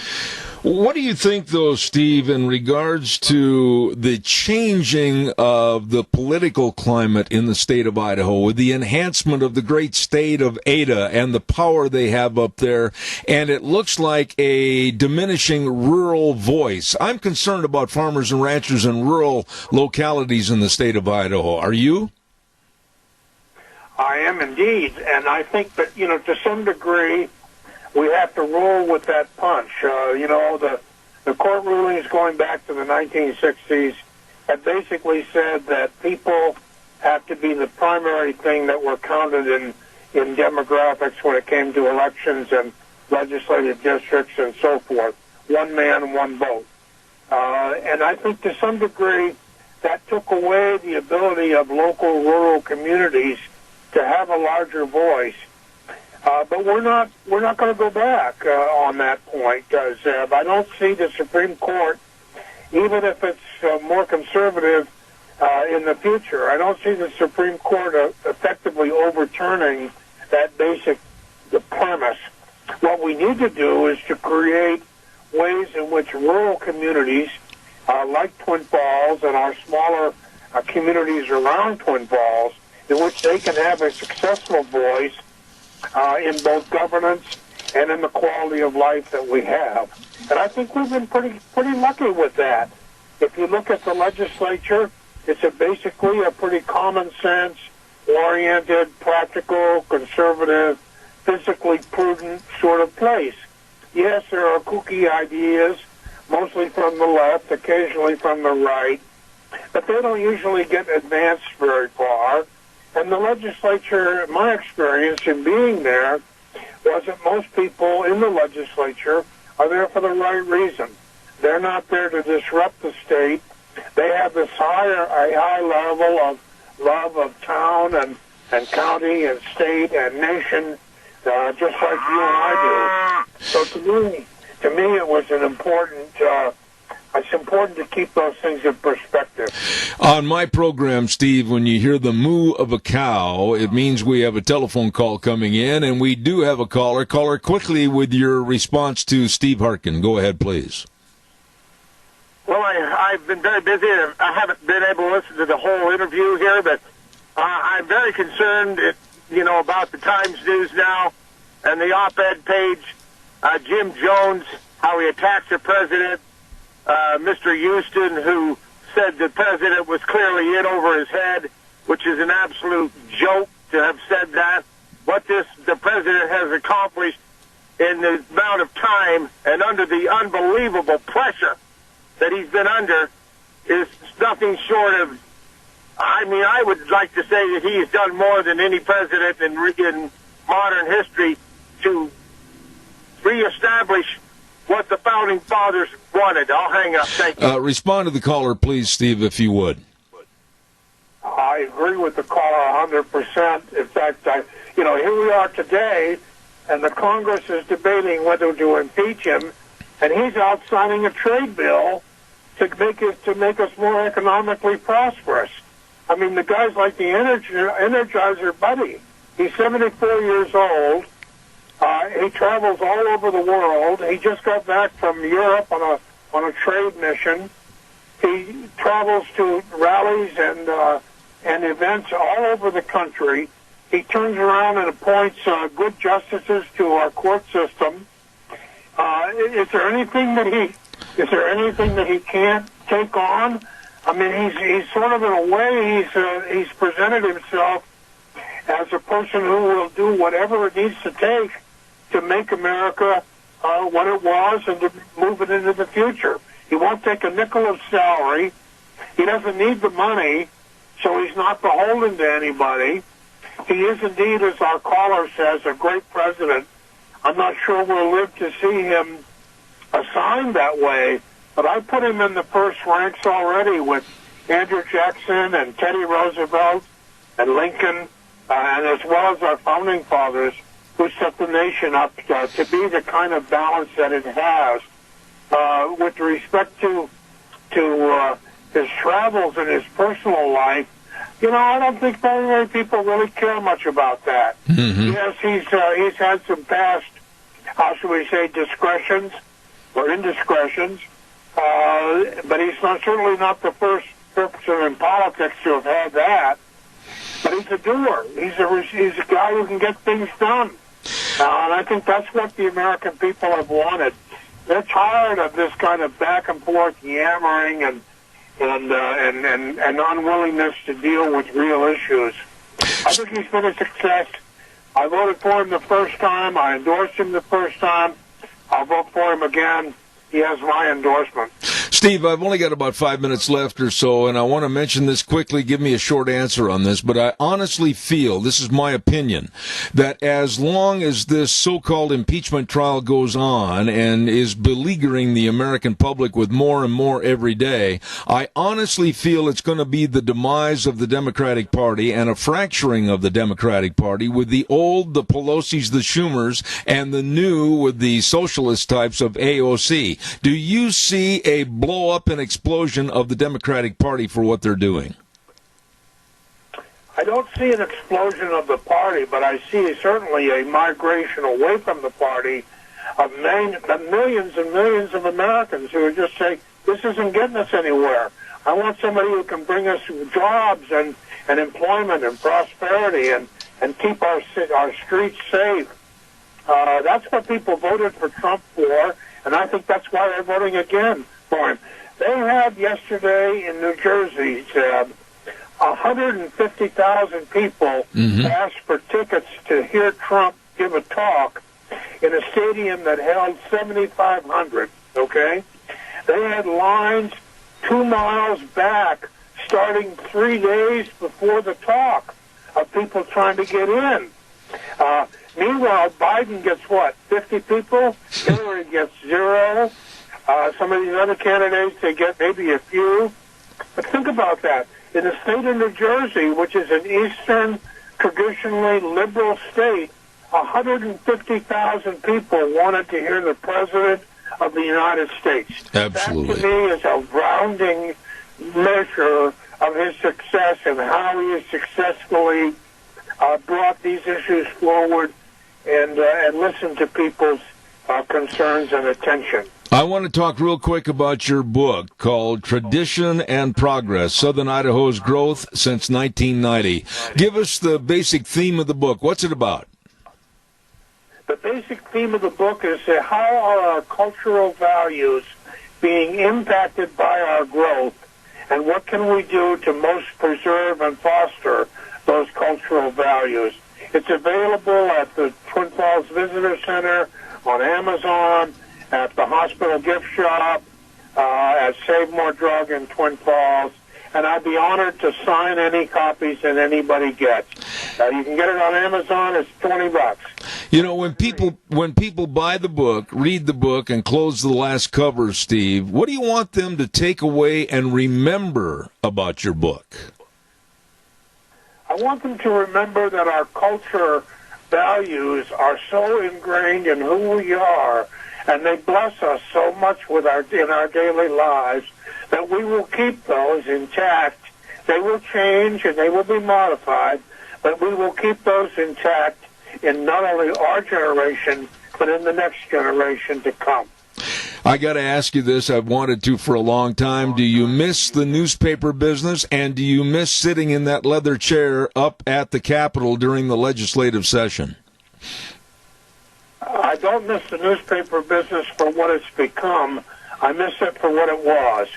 What do you think, though, Steve, in regards to the changing of the political climate in the state of Idaho, with the enhancement of the great state of Ada and the power they have up there, and it looks like a diminishing rural voice? I'm concerned about farmers and ranchers in rural localities in the state of Idaho. Are you? I am indeed, and I think that, to some degree, we have to roll with that punch. The court rulings going back to the 1960s had basically said that people have to be the primary thing that were counted in demographics when it came to elections and legislative districts and so forth. One man, one vote. And I think to some degree that took away the ability of local rural communities to have a larger voice. But we're not going to go back on that point, Zeb. I don't see the Supreme Court, even if it's more conservative in the future, I don't see the Supreme Court effectively overturning that basic premise. What we need to do is to create ways in which rural communities like Twin Falls and our smaller communities around Twin Falls, in which they can have a successful voice in both governance and in the quality of life that we have. And I think we've been pretty lucky with that. If you look at the legislature, it's basically a pretty common sense, oriented, practical, conservative, physically prudent sort of place. Yes, there are kooky ideas, mostly from the left, occasionally from the right, but they don't usually get advanced very far. And the legislature, my experience in being there, was that most people in the legislature are there for the right reason. They're not there to disrupt the state. They have this high level of love of town and county and state and nation, just like you and I do. So to me, it was an important. It's important to keep those things in perspective. On my program, Steve, when you hear the moo of a cow, it means we have a telephone call coming in, and we do have a caller. Caller, quickly with your response to Steve Harkin. Go ahead, please. Well, I've been very busy. I haven't been able to listen to the whole interview here, but I'm very concerned, about the Times News now and the op-ed page. Jim Jones, how he attacked the president. Mr. Houston, who said the president was clearly in over his head, which is an absolute joke to have said that. what the president has accomplished in the amount of time and under the unbelievable pressure that he's been under is nothing short of, I mean, I would like to say that he's done more than any president in modern history to reestablish what the Founding Fathers wanted. I'll hang up. Thank you. Respond to the caller, please, Steve, if you would. I agree with the caller 100%. In fact, here we are today, and the Congress is debating whether to impeach him, and he's out signing a trade bill to make us more economically prosperous. I mean, the guy's like the Energizer Buddy. He's 74 years old. He travels all over the world. He just got back from Europe on a trade mission. He travels to rallies and events all over the country. He turns around and appoints good justices to our court system. Is there anything that he can't take on? I mean, he's sort of, in a way, he's presented himself as a person who will do whatever it needs to take to make America what it was and to move it into the future. He won't take a nickel of salary. He doesn't need the money, so he's not beholden to anybody. He is indeed, as our caller says, a great president. I'm not sure we'll live to see him assigned that way, but I put him in the first ranks already with Andrew Jackson and Teddy Roosevelt and Lincoln, and as well as our founding fathers who set the nation up to be the kind of balance that it has. With respect to his travels and his personal life, I don't think very many people really care much about that. Mm-hmm. Yes, he's had some past, how should we say, discretions or indiscretions, but he's certainly not the first person in politics to have had that. But he's a doer. He's a guy who can get things done, and I think that's what the American people have wanted. They're tired of this kind of back and forth yammering and unwillingness to deal with real issues. I think he's been a success. I voted for him the first time. I endorsed him the first time. I'll vote for him again. He has my endorsement. Steve, I've only got about 5 minutes left or so, and I want to mention this quickly. Give me a short answer on this, but I honestly feel, this is my opinion, that as long as this so-called impeachment trial goes on and is beleaguering the American public with more and more every day, I honestly feel it's going to be the demise of the Democratic Party and a fracturing of the Democratic Party with the old, the Pelosi's, the Schumers, and the new with the socialist types of AOC. Do you see a blow up and explosion of the Democratic Party for what they're doing? I don't see an explosion of the party, but I see certainly a migration away from the party of millions and millions of Americans who are just saying, this isn't getting us anywhere. I want somebody who can bring us jobs and employment and prosperity and keep our streets safe. That's what people voted for Trump for, and I think that's why they're voting again for him. They had yesterday in New Jersey 150,000 people asked for tickets to hear Trump give a talk in a stadium that held 7,500, okay? They had lines 2 miles back starting 3 days before the talk of people trying to get in. Meanwhile, Biden gets what, 50 people? Hillary gets 0. Some of these other candidates, they get maybe a few. But think about that. In the state of New Jersey, which is an eastern, traditionally liberal state, 150,000 people wanted to hear the President of the United States. Absolutely. That, to me, is a rounding measure of his success and how he has successfully brought these issues forward and listened to people's concerns and attention. I want to talk real quick about your book called Tradition and Progress, Southern Idaho's Growth Since 1990. Give us the basic theme of the book. What's it about? The basic theme of the book is how are our cultural values being impacted by our growth, and what can we do to most preserve and foster those cultural values. It's available at the Twin Falls Visitor Center, on Amazon, at the hospital gift shop, at Save More Drug in Twin Falls, and I'd be honored to sign any copies that anybody gets. You can get it on Amazon. It's $20. You know, when people buy the book, read the book, and close the last cover, Steve, what do you want them to take away and remember about your book? I want them to remember that our culture values are so ingrained in who we are, and they bless us so much in our daily lives, that we will keep those intact. They will change and they will be modified, but we will keep those intact in not only our generation, but in the next generation to come. I got to ask you this. I've wanted to for a long time. Do you miss the newspaper business, and do you miss sitting in that leather chair up at the Capitol during the legislative session? I don't miss the newspaper business for what it's become. I miss it for what it was,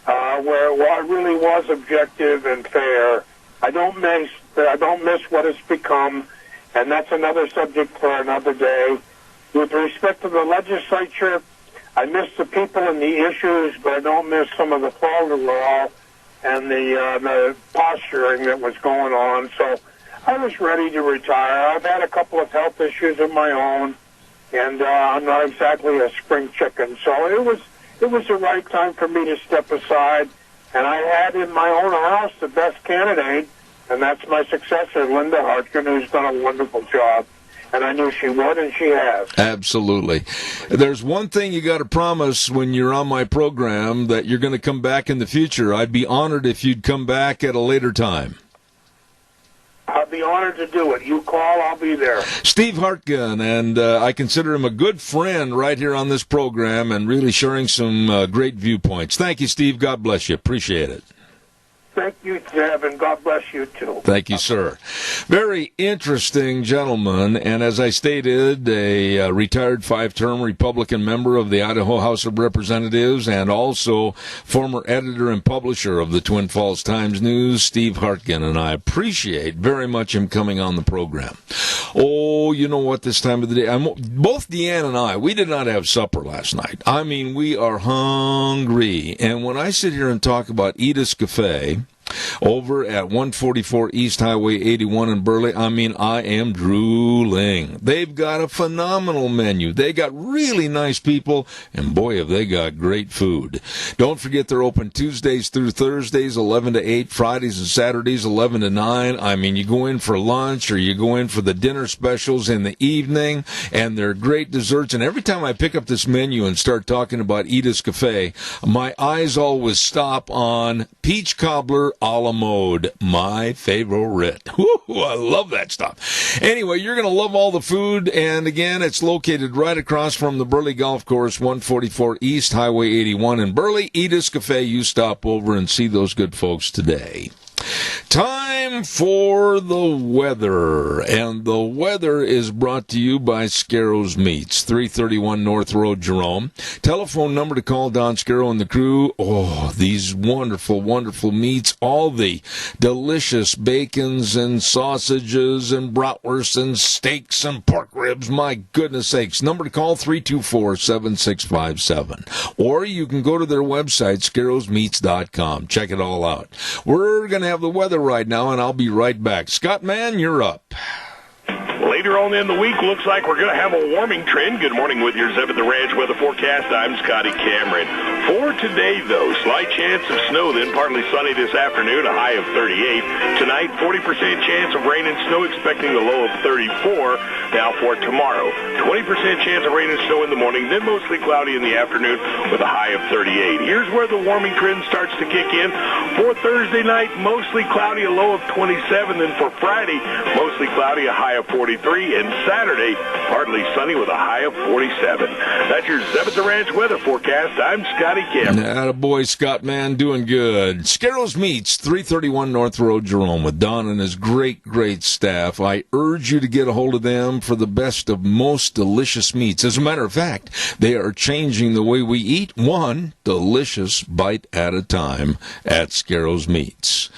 where it really was objective and fair. I don't miss what it's become, and that's another subject for another day. With respect to the legislature, I miss the people and the issues, but I don't miss some of the folderol and the posturing that was going on. So I was ready to retire. I've had a couple of health issues of my own, and I'm not exactly a spring chicken. So it was the right time for me to step aside, and I had in my own house the best candidate, and that's my successor, Linda Hartgen, who's done a wonderful job. And I knew she would, and she has. Absolutely. There's one thing you got to promise when you're on my program, that you're going to come back in the future. I'd be honored if you'd come back at a later time. I'll be honored to do it. You call, I'll be there. Steve Hartgen, and I consider him a good friend right here on this program and really sharing some great viewpoints. Thank you, Steve. God bless you. Appreciate it. Thank you, Zeb, and God bless you, too. Thank you, sir. Very interesting gentleman, and as I stated, a retired 5-term Republican member of the Idaho House of Representatives and also former editor and publisher of the Twin Falls Times-News, Steve Hartgen, and I appreciate very much him coming on the program. Oh, you know what, this time of the day, both Deanne and I, we did not have supper last night. I mean, we are hungry, and when I sit here and talk about Edith's Cafe over at 144 East Highway 81 in Burley, I mean, I am drooling. They've got a phenomenal menu. They got really nice people, and boy, have they got great food. Don't forget they're open Tuesdays through Thursdays, 11 to 8, Fridays and Saturdays, 11 to 9. I mean, you go in for lunch or you go in for the dinner specials in the evening, and they're great desserts. And every time I pick up this menu and start talking about Edith's Cafe, my eyes always stop on peach cobbler a la mode, my favorite. Woo, I love that stuff. Anyway, you're going to love all the food, and again, it's located right across from the Burley Golf Course, 144 East Highway 81 in Burley. Edith's Cafe, you stop over and see those good folks today. Time for the weather, and the weather is brought to you by Scarro's Meats, 331 North Road, Jerome. Telephone number to call Don Scarrow and the crew. Oh, these wonderful, wonderful meats, all the delicious bacons and sausages and bratwursts and steaks and pork ribs, my goodness sakes. Number to call, 324-7657. Or you can go to their website, scarrowsmeats.com. Check it all out. We're going to have the weather right now, and I'll be right back. Scott, man, you're up. Later on in the week, looks like we're going to have a warming trend. Good morning with your Zeb at the Ranch weather forecast. I'm Scotty Cameron. For today, though, slight chance of snow, then partly sunny this afternoon, a high of 38. Tonight, 40% chance of rain and snow, expecting a low of 34. Now for tomorrow, 20% chance of rain and snow in the morning, then mostly cloudy in the afternoon with a high of 38. Here's where the warming trend starts to kick in. For Thursday night, mostly cloudy, a low of 27. Then for Friday, mostly cloudy, a high of 43. And Saturday, partly sunny with a high of 47. That's your Zeb at the Ranch weather forecast. I'm Scotty Cameron. Attaboy, Scott, man, doing good. Scarro's Meats, 331 North Road, Jerome, with Don and his great, great staff. I urge you to get a hold of them for the best of most delicious meats. As a matter of fact, they are changing the way we eat, one delicious bite at a time at Scarro's Meats.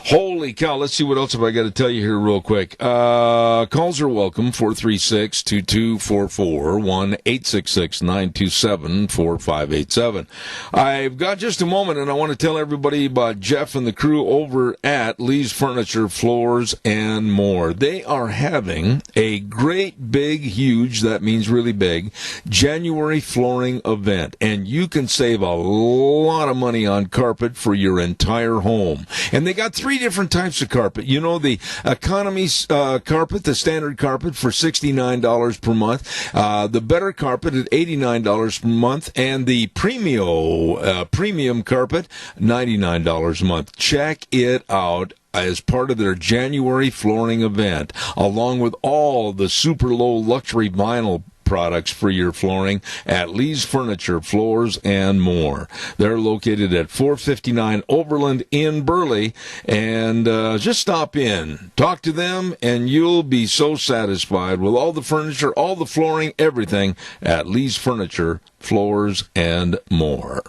Holy cow. Let's see what else have I got to tell you here real quick. Calls are welcome, 436-2244, 1-866-927-4587. I've got just a moment, and I want to tell everybody about Jeff and the crew over at Lee's Furniture, Floors, and More. They are having a great, big, huge, that means really big, January flooring event, and you can save a lot of money on carpet for your entire home. And they got 3 different types of carpet. You know, the economy carpet, the standard carpet for $69 per month, the better carpet at $89 per month, and the premium carpet, $99 a month. Check it out as part of their January flooring event, along with all the super low luxury vinyl products for your flooring at Lee's Furniture, Floors, and More. They're located at 459 Overland in Burley, and just stop in, talk to them, and you'll be so satisfied with all the furniture, all the flooring, everything at Lee's Furniture, Floors, and More.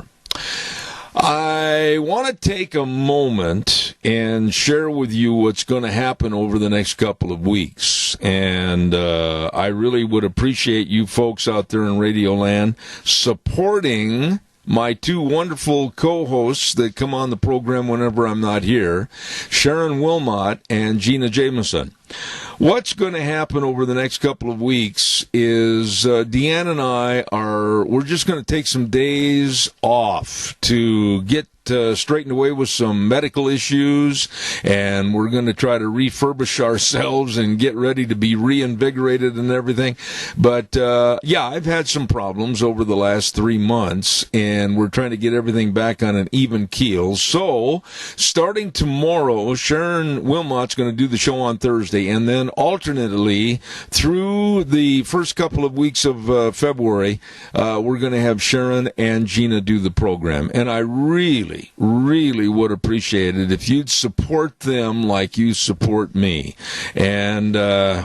I want to take a moment and share with you what's going to happen over the next couple of weeks. And I really would appreciate you folks out there in Radio Land supporting my 2 wonderful co-hosts that come on the program whenever I'm not here, Sharon Wilmot and Gina Jameson. What's going to happen over the next couple of weeks is Deanne and we're just going to take some days off to get straightened away with some medical issues, and we're going to try to refurbish ourselves and get ready to be reinvigorated and everything. But, I've had some problems over the last 3 months, and we're trying to get everything back on an even keel. So, starting tomorrow, Sharon Wilmot's going to do the show on Thursday, and then alternately through the first couple of weeks of February, we're going to have Sharon and Gina do the program. And I really would appreciate it if you'd support them like you support me. And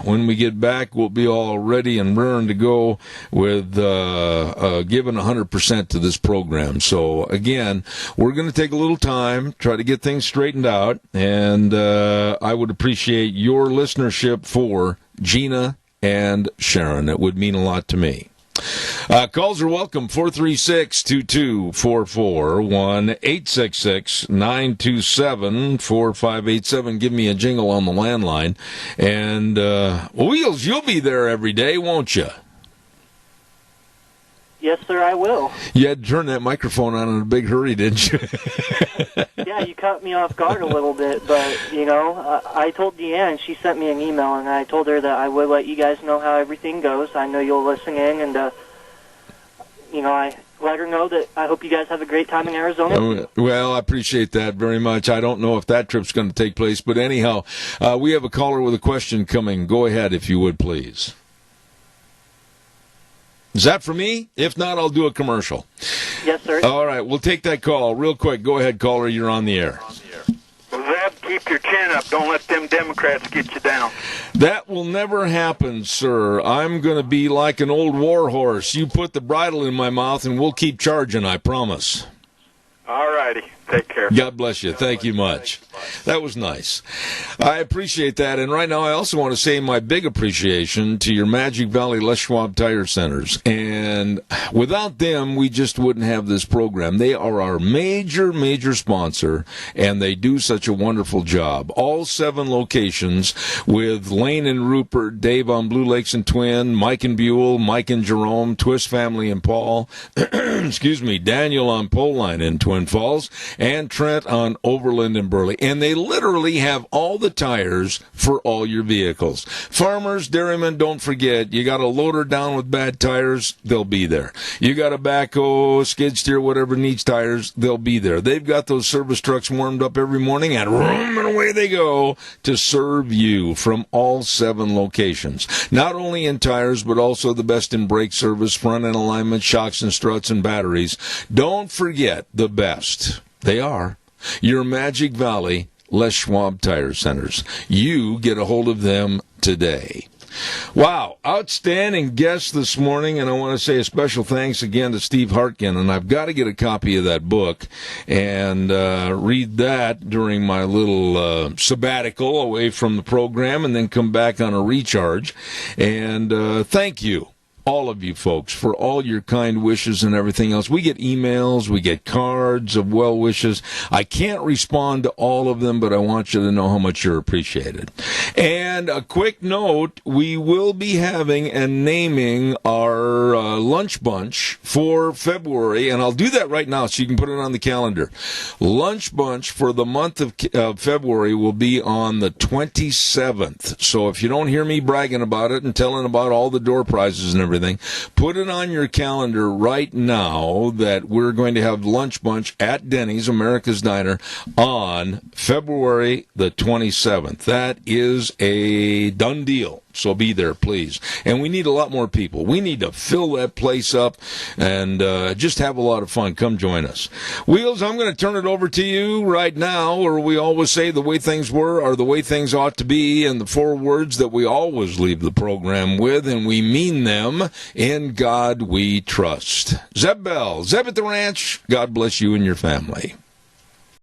when we get back, we'll be all ready and raring to go with giving 100% to this program. So, again, we're going to take a little time, try to get things straightened out, and I would appreciate your listenership for Gina and Sharon. It would mean a lot to me. Calls are welcome, 436-2244, 1-866-927-4587. Give me a jingle on the landline. And, Wheels, you'll be there every day, won't you? Yes, sir, I will. You had to turn that microphone on in a big hurry, didn't you? Yeah, you caught me off guard a little bit, but, I told Deanne, she sent me an email, and I told her that I would let you guys know how everything goes. I know you'll listen in, and, I let her know that I hope you guys have a great time in Arizona. Well, I appreciate that very much. I don't know if that trip's going to take place, but anyhow, we have a caller with a question coming. Go ahead, if you would, please. Is that for me? If not, I'll do a commercial. Yes, sir. All right, we'll take that call real quick. Go ahead, caller. You're on the air. Well, Zeb, keep your chin up. Don't let them Democrats get you down. That will never happen, sir. I'm going to be like an old war horse. You put the bridle in my mouth, and we'll keep charging, I promise. All righty. Take care. God bless you. Thank you much. That was nice. I appreciate that. And right now I also want to say my big appreciation to your Magic Valley Les Schwab Tire Centers. And without them, we just wouldn't have this program. They are our major sponsor, and they do such a wonderful job. All 7 locations with Lane and Rupert, Dave on Blue Lakes and Twin, Mike and Buell, Mike and Jerome, Twist Family and Paul, Daniel on Pole Line in Twin Falls, and Trent on Overland and Burley. And they literally have all the tires for all your vehicles. Farmers, dairymen, don't forget, you got a loader down with bad tires, they'll be there. You got a backhoe, skid steer, whatever needs tires, they'll be there. They've got those service trucks warmed up every morning, and room and away they go to serve you from all 7 locations. Not only in tires, but also the best in brake service, front end alignment, shocks and struts, and batteries. Don't forget the best. They are your Magic Valley Les Schwab Tire Centers. You get a hold of them today. Wow, outstanding guest this morning, and I want to say a special thanks again to Steve Hartkin, and I've got to get a copy of that book and read that during my little sabbatical away from the program and then come back on a recharge. And thank you, all of you folks, for all your kind wishes and everything else. We get emails, we get cards of well wishes. I can't respond to all of them, but I want you to know how much you're appreciated. And a quick note, we will be having and naming our lunch bunch for February, and I'll do that right now so you can put it on the calendar. Lunch bunch for the month of February will be on the 27th. So if you don't hear me bragging about it and telling about all the door prizes and everything, put it on your calendar right now that we're going to have lunch bunch at Denny's, America's Diner, on February the 27th. That is a done deal. So be there, please. And we need a lot more people. We need to fill that place up and just have a lot of fun. Come join us. Wheels, I'm going to turn it over to you right now, or we always say the way things were are the way things ought to be, and the 4 words that we always leave the program with, and we mean them. In God we trust. Zeb Bell, Zeb at the Ranch. God bless you and your family.